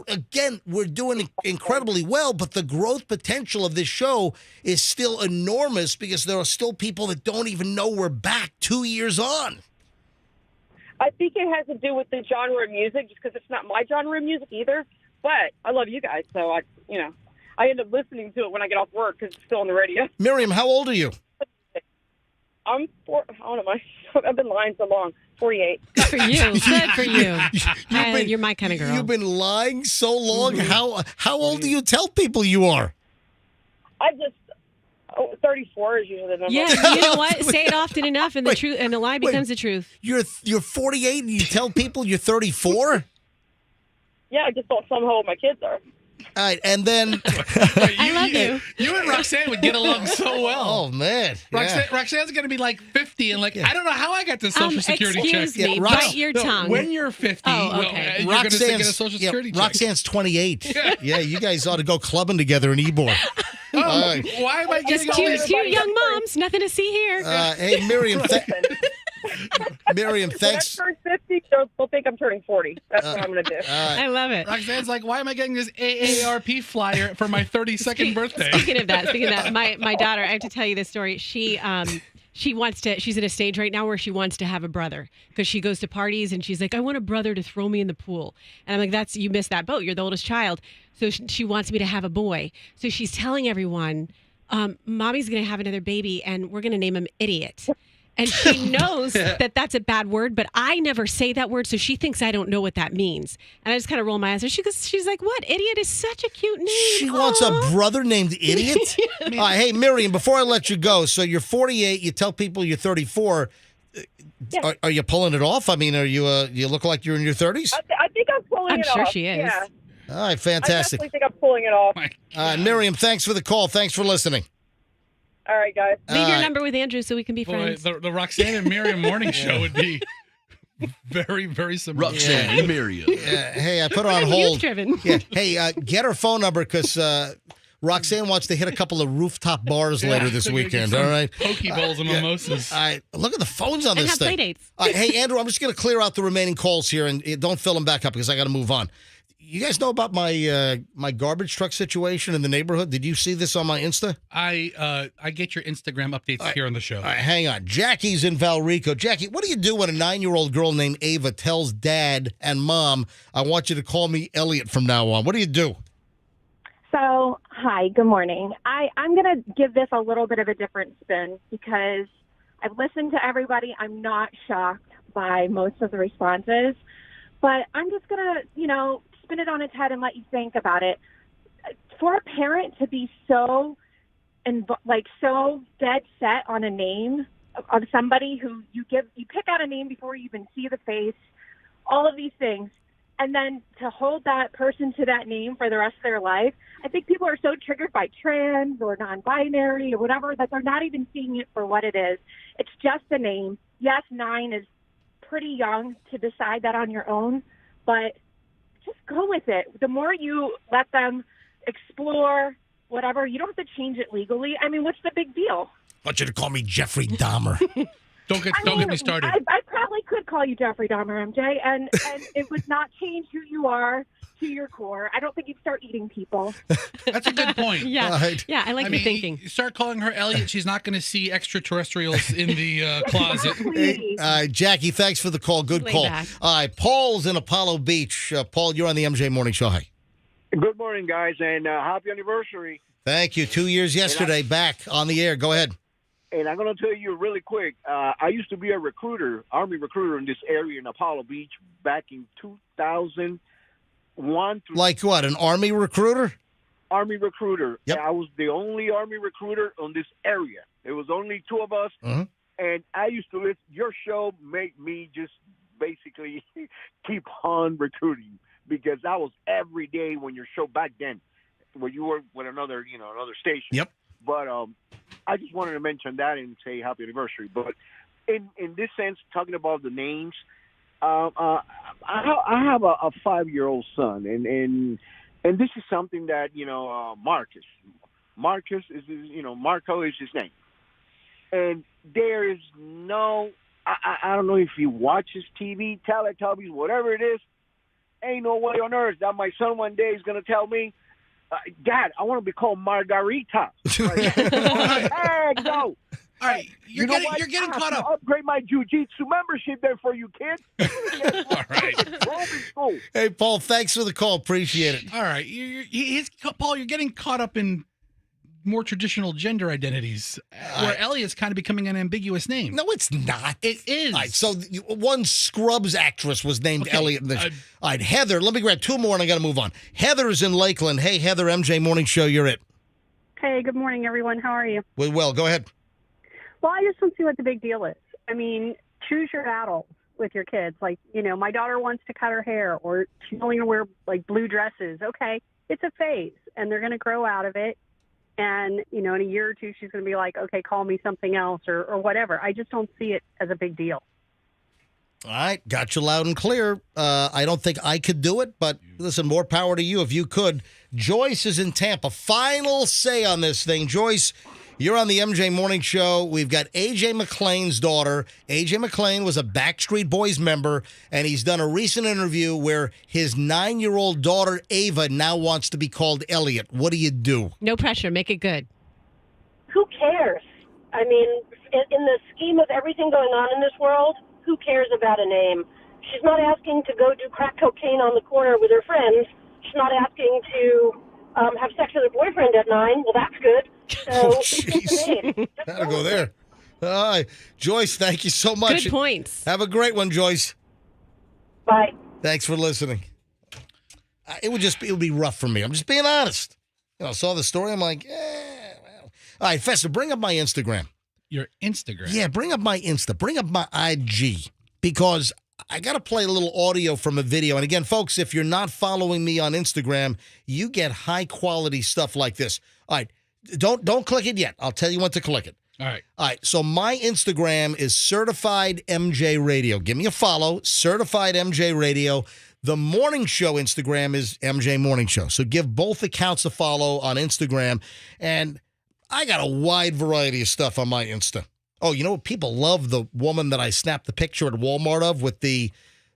Again, we're doing incredibly well, but the growth potential of this show is still enormous because there are still people that don't even know we're back 2 years on. I think it has to do with the genre of music, just because it's not my genre of music either. But I love you guys, so I end up listening to it when I get off work because it's still on the radio. Miriam, how old are you? I'm I've been lying so long. 48. Good for you. Good for you. You're my kind of girl. You've been lying so long. Mm-hmm. How old do you tell people you are? 34 is usually the number. Yeah, you know what? Say it often enough, and the lie becomes the truth. You're 48, and you tell people you're 34? Yeah, I just don't somehow what my kids are. All right, and then I love you. You and Roxanne would get along so well. Oh man, Roxanne's going to be like 50, and I don't know how I got this Social Security check. Excuse me, bite your tongue. When you're 50, okay. you're going to get a Social Security check. Roxanne's 28. Yeah, you guys ought to go clubbing together in Ybor. Why am I getting all these? Cute young moms, nothing to see here. Hey, Miriam. Miriam, thanks. When I turn 50, they'll think I'm turning 40. That's what I'm going to do. I love it. Roxanne's like, why am I getting this AARP flyer for my 32nd birthday? Speaking of that, my daughter, I have to tell you this story. She's at a stage right now where she wants to have a brother because she goes to parties and she's like, I want a brother to throw me in the pool. And I'm like, you missed that boat. You're the oldest child. So she wants me to have a boy. So she's telling everyone, mommy's going to have another baby and we're going to name him Idiot. And she knows that that's a bad word, but I never say that word, so she thinks I don't know what that means. And I just kind of roll my eyes. And she's like, what? Idiot is such a cute name. She wants a brother named Idiot? Hey, Miriam, before I let you go, so you're 48, you tell people you're 34. Yeah. Are you pulling it off? I mean, you look like you're in your 30s? I think I'm pulling it off. I'm sure she is. Yeah. All right, fantastic. I definitely think I'm pulling it off. Miriam, thanks for the call. Thanks for listening. All right, guys. Leave your number with Andrew so we can be friends. The Roxanne and Miriam morning show would be very, very similar. Roxanne and Miriam. Hey, I put her on hold. Youth-driven. Yeah. Hey, get her phone number because Roxanne wants to hit a couple of rooftop bars later this weekend. All right. Poke bowls and mimosas. All right. Look at the phones on and this have thing. Play dates. All right, hey, Andrew, I'm just going to clear out the remaining calls here and don't fill them back up because I got to move on. You guys know about my garbage truck situation in the neighborhood? Did you see this on my Insta? I get your Instagram updates here on the show. All right, hang on. Jackie's in Valrico. Jackie, what do you do when a 9-year-old girl named Ava tells Dad and Mom, I want you to call me Elliot from now on? What do you do? So, hi, good morning. I'm going to give this a little bit of a different spin because I've listened to everybody. I'm not shocked, by most of the responses. But I'm just going to, spin it on its head and let you think about it. For a parent to be so dead set on a name of somebody who you pick out a name before you even see the face, all of these things, and then to hold that person to that name for the rest of their life. I think people are so triggered by trans or non-binary or whatever that they're not even seeing it for what it is. It's just a name. Yes, 9 is pretty young to decide that on your own, but just go with it. The more you let them explore whatever, you don't have to change it legally. I mean, what's the big deal? I want you to call me Jeffrey Dahmer. Don't get me started. I probably could call you Jeffrey Dahmer, MJ, and it would not change who you are to your core. I don't think you'd start eating people. That's a good point. Yeah, Right. yeah, I like your thinking. You start calling her Elliot, she's not going to see extraterrestrials in the closet. Hey, Jackie, thanks for the call. Good Lay call. back. All right, Paul's in Apollo Beach. Paul, you're on the MJ Morning Show. Hi. Good morning, guys, and happy anniversary. Thank you. 2 years yesterday, back on the air. Go ahead. And I'm going to tell you really quick. I used to be a recruiter, Army recruiter in this area in Apollo Beach back in 2001. Like what, an Army recruiter? Army recruiter. Yep. I was the only Army recruiter on this area. There was only 2 of us. Mhm. And I used to listen. Your show made me just basically keep on recruiting because that was every day when your show back then, when you were with another station. Yep. But I just wanted to mention that and say happy anniversary. But in this sense, talking about the names, I have a 5-year-old son, and this is something that Marcus is Marco is his name, and there is no I don't know if he watches TV, Teletubbies, whatever it is. Ain't no way on earth that my son one day is going to tell me, Dad, I want to be called Margarita. Heck no. All right, you're getting caught up. Upgrade my jiu-jitsu membership there for you, kids. All right. Hey, Paul, thanks for the call. Appreciate it. All right. Paul, you're getting caught up in more traditional gender identities, where Elliot's kind of becoming an ambiguous name. No, it's not. It is. All right, so one Scrubs actress was named Elliot. All right, Heather, let me grab 2 more and I got to move on. Heather's in Lakeland. Hey, Heather, MJ Morning Show, you're it. Hey, good morning, everyone. How are you? Well, go ahead. Well, I just don't see what the big deal is. I mean, choose your battles with your kids. Like, my daughter wants to cut her hair, or she's only going to wear, blue dresses. Okay, it's a phase, and they're going to grow out of it. And, in a year or 2, she's going to be like, okay, call me something else or whatever. I just don't see it as a big deal. All right, got you loud and clear. I don't think I could do it, but listen, more power to you if you could. Joyce is in Tampa. Final say on this thing. Joyce, you're on the MJ Morning Show. We've got A.J. McClain's daughter. A.J. McClain was a Backstreet Boys member, and he's done a recent interview where his 9-year-old daughter, Ava, now wants to be called Elliot. What do you do? No pressure. Make it good. Who cares? I mean, in the scheme of everything going on in this world, who cares about a name? She's not asking to go do crack cocaine on the corner with her friends. She's not asking to have sex with her boyfriend at 9. Well, that's good. So jeez. Gotta go there. All right. Joyce, thank you so much. Good points. Have a great one, Joyce. Bye. Thanks for listening. It would be rough for me. I'm just being honest. I saw the story. I'm like, well. All right, Fester, bring up my Instagram. Your Instagram? Yeah, bring up my Insta. Bring up my IG, because I got to play a little audio from a video. And again, folks, if you're not following me on Instagram, you get high-quality stuff like this. All right, don't click it yet. I'll tell you when to click it. All right. All right, so my Instagram is Certified MJ Radio. Give me a follow, Certified MJ Radio. The morning show Instagram is MJ Morning Show. So give both accounts a follow on Instagram. And I got a wide variety of stuff on my Insta. Oh, you know what? People love the woman that I snapped the picture at Walmart of with the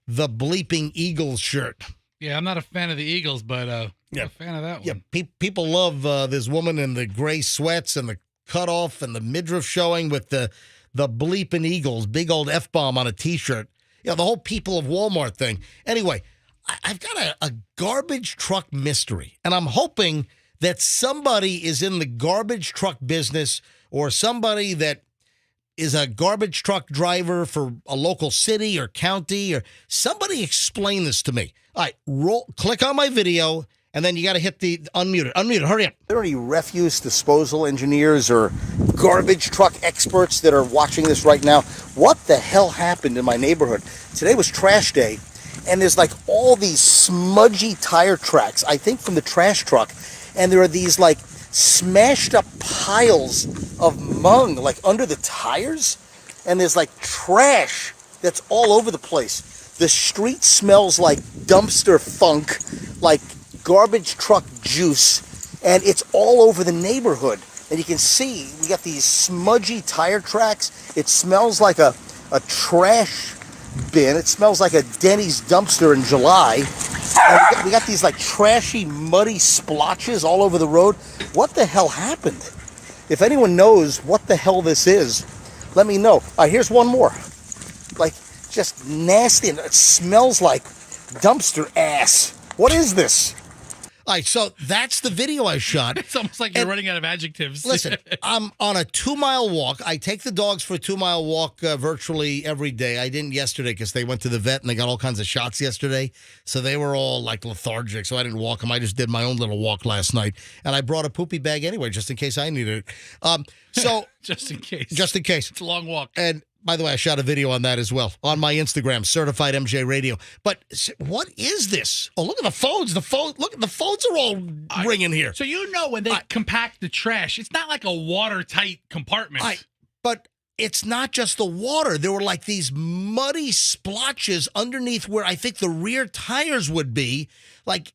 bleeping Eagles shirt. Yeah, I'm not a fan of the Eagles, but I'm a fan of that one. Yeah, people love this woman in the gray sweats and the cutoff and the midriff showing with the bleeping Eagles, big old F-bomb on a T-shirt. Yeah, the whole people of Walmart thing. Anyway, I've got a garbage truck mystery, and I'm hoping that somebody is in the garbage truck business, or somebody that is a garbage truck driver for a local city or county, or somebody explain this to me. All right, click on my video, and then you got to hit the unmute it. Unmute it. Hurry up. Are there any refuse disposal engineers or garbage truck experts that are watching this right now? What the hell happened in my neighborhood? Today was trash day, and there's like all these smudgy tire tracks, I think from the trash truck, and there are these like smashed up piles of mung like under the tires, and there's like trash that's all over the place. The street smells like dumpster funk, like garbage truck juice, and it's all over the neighborhood. And you can see we got these smudgy tire tracks. It smells like a trash bin. It smells like a Denny's dumpster in July. And we got these like trashy, muddy splotches all over the road. What the hell happened? If anyone knows what the hell this is, let me know. All right, here's one more. Like, just nasty, and it smells like dumpster ass. What is this? All right, so that's the video I shot. It's almost like you're running out of adjectives. Listen, I'm on a 2-mile walk. I take the dogs for a 2-mile walk virtually every day. I didn't yesterday because they went to the vet and they got all kinds of shots yesterday. So they were all like lethargic, so I didn't walk them. I just did my own little walk last night. And I brought a poopy bag anyway, just in case I needed it. So just in case. Just in case. It's a long walk. And by the way, I shot a video on that as well on my Instagram, Certified MJ Radio. But what is this? Oh, look at the phones. Look, the phones are all ringing here. So you know when they compact the trash, it's not like a watertight compartment. But it's not just the water. There were like these muddy splotches underneath where I think the rear tires would be, like,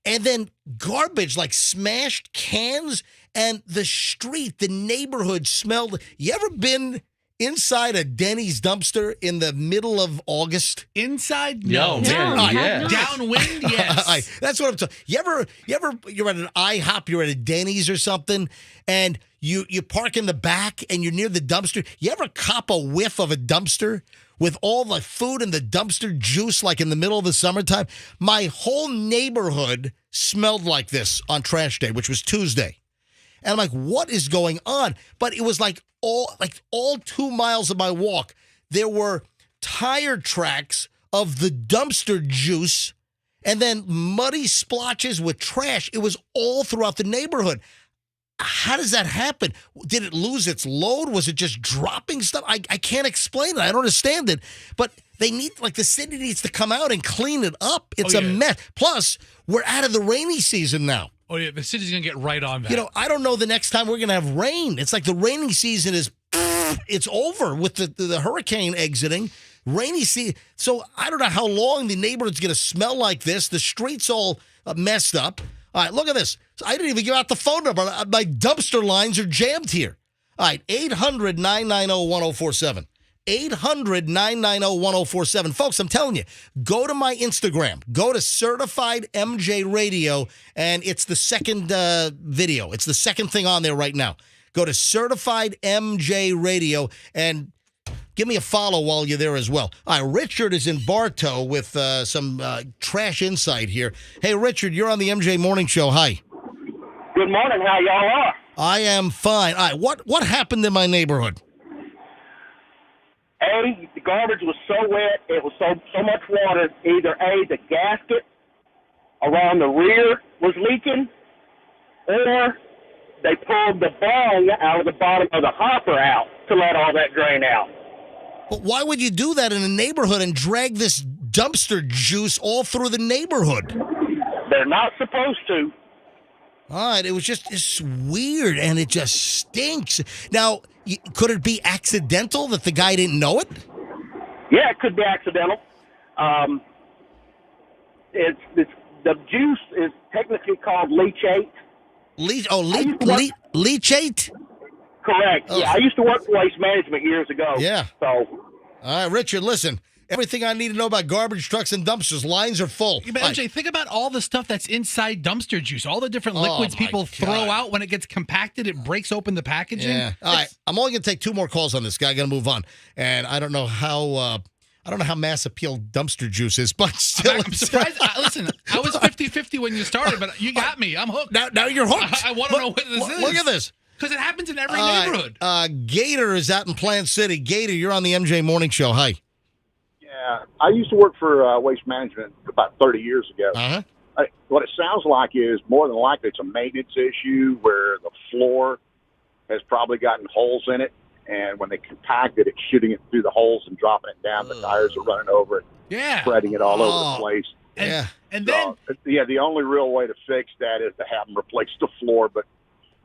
and then garbage, like smashed cans, and the street, the neighborhood smelled. You ever been inside a Denny's dumpster in the middle of August? Inside? No, man. Yes. Downwind? Yes. That's what I'm talking. You're at an IHOP, you're at a Denny's or something, and you park in the back and you're near the dumpster. You ever cop a whiff of a dumpster with all the food and the dumpster juice like in the middle of the summertime? My whole neighborhood smelled like this on trash day, which was Tuesday. And I'm like, what is going on? But it was like all 2 miles of my walk, there were tire tracks of the dumpster juice and then muddy splotches with trash. It was all throughout the neighborhood. How does that happen? Did it lose its load? Was it just dropping stuff? I can't explain it. I don't understand it. But they need, like, the city needs to come out and clean it up. It's a mess. Plus, we're out of the rainy season now. Oh, yeah, the city's going to get right on that. You know, I don't know the next time we're going to have rain. It's like the rainy season it's over with the hurricane exiting. Rainy season. So I don't know how long the neighborhood's going to smell like this. The street's all messed up. All right, look at this. I didn't even give out the phone number. My dumpster lines are jammed here. All right, 800-990-1047. 800-990-1047. Folks, I'm telling you, go to my Instagram. Go to Certified MJ Radio, and it's the second video. It's the second thing on there right now. Go to Certified MJ Radio, and give me a follow while you're there as well. All right, Richard is in Bartow with some trash insight here. Hey, Richard, you're on the MJ Morning Show. Hi. Good morning. How y'all are? I am fine. All right, what happened in my neighborhood? The garbage was so wet, it was so much water. Either the gasket around the rear was leaking, or they pulled the bung out of the bottom of the hopper out to let all that drain out. But why would you do that in a neighborhood and drag this dumpster juice all through the neighborhood? They're not supposed to. All right, it's weird, and it just stinks. Now, could it be accidental that the guy didn't know it? Yeah, it could be accidental. It's the juice is technically called leachate. Leachate? Correct. Yeah, I used to work for waste management years ago. Yeah. So. All right, Richard, listen. Everything I need to know about garbage trucks and dumpsters. Lines are full. Yeah, but MJ, think about all the stuff that's inside dumpster juice, all the different liquids people throw out when it gets compacted. It breaks open the packaging. Yeah. All right. I'm only going to take 2 more calls on this guy. I got to move on. And I don't know how mass appeal dumpster juice is, but still. I'm surprised. Listen, I was 50-50 when you started, but you got me. I'm hooked. Now you're hooked. I want to know what this is. Look at this. Because it happens in every neighborhood. Gator is out in Plant City. Gator, you're on the MJ Morning Show. Hi. Yeah, I used to work for Waste Management about 30 years ago. Uh-huh. What it sounds like is more than likely it's a maintenance issue where the floor has probably gotten holes in it, and when they compact it, it's shooting it through the holes and dropping it down. The tires are running over it, spreading it all over the place. And then, the only real way to fix that is to have them replace the floor, but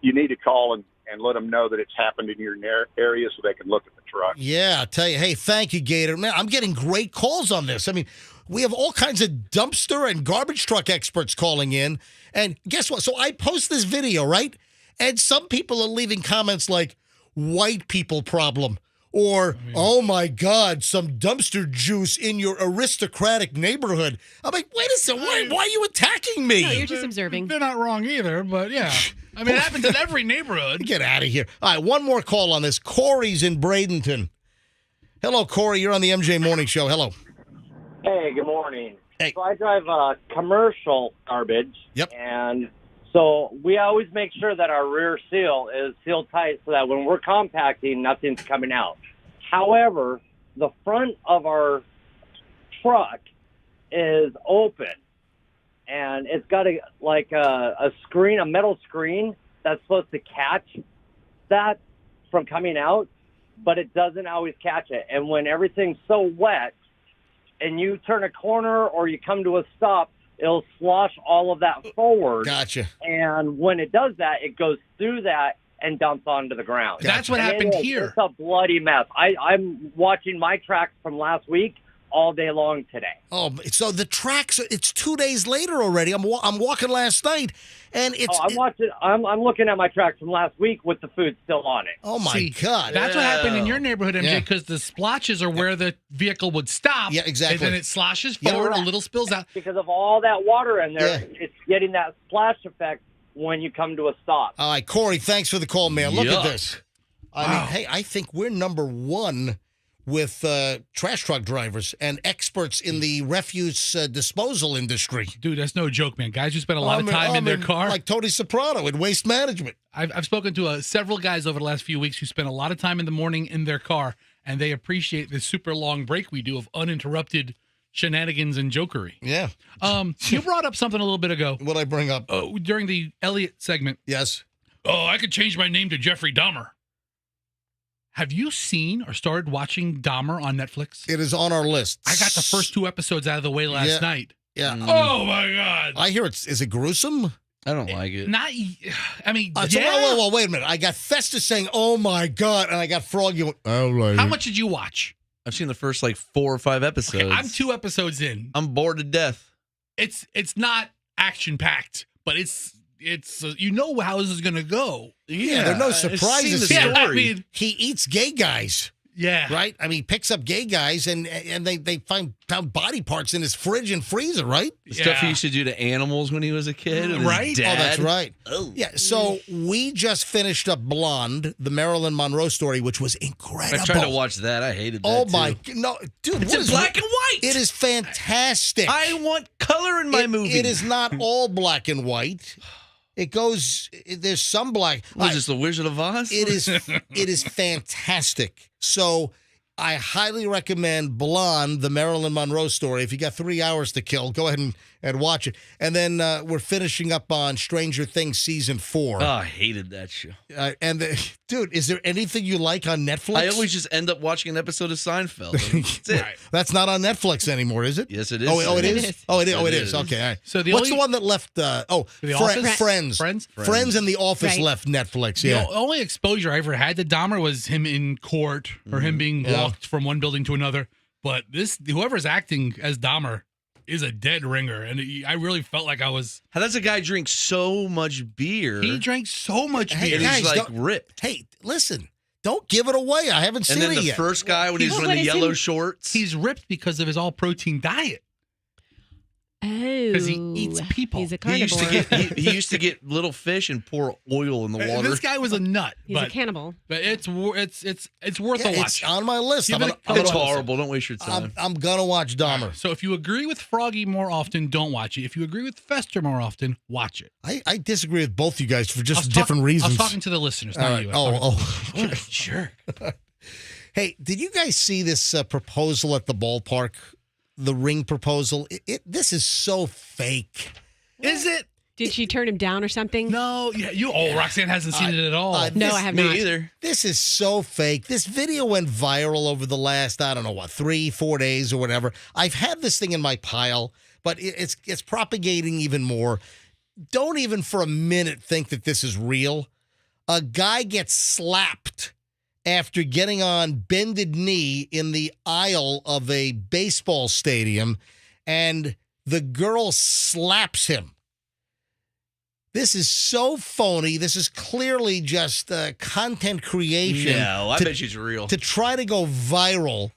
you need to call and let them know that it's happened in your area so they can look at the truck. Yeah, I tell you, hey, thank you, Gator. Man, I'm getting great calls on this. I mean, we have all kinds of dumpster and garbage truck experts calling in. And guess what? So I post this video, right? And some people are leaving comments like, white people problem. Or, oh my God, some dumpster juice in your aristocratic neighborhood. I'm like, wait a second, why are you attacking me? No, you're just observing. They're not wrong either, but yeah. I mean, it happens in every neighborhood. Get out of here. All right, one more call on this. Corey's in Bradenton. Hello, Corey. You're on the MJ Morning Show. Hello. Hey, good morning. Hey. So I drive commercial garbage. Yep. And so we always make sure that our rear seal is sealed tight so that when we're compacting, nothing's coming out. However, the front of our truck is open, and it's got a screen, a metal screen that's supposed to catch that from coming out, but it doesn't always catch it. And when everything's so wet and you turn a corner or you come to a stop, it'll slosh all of that forward. Gotcha. And when it does that, it goes through that and dumps onto the ground. That's what happened here. It's a bloody mess. I'm watching my tracks from last week all day long today. Oh, so the tracks, it's 2 days later already. I'm walking last night, and it's... I'm looking at my tracks from last week with the food still on it. Oh, my God. That's what happened in your neighborhood, MJ, because the splotches are where the vehicle would stop. Yeah, exactly. And then it sloshes forward, a little spills out. Because of all that water in there, it's getting that splash effect when you come to a stop. All right, Corey, thanks for the call, man. Look at Yuck. this. I mean, hey, I think we're number one with trash truck drivers and experts in the refuse disposal industry. Dude, that's no joke, man. Guys who spend a lot of time in their car. Like Tony Soprano in Waste Management. I've spoken to several guys over the last few weeks who spend a lot of time in the morning in their car, and they appreciate the super long break we do of uninterrupted shenanigans and jokery. Yeah. You brought up something a little bit ago. What'd I bring up? During the Elliot segment. Yes. Oh, I could change my name to Jeffrey Dahmer. Have you seen or started watching Dahmer on Netflix? It is on our list. I got the first 2 episodes out of the way last night. Yeah. Oh, my God. I hear is it gruesome? I don't like it. Well, wait a minute. I got Festus saying, oh, my God, and I got Froggy going, oh, right. How much did you watch? I've seen the first 4 or 5 episodes. Okay, I'm 2 episodes in. I'm bored to death. It's not action packed, but it's you know how this is gonna go. Yeah, there are no surprises here. I mean, he eats gay guys. Yeah. Right? I mean, he picks up gay guys and they found body parts in his fridge and freezer, right? The stuff he used to do to animals when he was a kid. with his Right? dad. Oh, that's right. Oh. Yeah, so we just finished up Blonde, the Marilyn Monroe story, which was incredible. I tried to watch that. I hated that. Oh, too. my... No, dude. It's what in is- black and white. It is fantastic. I want color in my movie. It is not all black and white. It goes... There's some black... Was this The Wizard of Oz? It is fantastic. So... I highly recommend Blonde, the Marilyn Monroe story. If you got 3 hours to kill, go ahead and watch it. And then we're finishing up on Stranger Things Season 4. Oh, I hated that show. Dude, is there anything you like on Netflix? I always just end up watching an episode of Seinfeld. That's it. That's not on Netflix anymore, is it? Yes, it is. Oh, it is? It Oh, it is. is. Okay, all right. So What's the one that left? The Office? Friends. Friends and The Office Right. left Netflix, yeah. The only exposure I ever had to Dahmer was him in court or him being walked from one building to another. But whoever's acting as Dahmer is a dead ringer, and I really felt like I was. How does a guy drink so much beer? He drank so much Hey, beer. guys, He's like don't- ripped. Hey, listen, don't give it away. I haven't And seen then it the yet. first guy when he's wearing the yellow shorts. He's ripped because of his all protein diet. Oh, because he eats people. He's a He carnivore. used to get little fish and pour oil in the water. This guy was a nut. He's a cannibal. But it's worth a watch. It's on my list. It's horrible. Don't waste your time. I'm gonna watch Dahmer. So if you agree with Froggy more often, don't watch it. If you agree with Fester more often, watch it. I disagree with both you guys for just different reasons. I was talking to the listeners, not you. Sure. Hey, did you guys see this proposal at the ballpark? The ring proposal. This is so fake. Is it? Did she turn him down or something? No. Yeah, Roxanne hasn't seen it at all. No, I have not. Me either. This is so fake. This video went viral over the last, 3-4 days or whatever. I've had this thing in my pile, but it's propagating even more. Don't even for a minute think that this is real. A guy gets slapped after getting on bended knee in the aisle of a baseball stadium, and the girl slaps him. This is so phony. This is clearly just content creation. No, I bet she's real. To try to go viral.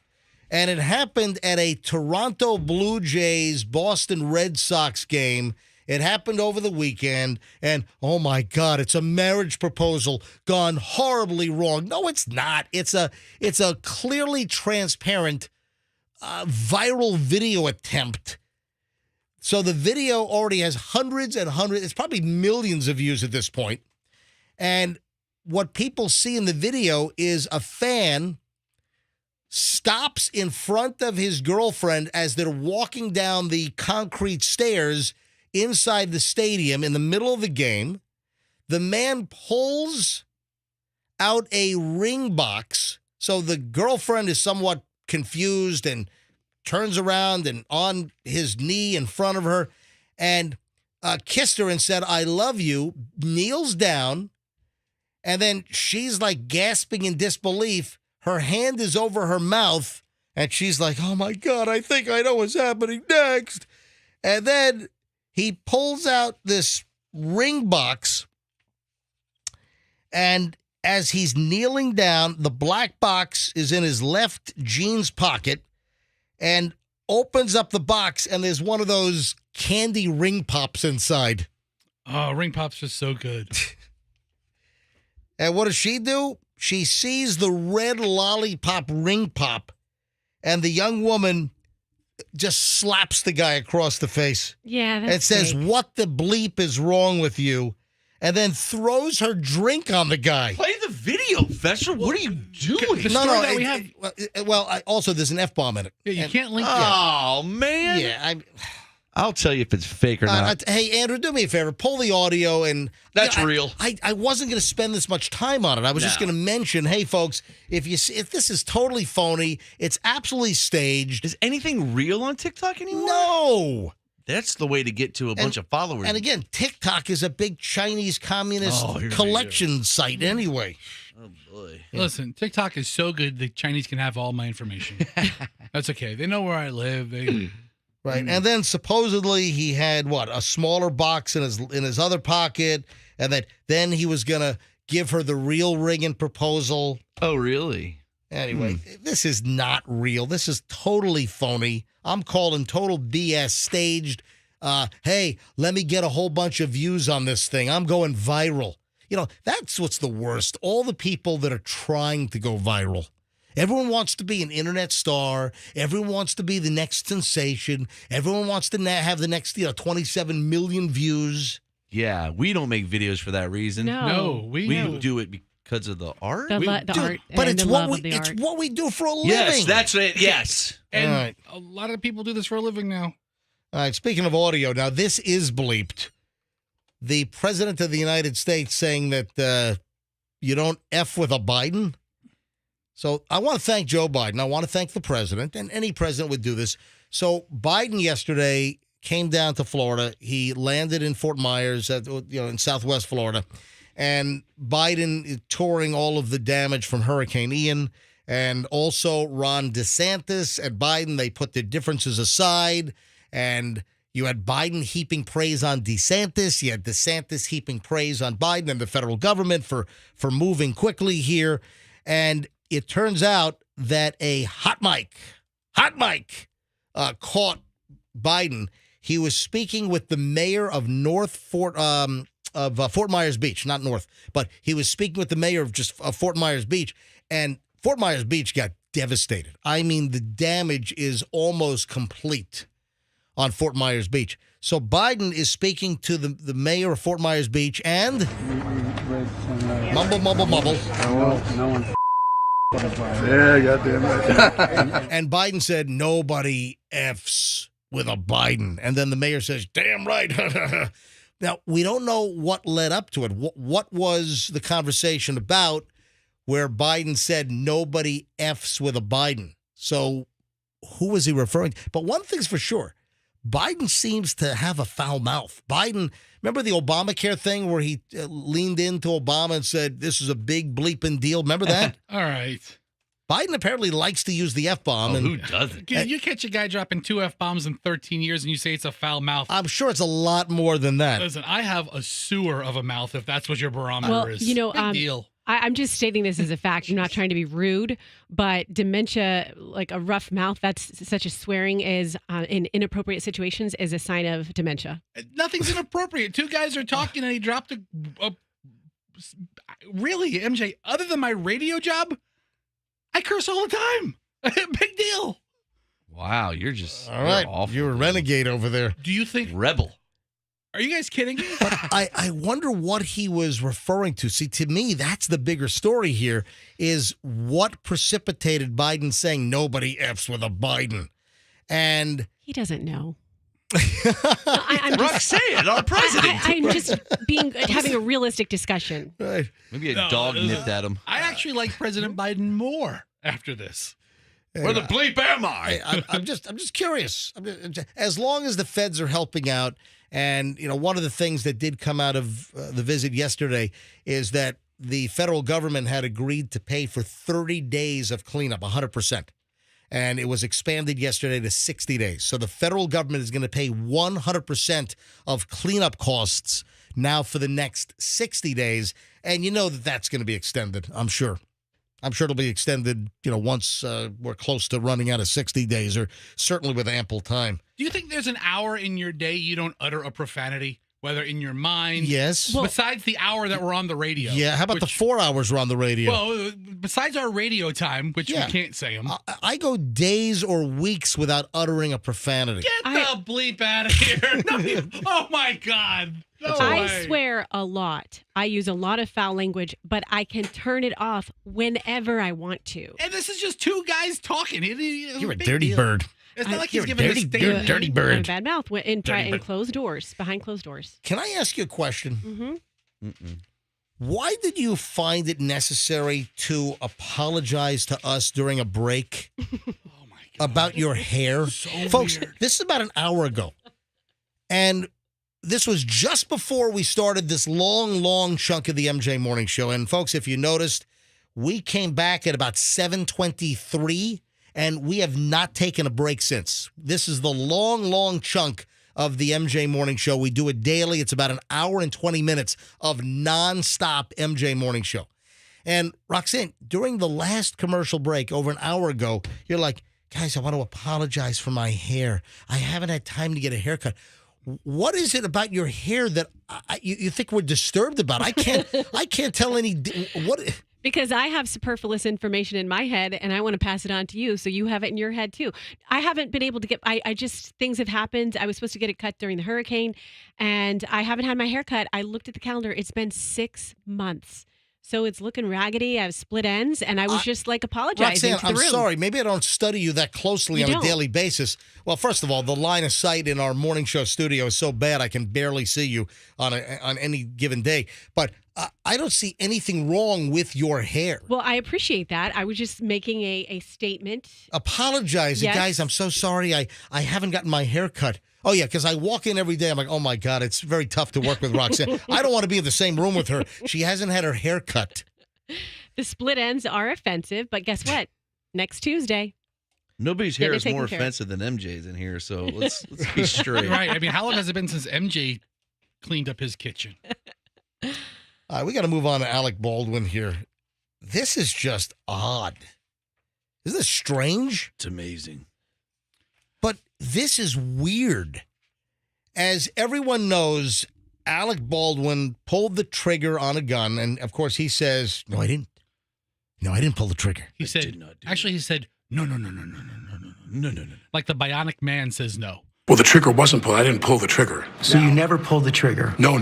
And it happened at a Toronto Blue Jays Boston Red Sox game. It happened over the weekend, and oh my God, it's a marriage proposal gone horribly wrong. No, it's not. It's a clearly transparent viral video attempt. So the video already has hundreds and hundreds, it's probably millions of views at this point. And what people see in the video is a fan stops in front of his girlfriend as they're walking down the concrete stairs inside the stadium in the middle of the game. The man pulls out a ring box. So the girlfriend is somewhat confused and turns around and on his knee in front of her and kissed her and said, "I love you," kneels down. And then she's like gasping in disbelief. Her hand is over her mouth. And she's like, "Oh my God, I think I know what's happening next." And then he pulls out this ring box, and as he's kneeling down, the black box is in his left jeans pocket, and opens up the box, and there's one of those candy ring pops inside. Oh, ring pops are so good. And what does she do? She sees the red lollipop ring pop, and the young woman just slaps the guy across the face. Yeah, that's and says, fake. "What the bleep is wrong with you?" And then throws her drink on the guy. Play the video, Fester. What are you doing? The story that we have. Also, there's an F-bomb in it. Yeah, you can't link Oh, man. Yeah, I'll tell you if it's fake or not. hey, Andrew, do me a favor. Pull the audio. And That's real. I wasn't going to spend this much time on it. I was just going to mention, hey, folks, if this is totally phony, it's absolutely staged. Is anything real on TikTok anymore? No. That's the way to get to a bunch of followers. And again, TikTok is a big Chinese communist collection site anyway. Oh, boy. Listen, TikTok is so good the Chinese can have all my information. That's okay. They know where I live. Right. And then supposedly he had a smaller box in his other pocket, and then he was gonna give her the real ring and proposal. Oh, really? Anyway, this is not real. This is totally phony. I'm calling total BS, staged. Hey, let me get a whole bunch of views on this thing. I'm going viral. That's what's the worst. All the people that are trying to go viral. Everyone wants to be an internet star. Everyone wants to be the next sensation. Everyone wants to have the next 27 million views. Yeah, we don't make videos for that reason. No, we do it because of the art. The art, but and it's the love of the art. It's what we do for a living. Yes, that's it. Yes. And All right. a lot of people do this for a living now. All right, speaking of audio, now this is bleeped. The President of the United States saying that you don't F with a Biden. So I want to thank Joe Biden. I want to thank the president, and any president would do this. So Biden yesterday came down to Florida. He landed in Fort Myers, in Southwest Florida, and Biden touring all of the damage from Hurricane Ian, and also Ron DeSantis and Biden. They put their differences aside, and you had Biden heaping praise on DeSantis. You had DeSantis heaping praise on Biden and the federal government for moving quickly here, and it turns out that a hot mic caught Biden. He was speaking with the mayor of Fort Myers Beach, not North, but he was speaking with the mayor of Fort Myers Beach, and Fort Myers Beach got devastated. I mean, the damage is almost complete on Fort Myers Beach. So Biden is speaking to the mayor of Fort Myers Beach and mumble. No one. Yeah, goddamn right. And Biden said, nobody F's with a Biden. And then the mayor says, damn right. Now, we don't know what led up to it. What was the conversation about where Biden said nobody F's with a Biden? So who was he referring to? But one thing's for sure. Biden seems to have a foul mouth. Biden, remember the Obamacare thing where he leaned into Obama and said, this is a big bleeping deal? Remember that? All right. Biden apparently likes to use the F-bomb. Who doesn't? You catch a guy dropping 2 F-bombs in 13 years and you say it's a foul mouth. I'm sure it's a lot more than that. Listen, I have a sewer of a mouth if that's what your barometer is. Big deal. I'm just stating this as a fact. I'm not trying to be rude, but dementia, like a rough mouth, that's such as swearing is in inappropriate situations is a sign of dementia. Nothing's inappropriate. 2 guys are talking and he dropped a really, MJ, other than my radio job, I curse all the time. Big deal. Wow, you're just all right. Awful. You're a renegade over there. Do you think rebel? Are you guys kidding me? I wonder what he was referring to. See, to me, that's the bigger story here, is what precipitated Biden saying nobody F's with a Biden. And he doesn't know. Roxanne, our president. I'm just having a realistic discussion. Right. Maybe a dog nipped at him. I actually like President Biden more after this. Where the bleep am I? I'm just curious. As long as the feds are helping out, and one of the things that did come out of the visit yesterday is that the federal government had agreed to pay for 30 days of cleanup, 100%. And it was expanded yesterday to 60 days. So the federal government is going to pay 100% of cleanup costs now for the next 60 days. And you know that that's going to be extended, I'm sure. I'm sure it'll be extended, once we're close to running out of 60 days, or certainly with ample time. Do you think there's an hour in your day you don't utter a profanity, whether in your mind? Yes. Besides the hour that we're on the radio. Yeah, how about the 4 hours we're on the radio? Well, besides our radio time, which we can't say them. I go days or weeks without uttering a profanity. Get the bleep out of here. Oh, my God. No I way. swear a lot. I use a lot of foul language, but I can turn it off whenever I want to. And this is just 2 guys talking. You're a dirty bird. It's not like he's You're giving a a dirty statement. dirty bird. I'm a bad mouth in bird. closed doors, behind closed doors. Can I ask you a question? Mm-hmm. Why did you find it necessary to apologize to us during a break about your hair? Folks, this is about an hour ago. And this was just before we started this long chunk of the MJ Morning Show. And folks, if you noticed, we came back at about 7:23, and we have not taken a break since. This is the long chunk of the MJ Morning Show. We do it daily. It's about an hour and 20 minutes of nonstop MJ Morning Show. And Roxanne, during the last commercial break over an hour ago, you're like, guys, I want to apologize for my hair. I haven't had time to get a haircut. What is it about your hair that you think we're disturbed about? I can't tell any what. Because I have superfluous information in my head and I want to pass it on to you so you have it in your head too. I haven't been able to get, things have happened. I was supposed to get it cut during the hurricane and I haven't had my hair cut. I looked at the calendar. It's been 6 months. So it's looking raggedy. I have split ends, and I was just like apologizing Roxanne, to the room. I'm sorry. Maybe I don't study you that closely on a daily basis. Well, first of all, the line of sight in our morning show studio is so bad I can barely see you on any given day. But I don't see anything wrong with your hair. Well, I appreciate that. I was just making a statement. Apologizing. Yes. Guys, I'm so sorry. I haven't gotten my hair cut. Oh, yeah, because I walk in every day. I'm like, oh, my God, it's very tough to work with Roxanne. I don't want to be in the same room with her. She hasn't had her hair cut. The split ends are offensive, but guess what? Next Tuesday. Nobody's Get hair it is taken more care of. offensive than MJ's in here, so let's be straight. Right. I mean, how long has it been since MJ cleaned up his kitchen? We got to move on to Alec Baldwin here. This is just odd. Isn't this strange? It's amazing. But this is weird. as everyone knows, Alec Baldwin pulled the trigger on a gun, and of course he says, "No, I didn't. No, I didn't pull the trigger." He said, no. Like the Bionic Man says no. Well, the trigger wasn't pulled. I didn't pull the trigger. So you never pulled the trigger? No.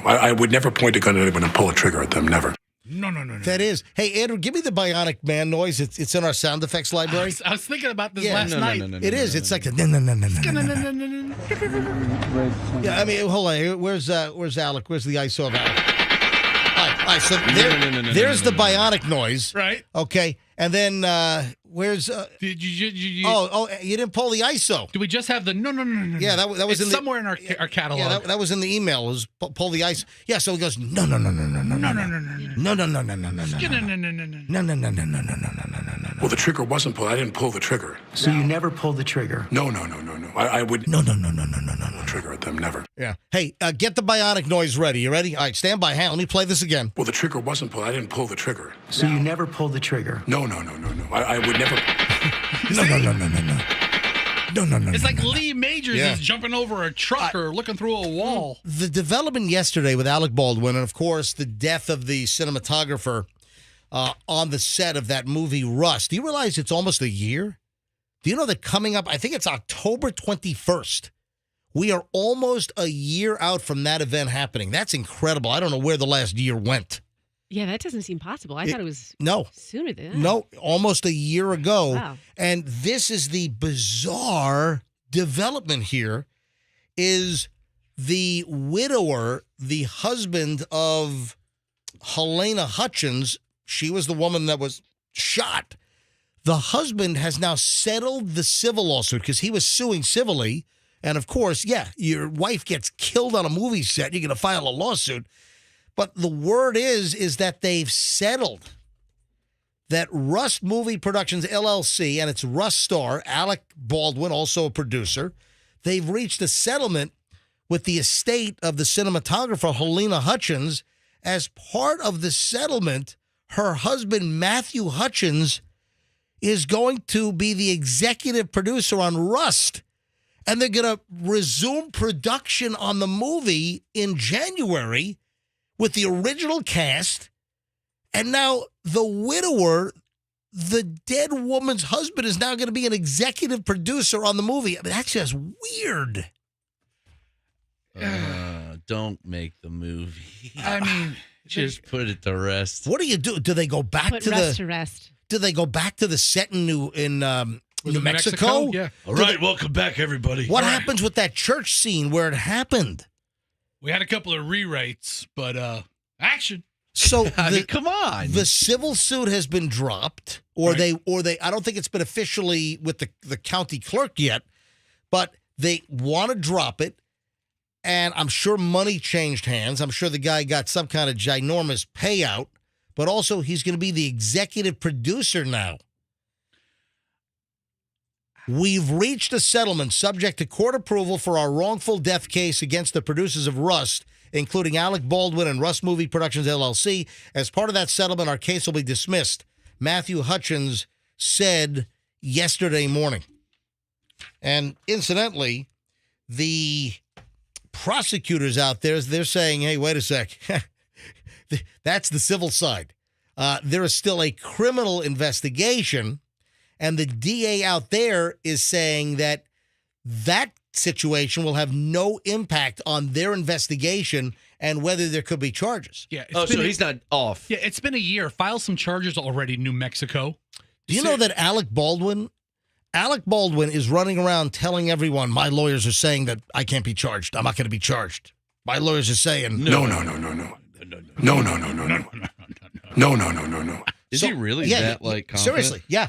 I would never point a gun at anyone and pull a trigger at them. Never. No. That is. Hey, Andrew, give me the Bionic Man noise. It's in our sound effects library. I was thinking about this last night. It is. It's like the no. Yeah, I mean, hold on. Where's Alec? Where's the ISO of Alec? All right. So there's the Bionic noise. Right. Okay. And then where's? Did you you didn't pull the ISO. Do we just have the no? Yeah, that was it's in somewhere in our catalog. Yeah, that was in the email. It was pull the ISO. Yeah, so he goes no. Well, the trigger wasn't pulled. I didn't pull the trigger. So you never pulled the trigger? No. I would no. Trigger at them. Never. Yeah. Hey, get the Bionic noise ready. You ready? All right, stand by. Let me play this again. Well, the trigger wasn't pulled. I didn't pull the trigger. So you never pulled the trigger? No. I would never. No. It's like Lee Majors is jumping over a truck or looking through a wall. The development yesterday with Alec Baldwin, and of course the death of the cinematographer on the set of that movie Rust. Do you realize it's almost a year? Do you know that coming up, I think it's October 21st, we are almost a year out from that event happening. That's incredible. I don't know where the last year went. Yeah, that doesn't seem possible. I thought it was sooner than that. No, almost a year ago. Wow. And this is the bizarre development here, is the widower, the husband of Helena Hutchins. She was the woman that was shot. The husband has now settled the civil lawsuit because he was suing civilly. And of course, your wife gets killed on a movie set, you're going to file a lawsuit. But the word is that they've settled. That Rust Movie Productions, LLC, and its Rust star, Alec Baldwin, also a producer, they've reached a settlement with the estate of the cinematographer, Helena Hutchins. As part of the settlement, her husband, Matthew Hutchins, is going to be the executive producer on Rust. And they're going to resume production on the movie in January with the original cast. And now the widower, the dead woman's husband, is now going to be an executive producer on the movie. I mean, that's just weird. Don't make the movie. I mean, just put it to rest. What do you do? Do they go back Put to rest the to rest. Do they go back to the set in New Mexico? Yeah. All right, welcome back, everybody. What happens with that church scene where it happened? We had a couple of rewrites, but action. So I mean, come on. The civil suit has been dropped, or they I don't think it's been officially with the county clerk yet, but they want to drop it. And I'm sure money changed hands. I'm sure the guy got some kind of ginormous payout, but also he's going to be the executive producer now. We've reached a settlement subject to court approval for our wrongful death case against the producers of Rust, including Alec Baldwin and Rust Movie Productions, LLC. As part of that settlement, our case will be dismissed, Matthew Hutchins said yesterday morning. And incidentally, the prosecutors out there, they're saying, hey, wait a sec. That's the civil side. There is still a criminal investigation, and the DA out there is saying that situation will have no impact on their investigation and whether there could be charges. Yeah. So he's not off. Yeah, it's been a year. File some charges already in New Mexico. Do you know that Alec Baldwin is running around telling everyone, my lawyers are saying that I can't be charged. I'm not going to be charged. My lawyers are saying, No. Is he really that confident? Seriously, yeah.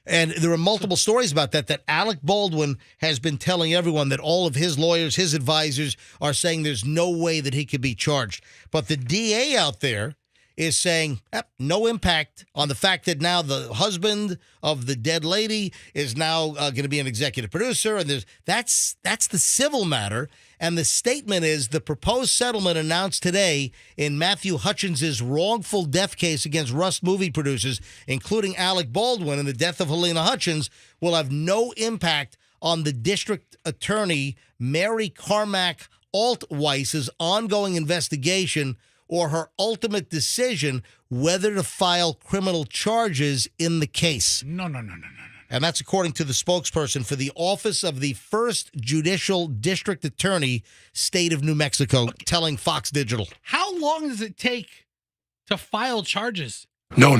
And there are multiple stories about that Alec Baldwin has been telling everyone that all of his lawyers, his advisors are saying there's no way that he could be charged. But the DA out there is saying no impact on the fact that now the husband of the dead lady is now going to be an executive producer, and that's the civil matter. And the statement is the proposed settlement announced today in Matthew Hutchins' wrongful death case against Rust movie producers, including Alec Baldwin and the death of Helena Hutchins, will have no impact on the district attorney, Mary Carmack Altweiss's ongoing investigation or her ultimate decision whether to file criminal charges in the case. No. And that's according to the spokesperson for the Office of the First Judicial District Attorney, State of New Mexico, telling Fox Digital. How long does it take to file charges? No.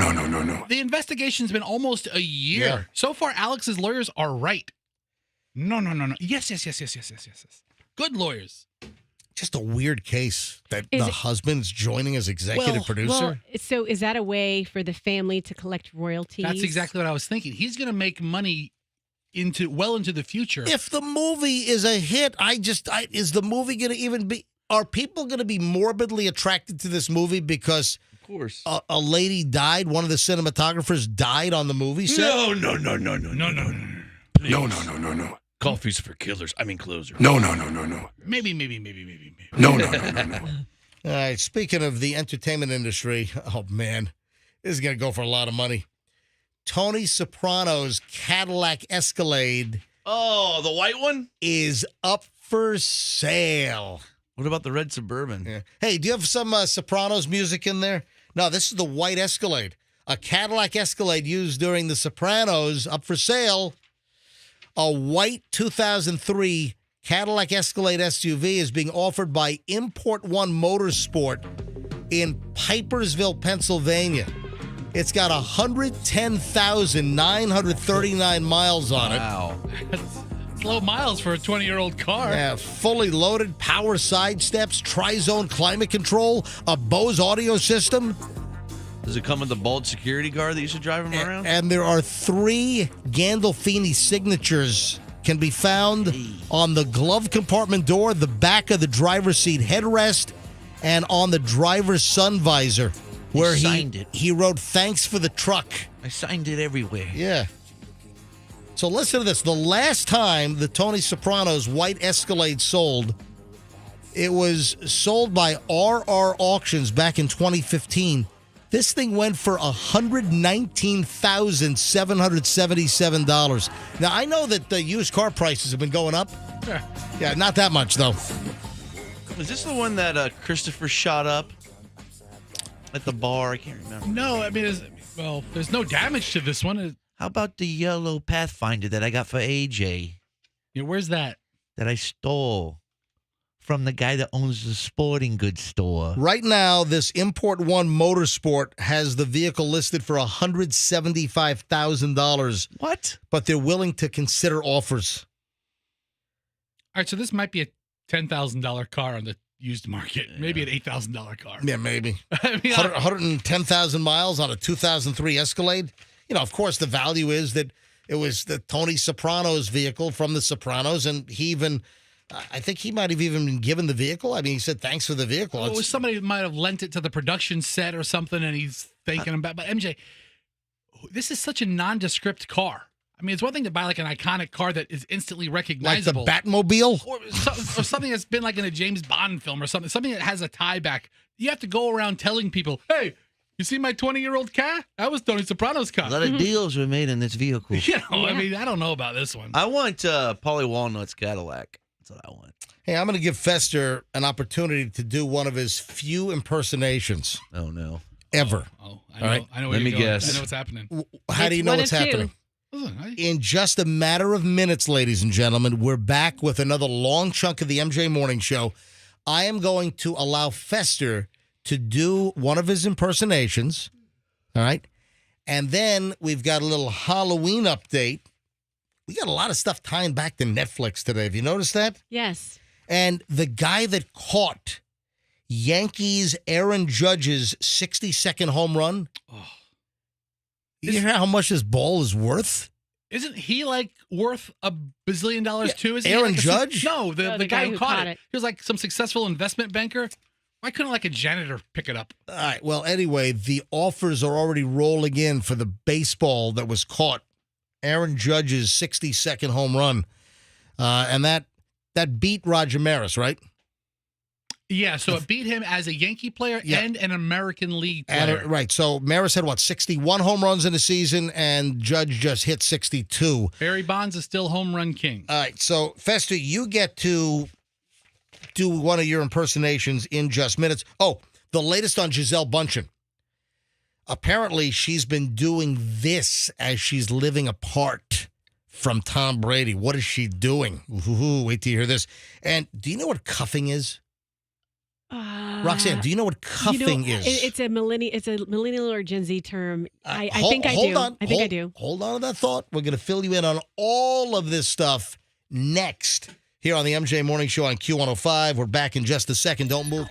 The investigation's been almost a year. Yeah. So far, Alex's lawyers are right. No. Yes. Good lawyers. Just a weird case that the husband's joining as executive producer. Well, so is that a way for the family to collect royalties? That's exactly what I was thinking. He's going to make money into the future. If the movie is a hit, is the movie going to even be? Are people going to be morbidly attracted to this movie because, of course, a lady died? One of the cinematographers died on the movie set. No. Coffee's for killers. I mean closers. No. Maybe. No. All right. Speaking of the entertainment industry, oh man, this is going to go for a lot of money. Tony Soprano's Cadillac Escalade. Oh, the white one is up for sale. What about the red Suburban? Yeah. Hey, do you have some Sopranos music in there? No, this is the white Escalade. A Cadillac Escalade used during The Sopranos, up for sale. A white 2003 Cadillac Escalade SUV is being offered by Import One Motorsport in Pipersville, Pennsylvania. It's got 110,939 miles on it. Wow. It's low miles for a 20-year-old car. Yeah, fully loaded, power side steps, tri-zone climate control, a Bose audio system. Does it come with the Bolt security guard that you should drive him around? And there are 3 Gandolfini signatures can be found on the glove compartment door, the back of the driver's seat headrest, and on the driver's sun visor, where he wrote, "Thanks for the truck." I signed it everywhere. Yeah. So listen to this. The last time the Tony Soprano's white Escalade sold, it was sold by RR Auctions back in 2015. This thing went for $119,777. Now, I know that the used car prices have been going up. Yeah, not that much, though. Was this the one that Christopher shot up at the bar? I can't remember. No, I mean, there's no damage to this one. How about the yellow Pathfinder that I got for AJ? Yeah, where's that? That I stole from the guy that owns the sporting goods store. Right now, this Import One Motorsport has the vehicle listed for $175,000. What? But they're willing to consider offers. All right, so this might be a $10,000 car on the used market. Yeah. Maybe an $8,000 car. Yeah, maybe. I mean, 110,000 miles on a 2003 Escalade. You know, of course, the value is that it was the Tony Soprano's vehicle from The Sopranos, and he even... I think he might have even been given the vehicle. I mean, he said, "Thanks for the vehicle." Well, somebody might have lent it to the production set or something, and he's thanking him back. But MJ, this is such a nondescript car. I mean, it's one thing to buy like an iconic car that is instantly recognizable. Like the Batmobile? Or something that's been like in a James Bond film or something that has a tie back. You have to go around telling people, "Hey, you see my 20-year-old car? That was Tony Soprano's car." A lot of deals were made in this vehicle. I mean, I don't know about this one. I want Polly Walnut's Cadillac. That's what I want. Hey, I'm going to give Fester an opportunity to do one of his few impersonations. Oh, no. Ever. I know. All right? I know. Let me guess. I know what's happening. How do you know what's happening? In just a matter of minutes, ladies and gentlemen, we're back with another long chunk of the MJ Morning Show. I am going to allow Fester to do one of his impersonations. All right? And then we've got a little Halloween update. We got a lot of stuff tying back to Netflix today. Have you noticed that? Yes. And the guy that caught Yankees Aaron Judge's 60-second home run, you hear how much his ball is worth? Isn't he like worth $1 bazillion too? Isn't Aaron he like Judge? No, the guy who caught it. He was like some successful investment banker. Why couldn't like a janitor pick it up? All right. Well, anyway, the offers are already rolling in for the baseball that was caught. Aaron Judge's 60-second home run. And that beat Roger Maris, right? Yeah, so it beat him as a Yankee player and an American League player. Right. So Maris had, 61 home runs in a season, and Judge just hit 62. Barry Bonds is still home run king. All right. So, Fester, you get to do one of your impersonations in just minutes. Oh, the latest on Gisele Bundchen. Apparently, she's been doing this as she's living apart from Tom Brady. What is she doing? Ooh, wait till you hear this. And do you know what cuffing is? Roxanne, do you know what cuffing is? It's a millennial or Gen Z term. I think I do. Hold on to that thought. We're going to fill you in on all of this stuff next here on the MJ Morning Show on Q105. We're back in just a second. Don't move.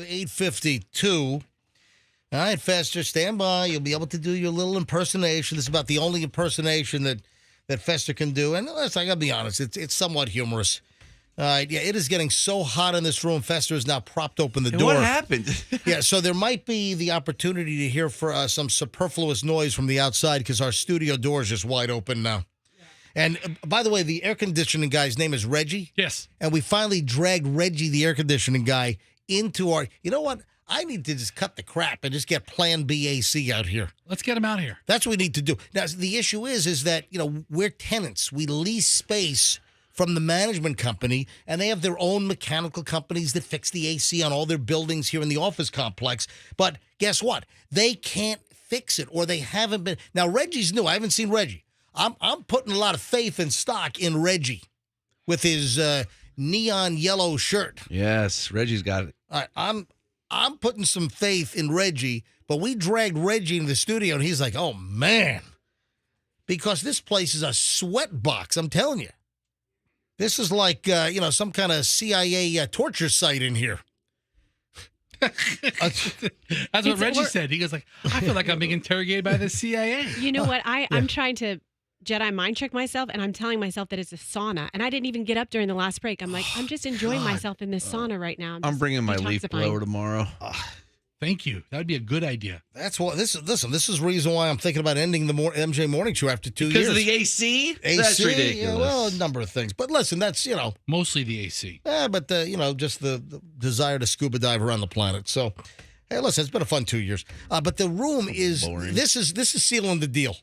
8:52. All right, Fester, stand by. You'll be able to do your little impersonation. This is about the only impersonation that Fester can do. And listen, I got to be honest, it's somewhat humorous. Yeah, it is getting so hot in this room. Fester has now propped open the door. What happened? Yeah, so there might be the opportunity to hear for some superfluous noise from the outside because our studio door is just wide open now. And by the way, the air conditioning guy's name is Reggie. Yes. And we finally dragged Reggie, the air conditioning guy, into our... You know what? I need to just cut the crap and just get Plan B AC out here. Let's get him out here. That's what we need to do. Now, the issue is that, we're tenants. We lease space from the management company, and they have their own mechanical companies that fix the AC on all their buildings here in the office complex. But guess what? They can't fix it, or they haven't been. Now, Reggie's new. I haven't seen Reggie. I'm putting a lot of faith and stock in Reggie with his neon yellow shirt. Yes, Reggie's got it. All right, I'm putting some faith in Reggie, but we dragged Reggie into the studio, and he's like, oh, man. Because this place is a sweat box, I'm telling you. This is like, some kind of CIA torture site in here. That's what Reggie said. He goes like, I feel like I'm being interrogated by the CIA. You know what? I'm trying to Jedi mind trick myself, and I'm telling myself that it's a sauna. And I didn't even get up during the last break. I'm like, I'm just enjoying myself in this sauna right now. I'm bringing my leaf blower tomorrow. Thank you. That would be a good idea. That's what this is. Listen, this is the reason why I'm thinking about ending the MJ Morning Show after 2 years. Because of the AC? That's ridiculous. Yeah, well, a number of things. But listen, that's, mostly the AC. Yeah, but, just the desire to scuba dive around the planet. So, hey, listen, it's been a fun 2 years. But the room is, boring. This is sealing the deal.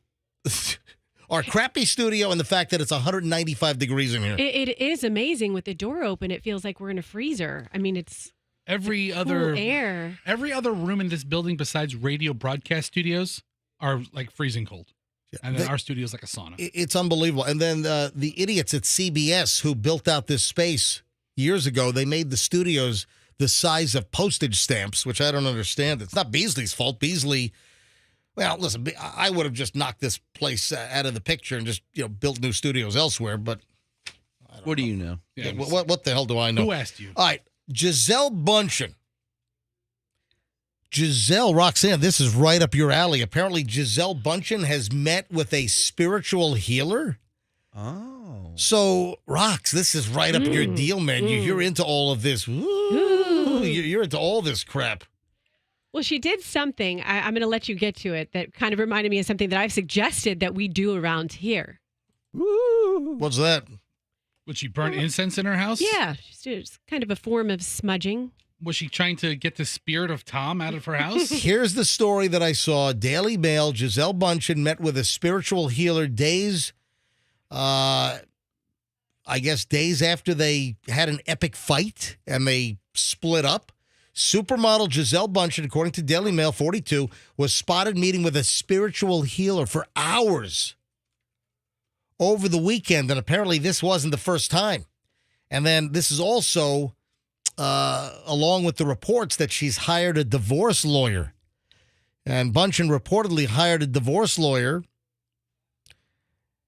Our crappy studio and the fact that it's 195 degrees in here. It is amazing with the door open. It feels like we're in a freezer. I mean, it's every cool other air. Every other room in this building besides radio broadcast studios are like freezing cold. Yeah, and then our studio is like a sauna. It's unbelievable. And then the idiots at CBS who built out this space years ago, they made the studios the size of postage stamps, which I don't understand. It's not Beasley's fault. Beasley... Well, listen, I would have just knocked this place out of the picture and just, built new studios elsewhere, but what do you know? Yeah, what the hell do I know? Who asked you? All right, Gisele Bundchen. Roxanne, this is right up your alley. Apparently, Gisele Bundchen has met with a spiritual healer. Oh. So, Rox, this is right up your deal, man. You're into all of this. You're into all this crap. Well, she did something, I'm going to let you get to it, that kind of reminded me of something that I've suggested that we do around here. What's that? Would she burn incense in her house? Yeah, it's kind of a form of smudging. Was she trying to get the spirit of Tom out of her house? Here's the story that I saw. Daily Mail, Gisele Bundchen met with a spiritual healer days after they had an epic fight and they split up. Supermodel Gisele Bundchen, according to Daily Mail 42, was spotted meeting with a spiritual healer for hours over the weekend, and apparently this wasn't the first time. And then this is also along with the reports that she's hired a divorce lawyer. And Bundchen reportedly hired a divorce lawyer,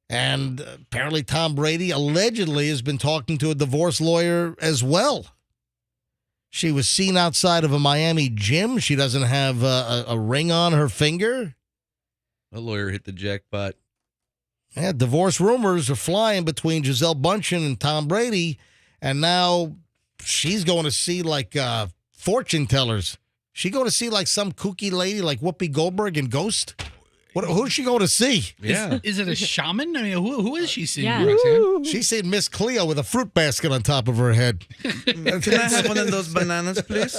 and apparently Tom Brady allegedly has been talking to a divorce lawyer as well. She was seen outside of a Miami gym. She doesn't have a ring on her finger. A lawyer hit the jackpot. Yeah, divorce rumors are flying between Gisele Bundchen and Tom Brady, and now she's going to see like fortune tellers. She going to see like some kooky lady like Whoopi Goldberg in Ghost? Who's she going to see? Yeah. Is it a shaman? I mean, who is she seeing, Yeah. Roxanne? She's seeing Miss Cleo with a fruit basket on top of her head. Can I have one of those bananas, please?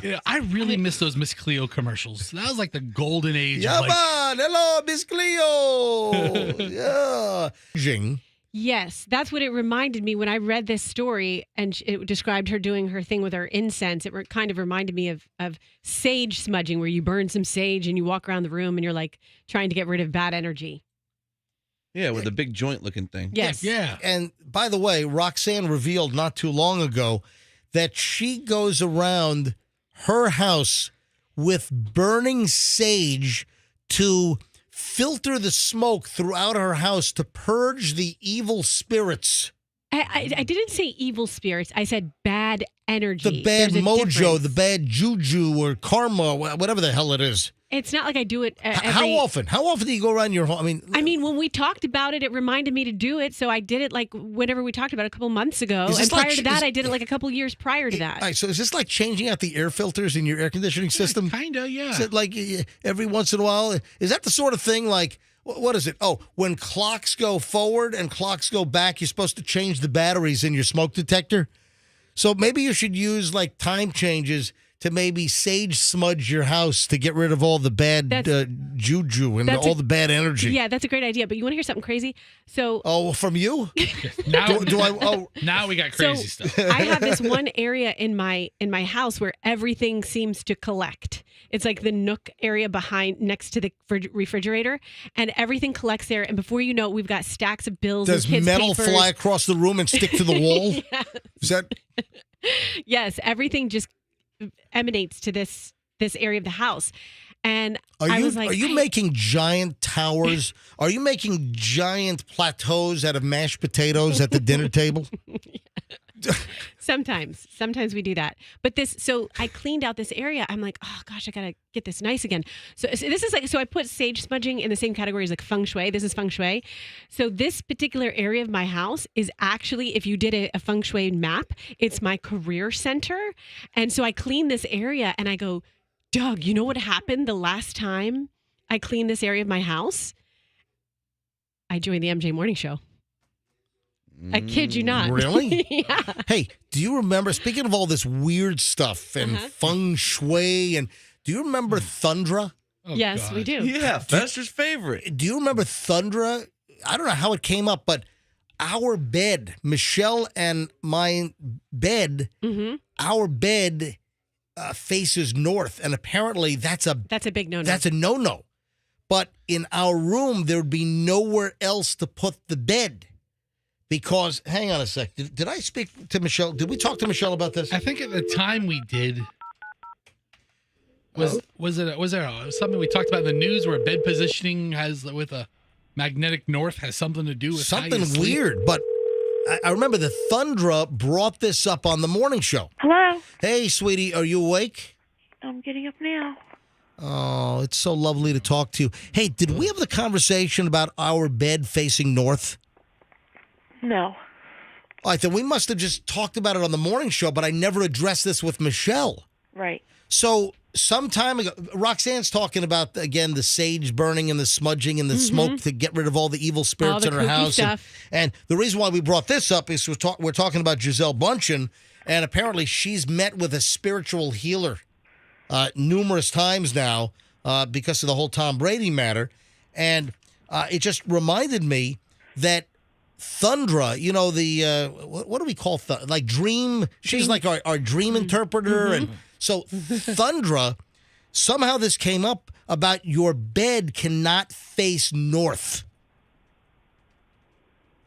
Yeah, I really miss those Miss Cleo commercials. That was like the golden age. Yeah, of man. Hello, Miss Cleo. Yeah. Jing. Yes, that's what it reminded me when I read this story and it described her doing her thing with her incense. It kind of reminded me of sage smudging, where you burn some sage and you walk around the room and you're like trying to get rid of bad energy. Yeah, with a big joint looking thing. Yes. Yeah. And by the way, Roxanne revealed not too long ago that she goes around her house with burning sage to filter the smoke throughout her house to purge the evil spirits I didn't say evil spirits. I said bad energy. The bad There's a mojo, difference. the bad juju or karma, whatever the hell it is. It's not like I do it every... How often? How often do you go around your home? I mean, when we talked about it, it reminded me to do it. So I did it like whenever we talked about it a couple months ago. Is And this prior like- to that, is- I did it like a couple years prior to that. All right, so is this like changing out the air filters in your air conditioning system? Kinda, yeah. Is it like every once in a while? Is that the sort of thing like, what is it? Oh, when clocks go forward and clocks go back, you're supposed to change the batteries in your smoke detector? So maybe you should use like time changes to maybe sage smudge your house to get rid of all the bad juju and all the bad energy. Yeah, that's a great idea. But you want to hear something crazy? So, from you? Now, do I? Oh, now we got crazy so stuff. I have this one area in my house where everything seems to collect. It's like the nook area next to the refrigerator, and everything collects there. And before you know it, we've got stacks of bills. Does and kids' metal papers. fly across the room and stick to the wall? Yes. Is that? Yes, everything just emanates to this area of the house. And I was like, are you making giant towers? Are you making giant plateaus out of mashed potatoes at the dinner table? Sometimes we do that. But so I cleaned out this area. I'm like, oh gosh, I gotta get this nice again. So this is like, so I put sage smudging in the same category as like feng shui. This is feng shui. So this particular area of my house is actually, if you did a feng shui map, it's my career center. And so I cleaned this area and I go, Doug, you know what happened the last time I cleaned this area of my house? I joined the MJ Morning Show. I kid you not. Really? Yeah. Hey, do you remember, speaking of all this weird stuff and feng shui, and do you remember Thundra? Yes, we do. Yeah, Fester's favorite. Do you remember Thundra? I don't know how it came up, but our bed, Michelle and my bed, our bed faces north, and apparently that's a big no-no. That's a no-no. But in our room, there would be nowhere else to put the bed. Because, hang on a sec, did I speak to Michelle? Did we talk to Michelle about this? I think at the time we did. Was there something we talked about in the news where bed positioning has with a magnetic north has something to do with how you something sleep? weird? But I remember the Thundra brought this up on the morning show. Hello. Hey, sweetie, are you awake? I'm getting up now. Oh, it's so lovely to talk to you. Hey, did we have the conversation about our bed facing north? No. I thought we must have just talked about it on the morning show, but I never addressed this with Michelle. Right. So some time ago, Roxanne's talking about, again, the sage burning and the smudging and the smoke to get rid of all the evil spirits in her house. And the reason why we brought this up is we're talking about Gisele Bundchen, and apparently she's met with a spiritual healer numerous times now because of the whole Tom Brady matter. And it just reminded me that Thundra, you know, the what do we call like dream? She's like our dream interpreter, and so Thundra. Somehow this came up about your bed cannot face north.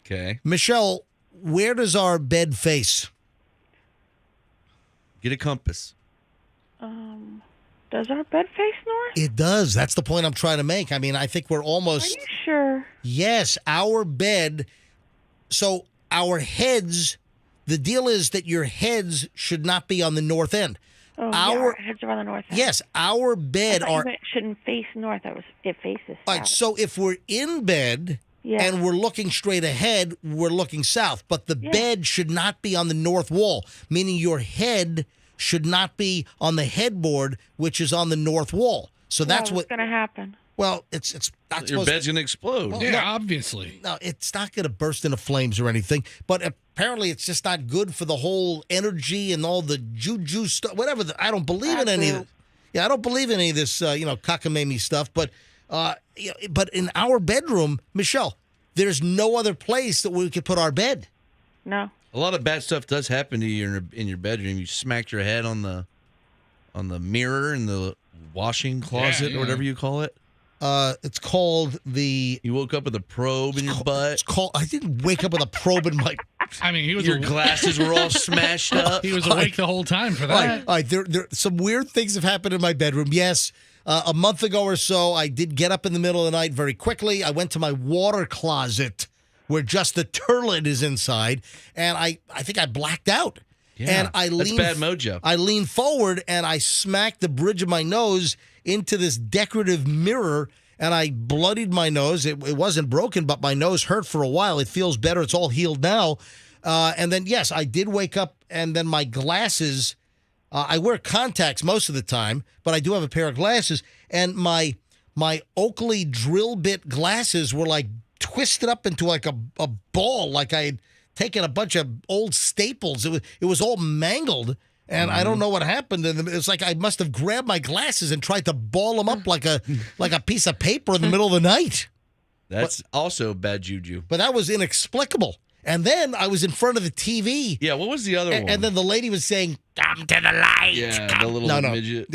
Okay, Michelle, where does our bed face? Get a compass. Does our bed face north? It does. That's the point I'm trying to make. I mean, I think we're almost. Are you sure? Yes, our bed. So our heads, the deal is that your heads should not be on the north end. Oh, our heads are on the north end. Yes, our bed I thought you shouldn't face north. It faces All south. right, so if we're in bed and we're looking straight ahead, we're looking south. But the bed should not be on the north wall, meaning your head should not be on the headboard, which is on the north wall. So that's what's going to happen. Well, it's not Your supposed bed's going to explode. Well, Yeah, no. obviously. No, it's not going to burst into flames or anything. But apparently, it's just not good for the whole energy and all the juju stuff. Whatever. I don't believe in any of it. Yeah, I don't believe in any of this, cockamamie stuff. But in our bedroom, Michelle, there's no other place that we could put our bed. No. A lot of bad stuff does happen to you in your bedroom. You smacked your head on the mirror in the washing closet or whatever you call it. It's called the. You woke up with a probe in your butt. It's called. I didn't wake up with a probe in my. I mean, he was Your glasses were all smashed up. He was awake the whole time for that. All right, there some weird things have happened in my bedroom. Yes, a month ago or so, I did get up in the middle of the night very quickly. I went to my water closet where just the turlet is inside, and I think I blacked out. Yeah, and that's bad mojo. I leaned forward and I smacked the bridge of my nose into this decorative mirror, and I bloodied my nose. It wasn't broken, but my nose hurt for a while. It feels better. It's all healed now. And then, yes, I did wake up, and then my glasses, I wear contacts most of the time, but I do have a pair of glasses, and my Oakley drill bit glasses were like twisted up into like a ball, like I had taken a bunch of old staples. It was all mangled, and I don't know what happened. And it's like I must have grabbed my glasses and tried to ball them up like a piece of paper in the middle of the night. That's also bad juju. But that was inexplicable. And then I was in front of the TV. Yeah, what was the other one? And then the lady was saying, "Come to the light." Yeah, the little midget.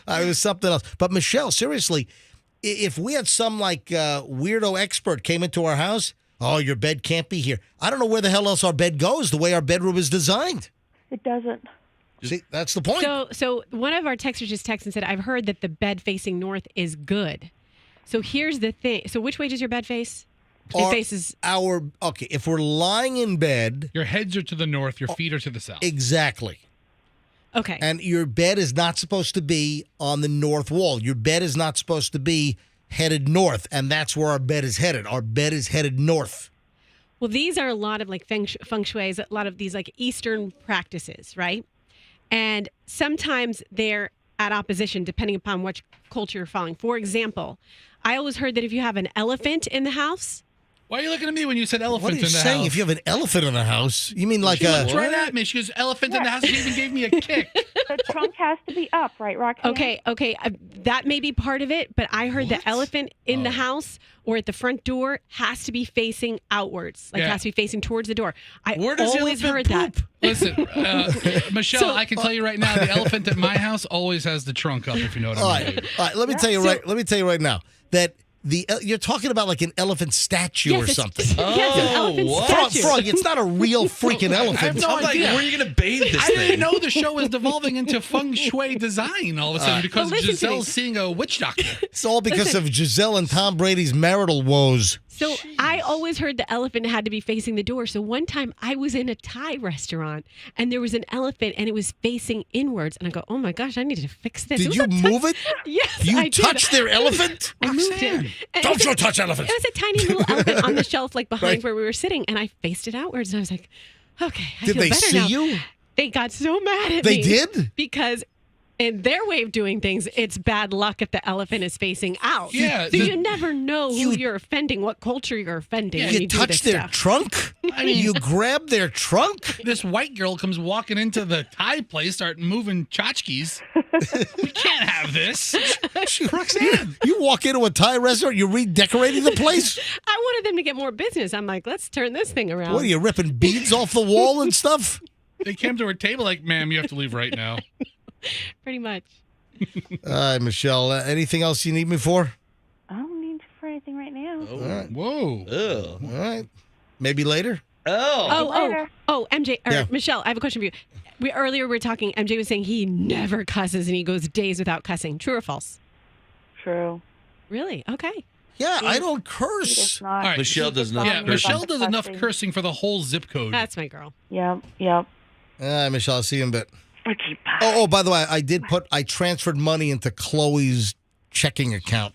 No. It was something else. But Michelle, seriously, if we had some like weirdo expert came into our house, oh, your bed can't be here. I don't know where the hell else our bed goes, the way our bedroom is designed. It doesn't. See, that's the point. So one of our texters just texted and said, I've heard that the bed facing north is good. So here's the thing. So which way does your bed face? It faces okay, if we're lying in bed, your heads are to the north, your feet are to the south. Exactly. Okay. And your bed is not supposed to be on the north wall. Your bed is not supposed to be headed north, and that's where our bed is headed. Our bed is headed north. Well, these are a lot of like feng shuis, a lot of these like Eastern practices, right? And sometimes they're at opposition depending upon which culture you're following. For example, I always heard that if you have an elephant in the house. Why are you looking at me when you said elephant What are you in the saying? house? If you have an elephant in the house, you mean like she looked right at me. She goes, elephant in the house. She even gave me a kick. The trunk has to be up, right, Roxanne? Okay. That may be part of it, but I heard the elephant in the house or at the front door has to be facing outwards. Like, it has to be facing towards the door. Where does the always elephant heard poop? Listen, Michelle, So- I can tell you right now, the elephant at my house always has the trunk up, if you know what I mean. All right, let me tell you Let me tell you right now that you're talking about like an elephant statue or something. Yes, an elephant statue. Froggy, it's not a real freaking elephant. I have no I'm like, idea. where are you going to bathe this I thing? didn't know the show is devolving into feng shui design all of a sudden because Well, listen to me. Giselle's seeing a witch doctor. It's all because of Gisele and Tom Brady's marital woes. So I always heard the elephant had to be facing the door. So one time I was in a Thai restaurant and there was an elephant and it was facing inwards. And I go, oh my gosh, I need to fix this. Did you move it? Yes, You I touched did. their elephant? I moved it. And Don't it was you a- touch elephants. It was a tiny little elephant on the shelf, like behind Right. where we were sitting, and I faced it outwards, and I was like, "Okay, I Did feel they better see now." you? They got so mad at They me. did? Because in their way of doing things, it's bad luck if the elephant is facing out. Yeah, so you never know who you're offending, what culture you're offending. when You do touched this their stuff. trunk? I mean- you grabbed their trunk? This white girl comes walking into the Thai place, start moving tchotchkes. We can't have this. Roxanne. You walk into a Thai restaurant, you're redecorating the place? I wanted them to get more business. I'm like, let's turn this thing around. What are you, ripping beads off the wall and stuff? They came to her table like, ma'am, you have to leave right now. Pretty much. All right, Michelle, anything else you need me for? I don't need you for anything right now. All right. Whoa. All right. Maybe later? Oh, MJ or Yeah. Michelle, I have a question for you. Earlier we were talking. MJ was saying he never cusses and he goes days without cussing. True or false? True. Really? Okay. Yeah, I don't curse. All right. Michelle does not. Yeah, curse. Michelle does enough cursing for the whole zip code. That's my girl. Yep. All right, Michelle, I'll see you in a bit. Okay, bye. Oh, by the way, I transferred money into Chloe's checking account.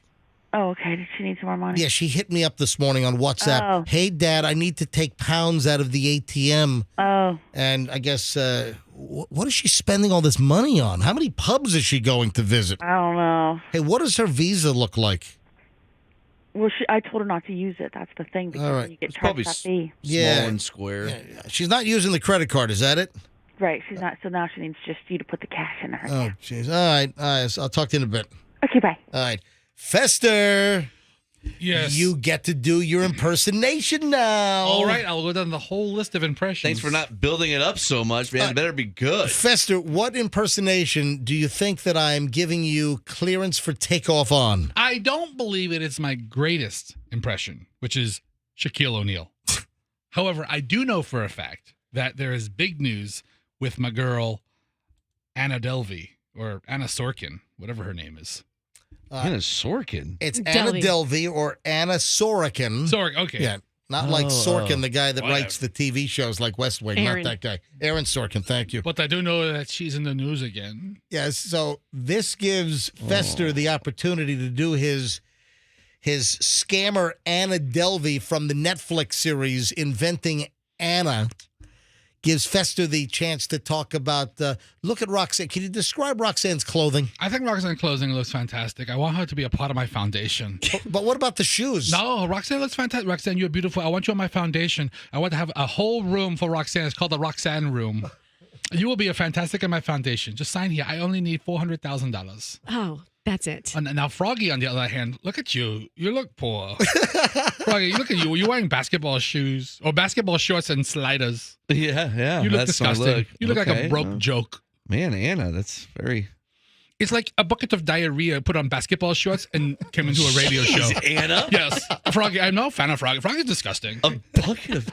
Oh, okay. Did she need some more money? Yeah, she hit me up this morning on WhatsApp. Oh. Hey, Dad, I need to take pounds out of the ATM. Oh. And I guess, what is she spending all this money on? How many pubs is she going to visit? I don't know. Hey, what does her visa look like? Well, I told her not to use it. That's the thing. Because All right. you get It's probably charged that fee. Yeah. small and square. Yeah, she's not using the credit card, is that it? Right. She's not. So now she needs just you to put the cash in her. Oh, jeez. All right. So I'll talk to you in a bit. Okay, bye. All right. Fester. Yes. You get to do your impersonation now. All right, I'll go down the whole list of impressions. Thanks for not building it up so much, man. It better be good. Fester, what impersonation do you think that I'm giving you clearance for takeoff on? I don't believe it is my greatest impression, which is Shaquille O'Neal. However, I do know for a fact that there is big news with my girl, Anna Delvey, or Anna Sorkin, whatever her name is. Anna Sorkin. It's Anna Delvey. Delvey or Anna Sorokin. Sorry, okay. Yeah, not like Sorkin, the guy that writes the TV shows like West Wing. Aaron. Not that guy. Aaron Sorkin, thank you. But I do know that she's in the news again. Yes, so this gives Fester the opportunity to do his scammer Anna Delvey from the Netflix series Inventing Anna. Gives Fester the chance to talk about, look at Roxanne. Can you describe Roxanne's clothing? I think Roxanne's clothing looks fantastic. I want her to be a part of my foundation. But what about the shoes? No, Roxanne looks fantastic. Roxanne, you're beautiful. I want you on my foundation. I want to have a whole room for Roxanne. It's called the Roxanne Room. You will be a fantastic in my foundation. Just sign here. I only need $400,000. Oh, that's it. And now Froggy, on the other hand, look at you. You look poor. Froggy, look at you. You're wearing basketball shoes or basketball shorts and sliders. Yeah. You look that's my disgusting. look. You look like Okay, a broke joke. Man, Anna, that's very... It's like a bucket of diarrhea put on basketball shorts and came into a radio show. Anna? Yes. Froggy, I'm no fan of Froggy. Froggy's disgusting. A bucket of...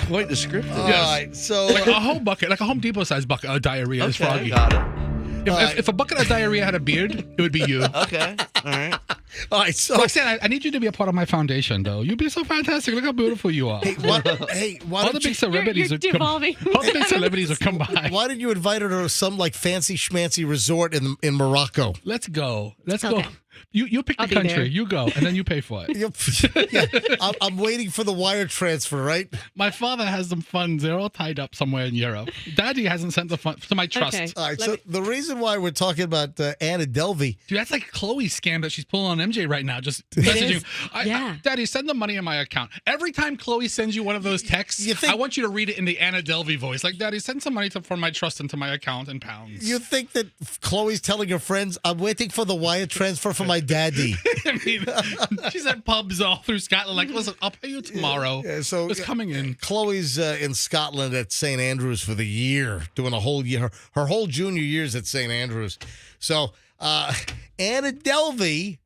Quite descriptive. All right, so like a whole bucket, like a Home Depot sized bucket of diarrhea is Froggy. Got it. If a bucket of diarrhea had a beard, it would be you. Okay. All right. All right, so Roxanne, I need you to be a part of my foundation, though. You'd be so fantastic. Look how beautiful you are. Why all don't the you, big celebrities You're are devolving. all the big celebrities have come by. why did you invite her to some like fancy schmancy resort in Morocco? Let's go. Let's Okay. go. You pick the I'll be country. there. You go, and then you pay for it. Yeah, I'm waiting for the wire transfer, right? My father has some funds. They're all tied up somewhere in Europe. Daddy hasn't sent the funds to my trust. Okay. All right, so the reason why we're talking about Anna Delvey, Dude, that's like Chloe's scam that she's pulling on MJ right now. Just messaging. Yeah. Daddy, send the money in my account. Every time Chloe sends you one of those texts, I want you to read it in the Anna Delvey voice. Like, Daddy, send some money from my trust into my account in pounds. you think that Chloe's telling her friends, I'm waiting for the wire transfer for my daddy. I mean, she's at pubs all through Scotland. Like, listen, I'll pay you tomorrow. Yeah, so it's coming in. Chloe's in Scotland at St. Andrews for the year, doing a whole year. Her whole junior year's at St. Andrews. So Anna Delvey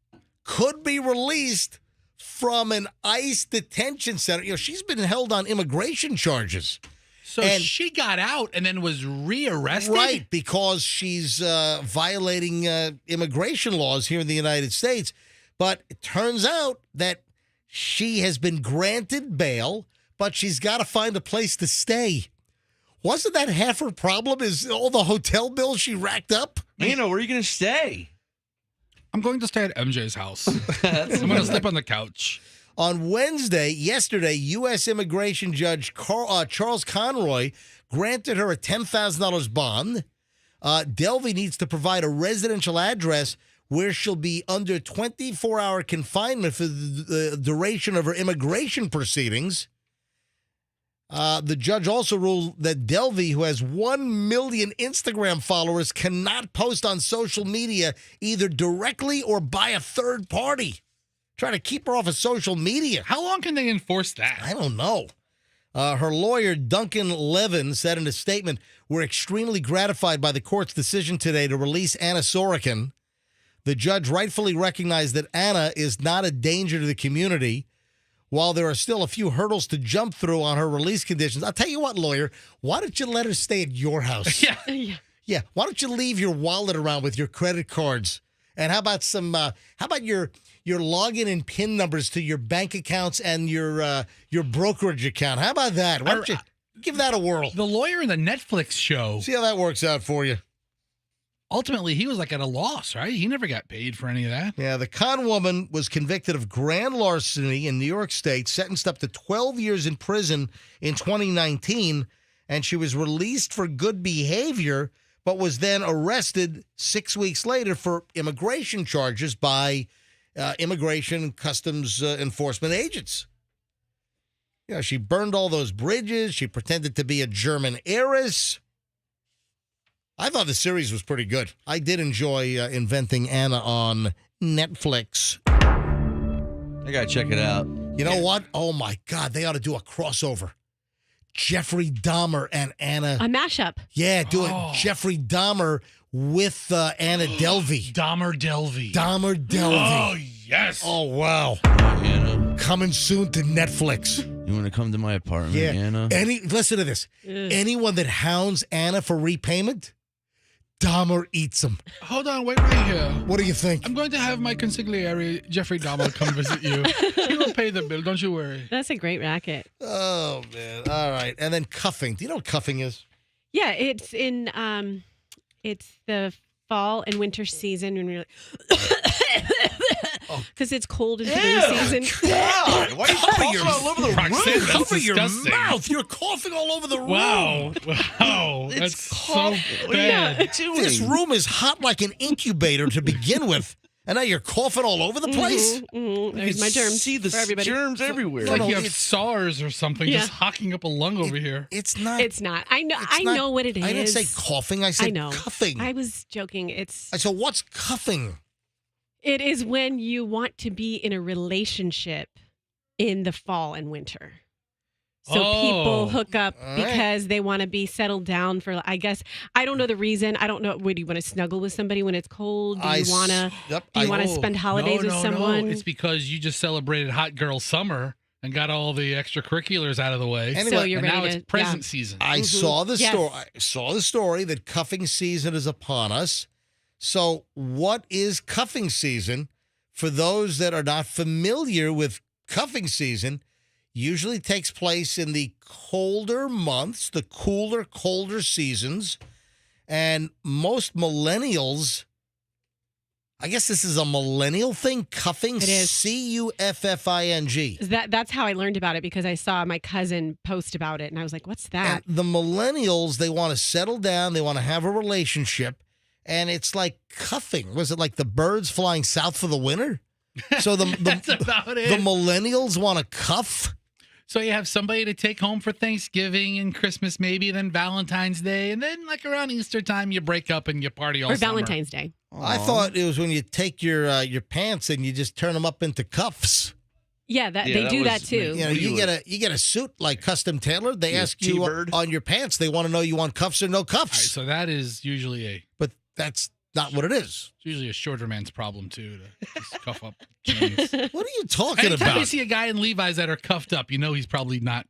could be released from an ICE detention center. You know, she's been held on immigration charges. So she got out and then was rearrested? Right, because she's violating immigration laws here in the United States. But it turns out that she has been granted bail, but she's got to find a place to stay. Wasn't that half her problem, is all the hotel bills she racked up? Where are you going to stay? I'm going to stay at MJ's house. I'm going to sleep on the couch. On yesterday, U.S. immigration judge Charles Conroy granted her a $10,000 bond. Delvey needs to provide a residential address where she'll be under 24-hour confinement for the duration of her immigration proceedings. The judge also ruled that Delvey, who has 1 million Instagram followers, cannot post on social media either directly or by a third party. Trying to keep her off of social media. How long can they enforce that? I don't know. Her lawyer, Duncan Levin, said in a statement, "We're extremely gratified by the court's decision today to release Anna Sorokin. The judge rightfully recognized that Anna is not a danger to the community. While there are still a few hurdles to jump through on her release conditions." I'll tell you what, lawyer, why don't you let her stay at your house? Yeah. Why don't you leave your wallet around with your credit cards? And how about your login and PIN numbers to your bank accounts and your brokerage account? How about that? Why don't you give that a whirl? The lawyer in the Netflix show. See how that works out for you. Ultimately, he was like at a loss, right? He never got paid for any of that. Yeah, the con woman was convicted of grand larceny in New York State, sentenced up to 12 years in prison in 2019, and she was released for good behavior, but was then arrested 6 weeks later for immigration charges by Immigration and Customs Enforcement agents. Yeah, she burned all those bridges. She pretended to be a German heiress. I thought the series was pretty good. I did enjoy Inventing Anna on Netflix. I got to check it out. You know what? Oh, my God. They ought to do a crossover. Jeffrey Dahmer and Anna. A mashup. Yeah, doing Jeffrey Dahmer with Anna Delvey. Dahmer Delvey. Oh, yes. Oh, wow. Anna. Coming soon to Netflix. You want to come to my apartment, Yeah. Anna? Listen to this. Anyone that hounds Anna for repayment, Dahmer eats them. Hold on, wait right here. What do you think? I'm going to have my consigliere, Jeffrey Dahmer, come visit you. He will pay the bill, don't you worry. That's a great racket. Oh, man. All right. And then cuffing. Do you know what cuffing is? Yeah, it's in it's the fall and winter season when we're because it's cold and flu season. God, why are you coughing all over the room? Cover your mouth. You're coughing all over the room. Wow. That's so bad. This room is hot like an incubator to begin with. And now you're coughing all over the place. There's my germs. See the for everybody. germs everywhere. It's like you have SARS or something, just hocking up a lung over here. It's not. It's not. I know. I know what it is. I didn't say coughing. I said cuffing. I was joking. So what's cuffing? It is when you want to be in a relationship in the fall and winter. So people hook up because they want to be settled down for, I guess, I don't know the reason. I don't know. Would you want to snuggle with somebody when it's cold? Do you want to spend holidays with someone? No. It's because you just celebrated Hot Girl Summer and got all the extracurriculars out of the way. Anyway, so you're and ready now it's present season. I saw the story. I saw the story that cuffing season is upon us. So what is cuffing season? For those that are not familiar with cuffing season, usually takes place in the colder months, the cooler, colder seasons. And most millennials, I guess this is a millennial thing, cuffing, it is. Cuffing. That's how I learned about it, because I saw my cousin post about it, and I was like, what's that? And the millennials, they want to settle down, they want to have a relationship, and it's like cuffing. Was it like the birds flying south for the winter? So That's about it. The millennials want to cuff? So you have somebody to take home for Thanksgiving and Christmas, maybe, then Valentine's Day, and then like around Easter time, you break up and you party all summer. Or Valentine's Day. I thought it was when you take your pants and you just turn them up into cuffs. Yeah, they do that too. You know, you get a suit like custom tailored. They ask you on your pants. They want to know you want cuffs or no cuffs. All right, so that is usually but that's not what it is. It's usually a shorter man's problem too, to just cuff up jeans. What are you talking Anytime about? you see a guy in Levi's that are cuffed up, you know he's probably not,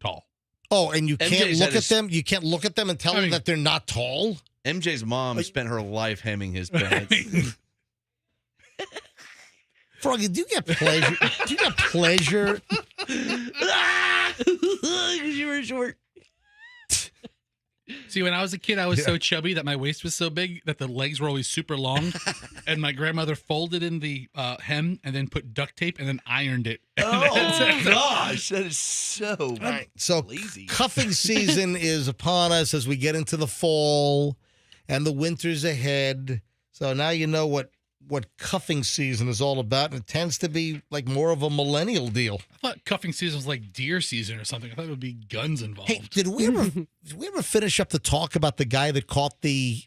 tall. Oh, and you can't MJ's look at them. You can't look at them and tell them that they're not tall. MJ's mom spent her life hemming his pants. Froggy, do you get pleasure? Do you get pleasure? Because you were short. See, when I was a kid, I was so chubby that my waist was so big that the legs were always super long. And my grandmother folded in the hem and then put duct tape and then ironed it. Oh, gosh. That is so lazy. Cuffing season is upon us as we get into the fall and the winter's ahead. So now you know what cuffing season is all about. And it tends to be like more of a millennial deal. I thought cuffing season was like deer season or something. I thought it would be guns involved. Hey, did we ever finish up the talk about the guy that caught we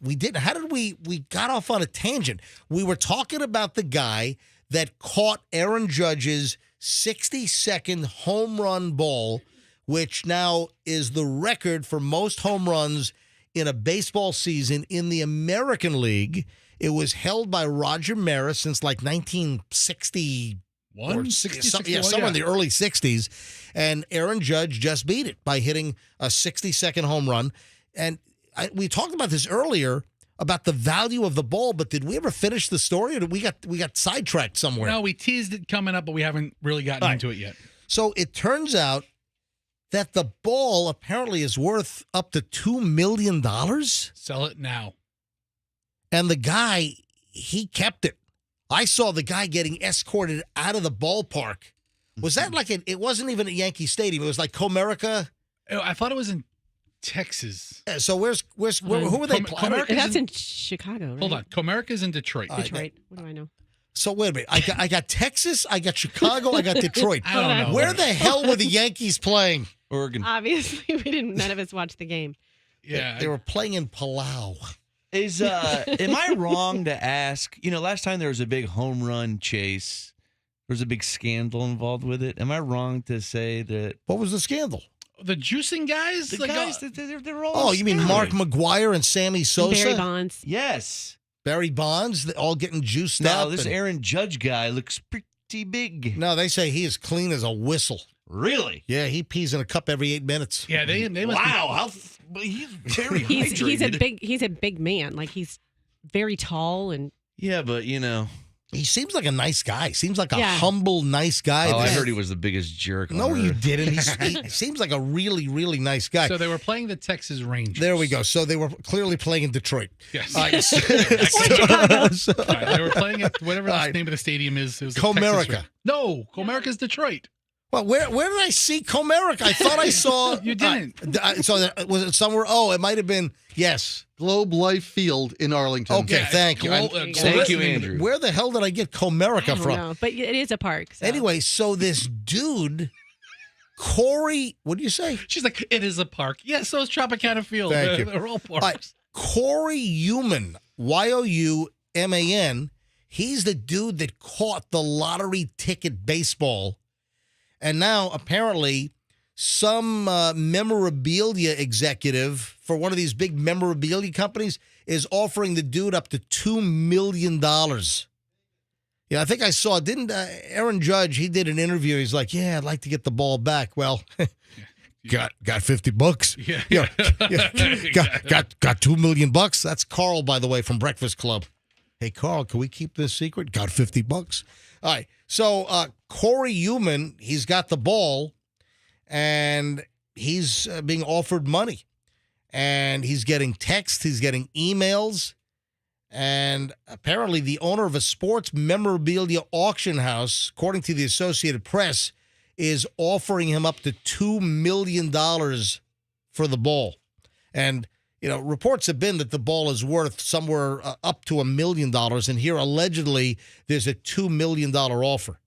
got off on a tangent. We were talking about the guy that caught Aaron Judge's 60-second home run ball, which now is the record for most home runs in a baseball season in the American League. It was held by Roger Maris since like 1960 or 60, somewhere in the early 60s. And Aaron Judge just beat it by hitting a 60-second home run. And we talked about this earlier about the value of the ball, but did we ever finish the story, or did we got sidetracked somewhere? No, we teased it coming up, but we haven't really gotten into it yet. So it turns out that the ball apparently is worth up to $2 million. Sell it now. And the guy, he kept it. I saw the guy getting escorted out of the ballpark. Was that like it wasn't even at Yankee Stadium. It was like Comerica. I thought it was in Texas. So who were they playing? That's in Chicago, right? Hold on. Comerica's in Detroit. Detroit. What do I know? So wait a minute. I got Texas, I got Chicago, I got Detroit. I don't know. Where the hell were the Yankees playing? Oregon. Obviously, none of us watched the game. Yeah. They were playing in Palau. Am I wrong to ask, last time there was a big home run chase, there was a big scandal involved with it. Am I wrong to say that? What was the scandal? The juicing guys? The guys, they're all. Oh, you mean Mark McGwire and Sammy Sosa? Barry Bonds. Yes. Barry Bonds, all getting juiced now, up. This Aaron Judge guy looks pretty big. No, they say he is clean as a whistle. Really? Yeah, he pees in a cup every 8 minutes. Yeah, they must Wow, he's very hydrated. He's a big man. Like he's very tall and Yeah, but he seems like a nice guy. Seems like a humble, nice guy. I heard he was the biggest jerk. No, on you earth. didn't. He seems like a really, really nice guy. So they were playing the Texas Rangers. There we go. So they were clearly playing in Detroit. Yes. So- They were playing at whatever the name of the stadium is. It was Comerica. No, Comerica's Detroit. Well, where did I see Comerica? I thought I saw. You didn't. Was it somewhere? Oh, it might have been. Yes. Globe Life Field in Arlington. Okay, thank you. Thank you, Andrew. Where the hell did I get Comerica from? No, but it is a park. So. Anyway, so this dude, Corey, what do you say? She's like, it is a park. Yeah, so is Tropicana Field. Thank you. They're all parks. All right. Corey Youman, Youman, he's the dude that caught the lottery ticket baseball. And now, apparently, some memorabilia executive for one of these big memorabilia companies is offering the dude up to $2 million. Yeah, I think I saw, didn't Aaron Judge, he did an interview. He's like, yeah, I'd like to get the ball back. Well, got $50. Got $2 million. That's Carl, by the way, from Breakfast Club. Hey, Carl, can we keep this secret? Got $50. All right. So Corey Youman, he's got the ball, and he's being offered money. And he's getting texts, he's getting emails, and apparently the owner of a sports memorabilia auction house, according to the Associated Press, is offering him up to $2 million for the ball. And, reports have been that the ball is worth somewhere up to $1 million, and here allegedly there's a $2 million offer.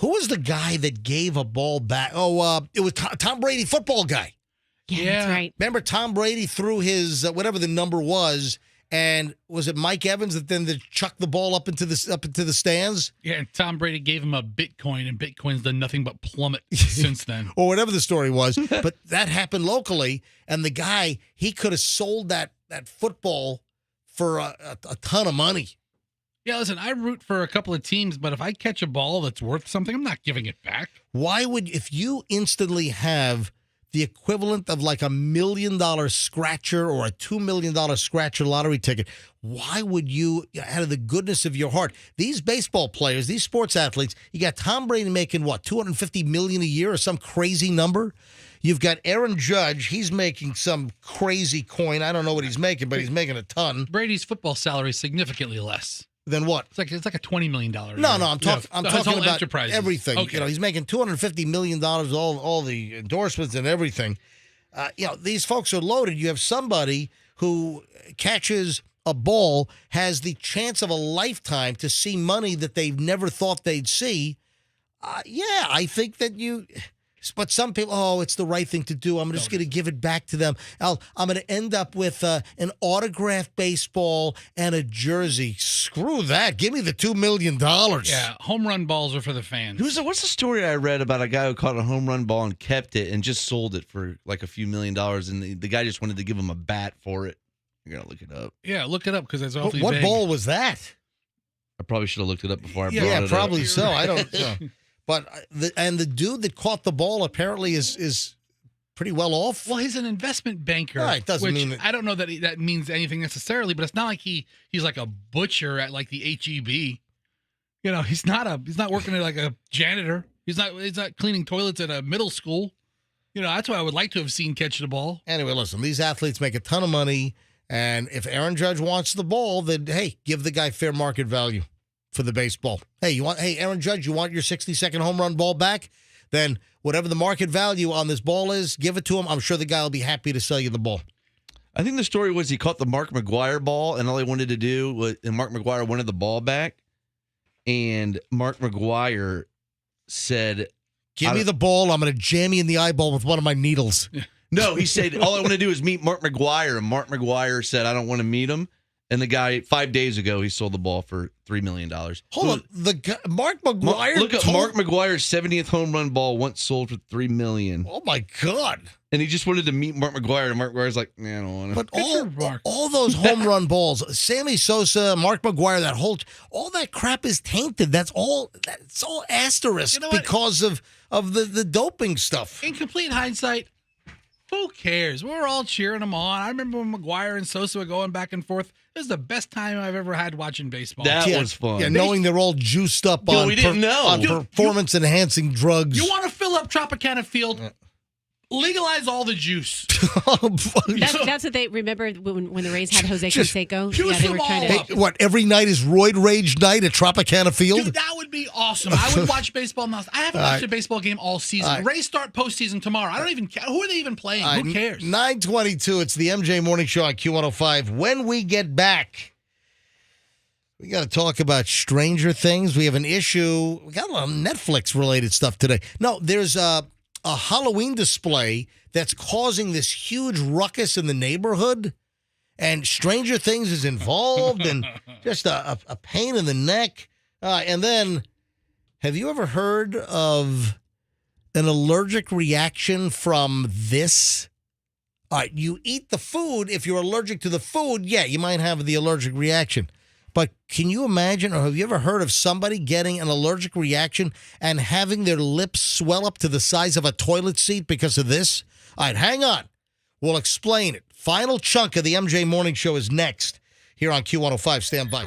Who was the guy that gave a ball back? Oh, it was Tom Brady, football guy. Yeah, that's right. Remember Tom Brady threw his, whatever the number was, and was it Mike Evans that then chucked the ball up into the stands? Yeah, and Tom Brady gave him a Bitcoin, and Bitcoin's done nothing but plummet since then. Or whatever the story was. But that happened locally, and the guy, he could have sold that football for a ton of money. Yeah, listen, I root for a couple of teams, but if I catch a ball that's worth something, I'm not giving it back. Why would, if you instantly have the equivalent of like $1 million scratcher or a $2 million scratcher lottery ticket, why would you, out of the goodness of your heart, these baseball players, these sports athletes, you got Tom Brady making what, $250 million a year or some crazy number? You've got Aaron Judge, he's making some crazy coin. I don't know what he's making, but he's making a ton. Brady's football salary is significantly less. Then what? It's like a $20 million. No, I'm talking about everything. Okay. He's making $250 million, all the endorsements and everything. These folks are loaded. You have somebody who catches a ball, has the chance of a lifetime to see money that they've never thought they'd see. I think that but some people, it's the right thing to do. I'm just going to give it back to them. I'm going to end up with an autographed baseball and a jersey. Screw that. Give me the $2 million. Yeah, home run balls are for the fans. What's the story I read about a guy who caught a home run ball and kept it and just sold it for like a few $1 million, and the guy just wanted to give him a bat for it? You're going to look it up. Yeah, look it up because it's awfully What vague. ball was that? I probably should have looked it up before I brought it up. Yeah, probably so. I don't know. But the dude that caught the ball apparently is pretty well off. Well, he's an investment banker. Right, doesn't mean that. I don't know that that means anything necessarily, but it's not like he's like a butcher at like the HEB. He's not working at like a janitor. He's not cleaning toilets at a middle school. That's what I would like to have seen catch the ball. Anyway, listen, these athletes make a ton of money, and if Aaron Judge wants the ball, then hey, give the guy fair market value for the baseball. Hey, Aaron Judge, you want your 60-second home run ball back? Then whatever the market value on this ball is, give it to him. I'm sure the guy will be happy to sell you the ball. I think the story was he caught the Mark McGwire ball, and all he wanted to do was, and Mark McGwire wanted the ball back, and Mark McGwire said, give me the ball. I'm going to jam you in the eyeball with one of my needles. No, he said, all I want to do is meet Mark McGwire, and Mark McGwire said, I don't want to meet him. And the guy, 5 days ago, he sold the ball for $3 million. Hold on. The guy, Mark McGwire. Look at Mark McGwire's 70th home run ball once sold for $3 million. Oh, my God. And he just wanted to meet Mark McGwire, and Mark McGwire's like, man, I don't want to. But all those home run balls, Sammy Sosa, Mark McGwire, all that crap is tainted. That's all asterisk because of the doping stuff. In complete hindsight, who cares? We're all cheering them on. I remember when McGwire and Sosa were going back and forth. It was the best time I've ever had watching baseball. That was fun. Yeah, knowing they're all juiced up on performance-enhancing drugs. You want to fill up Tropicana Field? Legalize all the juice. That's what they remember when the Rays had Jose Canseco. Juice they were trying to. Hey, what, every night is Roid Rage night at Tropicana Field? Dude, that would be awesome. I would watch baseball now. I haven't watched a baseball game all season. Rays start postseason tomorrow. I don't even care. Who are they even playing? Who cares? 9:22. It's the MJ Morning Show on Q105. When we get back, we got to talk about Stranger Things. We have an issue. We got a lot of Netflix-related stuff today. No, there's a Halloween display that's causing this huge ruckus in the neighborhood, and Stranger Things is involved, and just a pain in the neck. And then, have you ever heard of an allergic reaction from this? All right, you eat the food. If you're allergic to the food, yeah, you might have the allergic reaction. But can you imagine, or have you ever heard of somebody getting an allergic reaction and having their lips swell up to the size of a toilet seat because of this? All right, hang on. We'll explain it. Final chunk of the MJ Morning Show is next here on Q105. Stand by.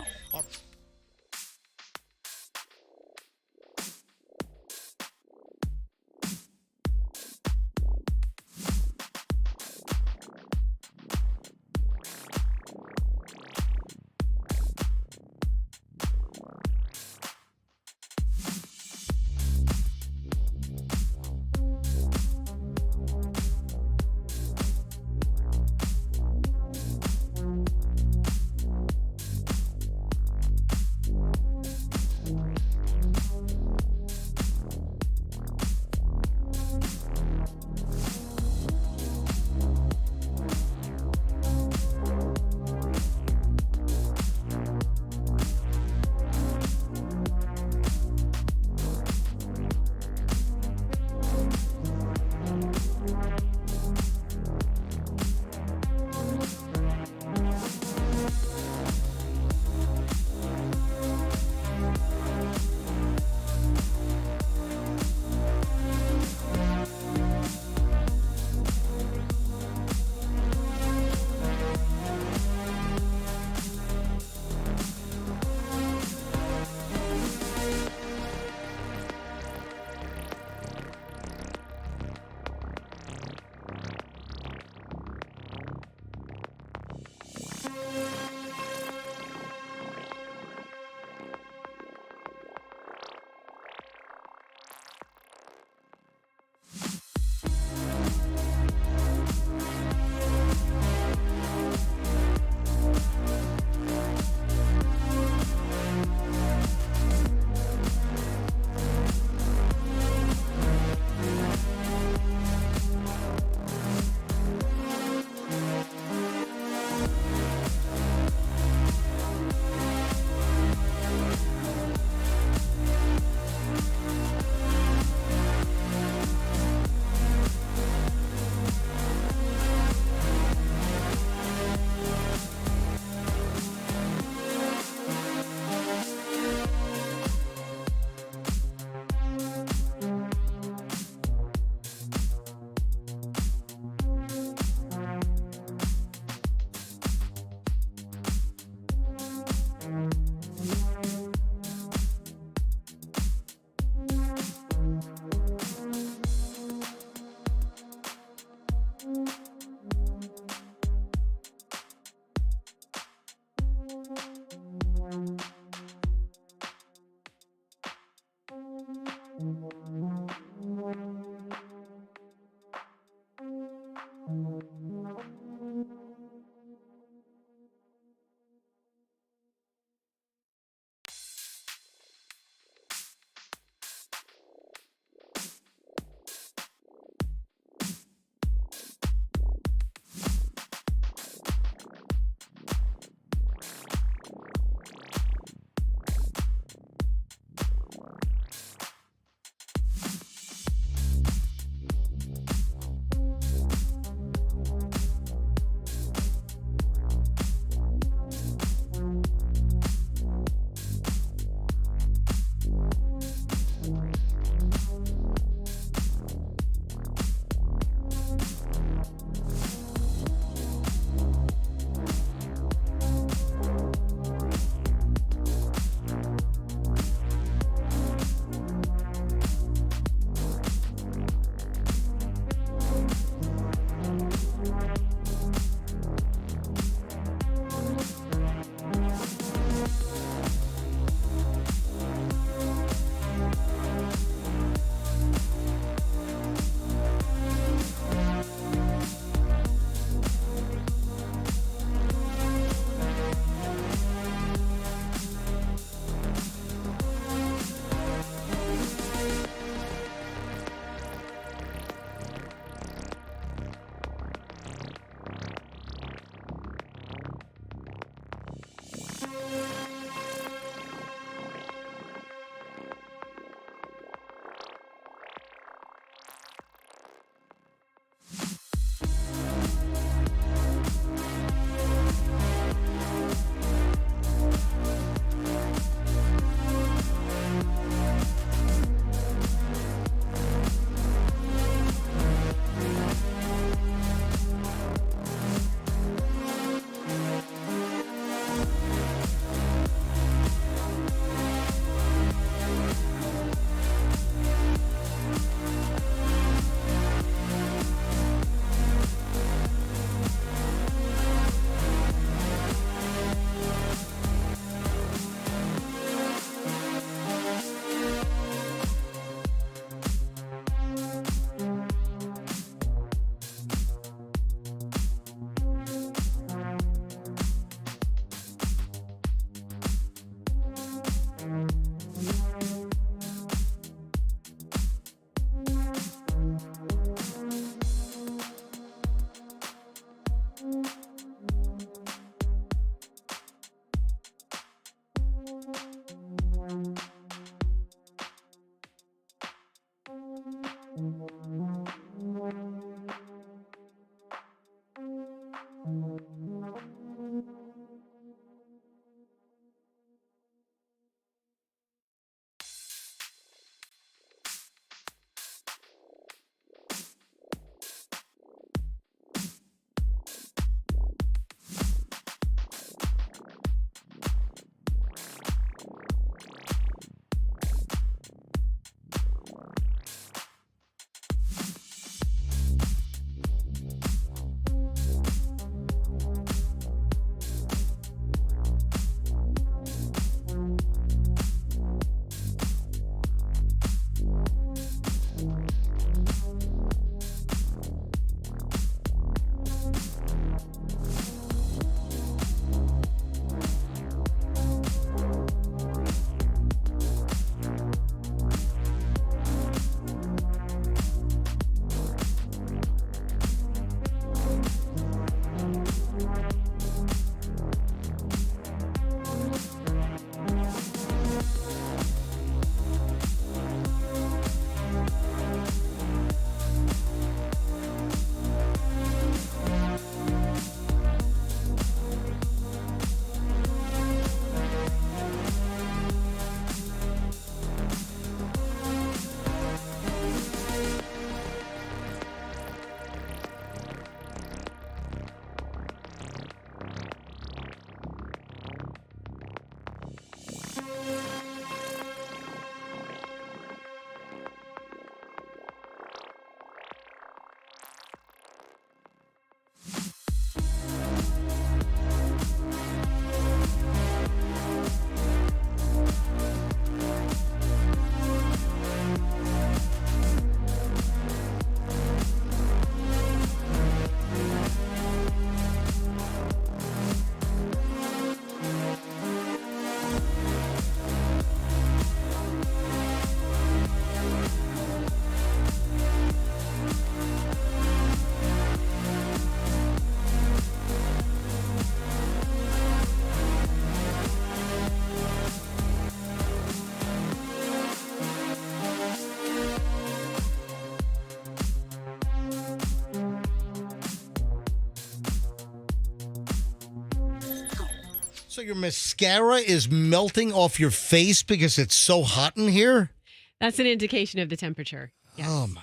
So your mascara is melting off your face because it's so hot in here? That's an indication of the temperature. Yes. Oh, my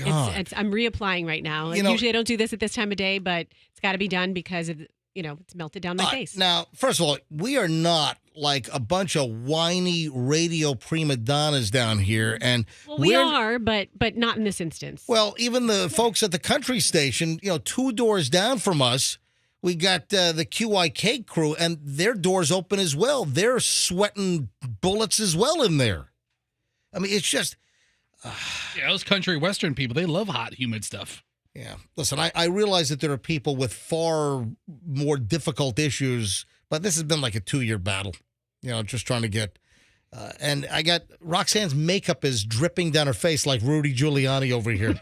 God. I'm reapplying right now. Usually I don't do this at this time of day, but it's got to be done because of, it's melted down my face. Now, first of all, we are not like a bunch of whiny radio prima donnas down here. And Well, we are, but not in this instance. Well, even the folks at the country station, 2 doors down from us, we got the QIK crew, and their doors open as well. They're sweating bullets as well in there. I mean, it's just... Yeah, those country western people, they love hot, humid stuff. Yeah. Listen, I realize that there are people with far more difficult issues, but this has been like a 2-year battle, just trying to get... and I got Roxanne's makeup is dripping down her face like Rudy Giuliani over here.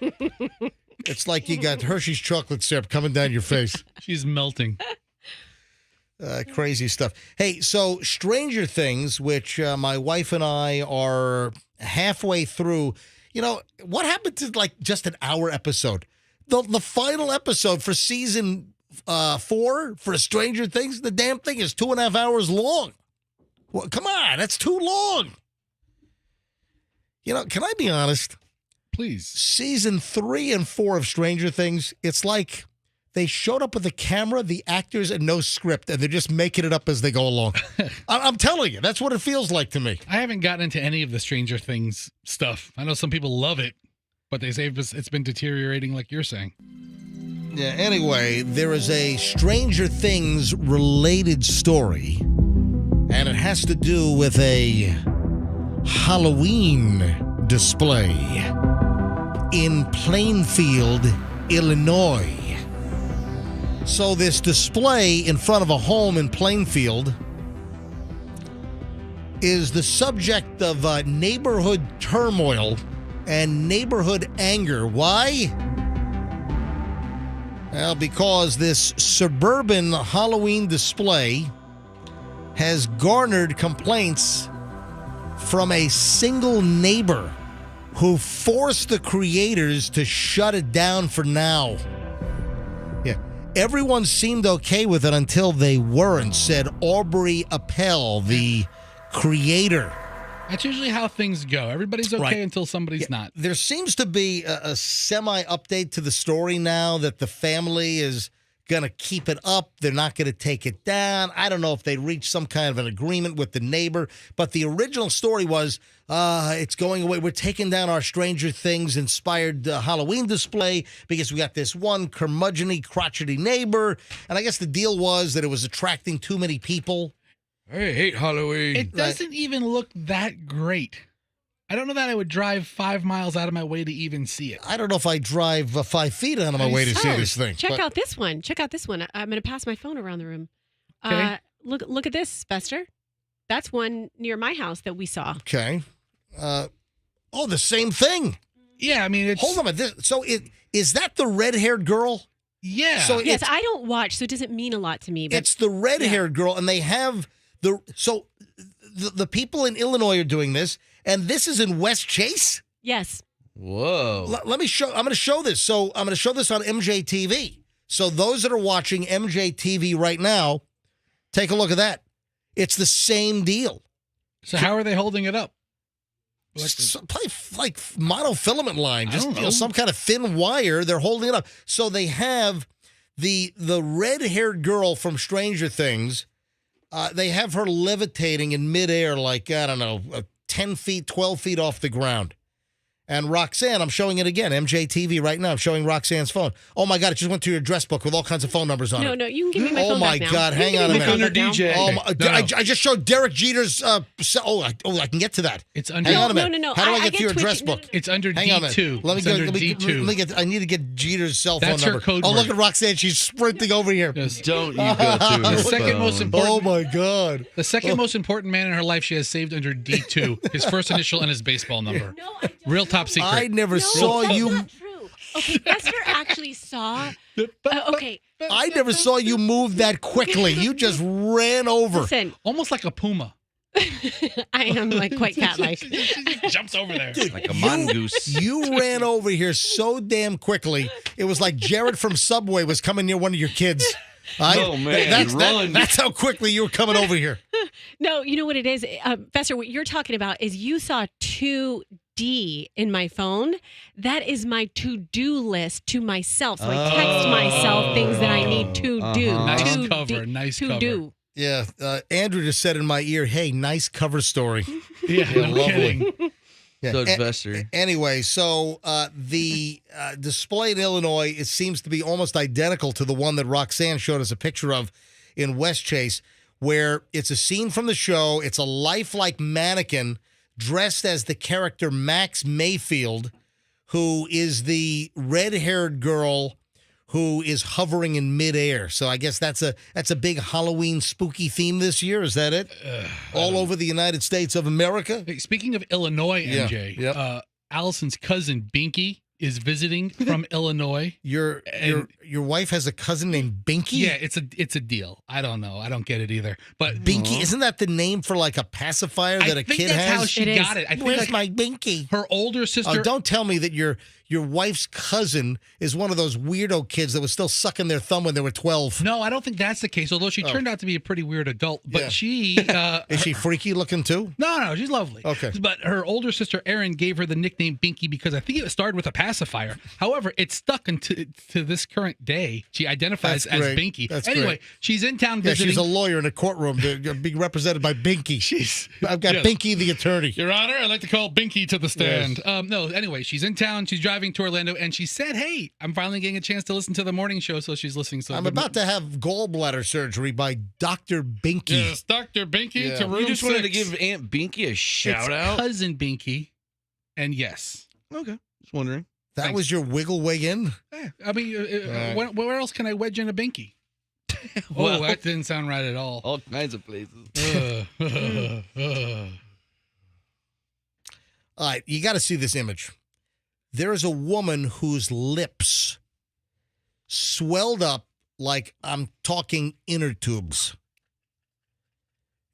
It's like you got Hershey's chocolate syrup coming down your face. She's melting. Crazy stuff. Hey, so Stranger Things, which my wife and I are halfway through, what happened to like just an hour episode? The final episode for season 4 for Stranger Things, the damn thing is 2.5 hours long. Well, come on, that's too long. Can I be honest? Please. Season 3 and 4 of Stranger Things, it's like they showed up with a camera, the actors, and no script, and they're just making it up as they go along. I'm telling you, that's what it feels like to me. I haven't gotten into any of the Stranger Things stuff. I know some people love it, but they say it's been deteriorating like you're saying. Yeah, anyway, there is a Stranger Things related story, and it has to do with a Halloween display in Plainfield, Illinois. So this display in front of a home in Plainfield is the subject of neighborhood turmoil and neighborhood anger. Why? Well, because this suburban Halloween display has garnered complaints from a single neighbor who forced the creators to shut it down for now. Yeah. Everyone seemed okay with it until they weren't, said Aubrey Appel, the creator. That's usually how things go. Everybody's okay until somebody's not. There seems to be a semi-update to the story now that the family is going to keep it up. They're not going to take it down. I don't know if they reached some kind of an agreement with the neighbor, but the original story was it's going away. We're taking down our Stranger Things inspired Halloween display because we got this one curmudgeon-y, crotchety neighbor. And I guess the deal was that it was attracting too many people. I hate Halloween. It doesn't even look that great. I don't know that I would drive 5 miles out of my way to even see it. I don't know if I drive 5 feet out of my way to see this thing. Check out this one. Check out this one. I'm going to pass my phone around the room. Okay. Look at this, Fester. That's one near my house that we saw. Okay. The same thing. Yeah, I mean, it's... Hold on. So is that the red-haired girl? Yeah. So yes, I don't watch, so it doesn't mean a lot to me. But it's the red-haired girl, and they have the people in Illinois are doing this, and this is in West Chase? Yes. Whoa. Let me show. I'm going to show this. So I'm going to show this on MJTV. So those that are watching MJTV right now, take a look at that. It's the same deal. So how are they holding it up? Probably like monofilament line, just some kind of thin wire. They're holding it up. So they have the red-haired girl from Stranger Things. They have her levitating in midair, like, I don't know, 10 feet, 12 feet off the ground. And Roxanne, I'm showing it again, MJTV right now. I'm showing Roxanne's phone. Oh, my God, it just went to your address book with all kinds of phone numbers on it. No, you can give me my phone back now. Oh, my God, hang on a minute. Under DJ. I just showed Derek Jeter's... I can get to that. It's under... Hang on a minute. No. How do I get to your address book? It's under D2. Let me get... I need to get Jeter's cell phone That's number. her code look word. at Roxanne. She's sprinting over here. Don't you go to The second most important... Oh, my God. The second most important man in her life she has saved under D2. His first initial and his baseball number. No, I don't. Real top secret. I never saw you... Not true. Okay, Fester actually saw... okay. I never saw you move that quickly. You just ran over. Listen. Almost like a puma. I am like quite cat-like. She jumps over there. Dude, like a mongoose. You ran over here so damn quickly. It was like Jared from Subway was coming near one of your kids. Oh, man, run. That's how quickly you were coming over here. No, you know what it is? Fester, what you're talking about is you saw 2D in my phone. That is my to-do list to myself. So I text myself things that I need to do. Nice cover. Nice to cover. do. Yeah. Andrew just said in my ear, hey, nice cover story. Yeah, no kidding. Yeah. So it's Vester. Anyway, so the display in Illinois, it seems to be almost identical to the one that Roxanne showed us a picture of in West Chase, where it's a scene from the show. It's a lifelike mannequin dressed as the character Max Mayfield, who is the red-haired girl who is hovering in midair. So I guess that's a big Halloween spooky theme this year. Is that it? All over the United States of America? Hey, speaking of Illinois, MJ, Allison's cousin Binky is visiting from Illinois. Your wife has a cousin named Binky? Yeah, it's a deal. I don't know. I don't get it either. But Binky, isn't that the name for like a pacifier that a kid has? I think that's how she got it. I think Where's my Binky? Her older sister. Oh, don't tell me that your wife's cousin is one of those weirdo kids that was still sucking their thumb when they were 12. No, I don't think that's the case. Although she turned out to be a pretty weird adult, but she is she freaky looking too? No, she's lovely. Okay, but her older sister Erin gave her the nickname Binky because I think it started with a pacifier. However, it's stuck to this current day. She identifies as Binky. Anyway, she's in town visiting. She's a lawyer in a courtroom. They're being represented by Binky. I've got Binky the attorney. Your Honor, I'd like to call Binky to the stand. Yes. No, anyway, she's in town. She's driving to Orlando, and she said, "Hey, I'm finally getting a chance to listen to the morning show." So she's listening. So I'm about to have gallbladder surgery by Dr. Binky. Yes, Dr. Binky to room You just 6. wanted to give Aunt Binky a shout out. Cousin Binky, and yes. Okay, just wondering. That was your wiggle way in? Yeah, I mean, where else can I wedge in a Binky? Well, that didn't sound right at all. All kinds of places. All right, you got to see this image. There is a woman whose lips swelled up like I'm talking inner tubes.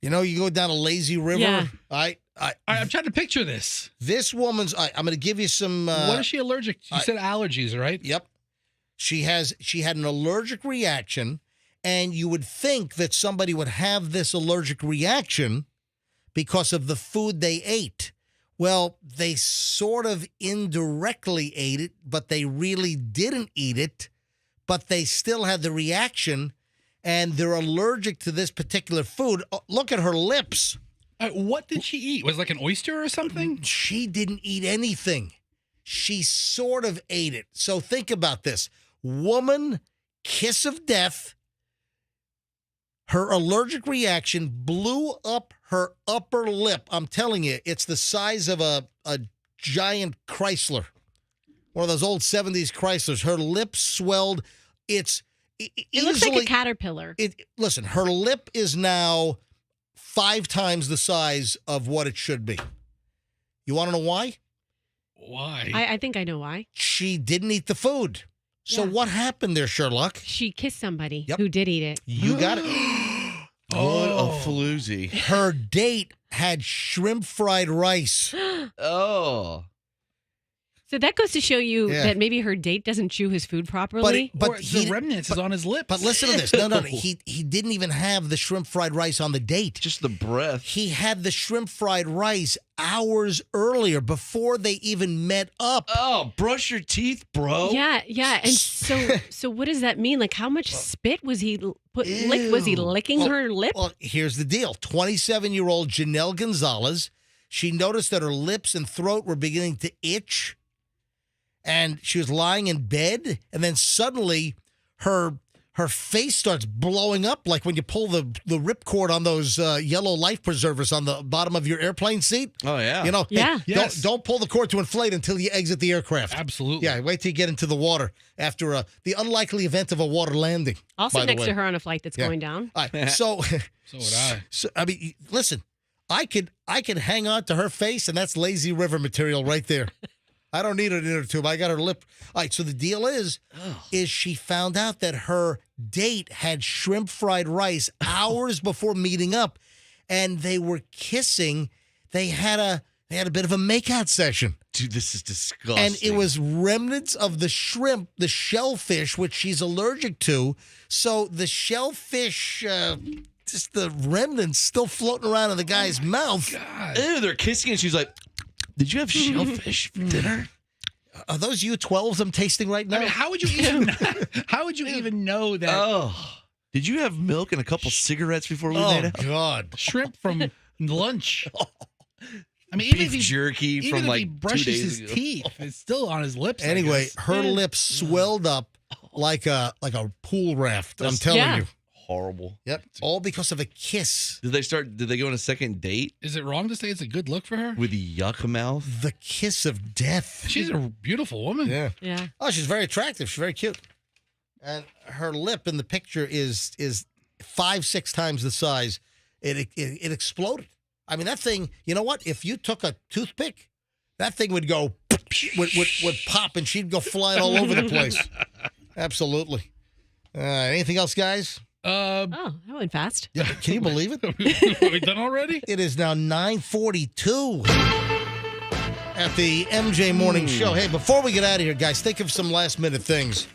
You know, you go down a lazy river. Yeah. I'm trying to picture this. This woman's. I'm going to give you some. What is she allergic to? You said allergies, right? Yep. She had an allergic reaction, and you would think that somebody would have this allergic reaction because of the food they ate. Well, they sort of indirectly ate it, but they really didn't eat it, but they still had the reaction, and they're allergic to this particular food. Oh, look at her lips. What did she eat? Was it like an oyster or something? She didn't eat anything. She sort of ate it. So think about this. Woman, kiss of death. Her allergic reaction blew up her upper lip. I'm telling you, it's the size of a giant Chrysler. One of those old 70s Chryslers. Her lip swelled. It looks like a caterpillar. Listen, her lip is now 5 times the size of what it should be. You want to know why? Why? I think I know why. She didn't eat the food. So what happened there, Sherlock? She kissed somebody who did eat it. You got it. What a floozy. Her date had shrimp fried rice. Oh. So that goes to show you that maybe her date doesn't chew his food properly. But the remnants is on his lips. But listen to this. No. He didn't even have the shrimp fried rice on the date. Just the breath. He had the shrimp fried rice hours earlier before they even met up. Oh, brush your teeth, bro. Yeah. And so what does that mean? Like, how much spit was he was he licking her lip? Well, here's the deal. 27-year-old Janelle Gonzalez, she noticed that her lips and throat were beginning to itch. And she was lying in bed, and then suddenly her face starts blowing up like when you pull the ripcord on those yellow life preservers on the bottom of your airplane seat. Oh, yeah. You know, yeah. Don't pull the cord to inflate until you exit the aircraft. Absolutely. Yeah, wait till you get into the water after the unlikely event of a water landing. I'll sit next to her on a flight that's going down. All right, so would I. So, I mean, listen, I could hang on to her face, and that's lazy river material right there. I don't need an inner tube. I got her lip. All right, so the deal is she found out that her date had shrimp fried rice hours before meeting up, and they were kissing. They had a bit of a makeout session. Dude, this is disgusting. And it was remnants of the shrimp, the shellfish, which she's allergic to. So the shellfish, just the remnants still floating around in the guy's mouth. Ew, they're kissing, and she's like, "Did you have shellfish for dinner?" Are those U12s I'm tasting right now? I mean, how would you even know that? Oh, did you have milk and a couple cigarettes before we made out? God. Shrimp from lunch. I mean, Beef jerky from like he 2 brushes days his ago. teeth, it's still on his lips. I Anyway, guess. her lips swelled up like a pool raft. I'm telling you. Horrible. Yep. All because of a kiss. Did they go on a second date? Is it wrong to say it's a good look for her? With yuck mouth? The kiss of death. She's a beautiful woman. Yeah. Yeah. Oh, she's very attractive. She's very cute. And her lip in the picture is 5-6 times the size. It exploded. I mean, that thing, you know what? If you took a toothpick, that thing would go, would pop, and she'd go flying all over the place. Absolutely. Anything else, guys? Oh, that went fast. Yeah, can you believe it? Are we done already? It is now 9:42 at the MJ Morning Show. Hey, before we get out of here, guys, think of some last-minute things.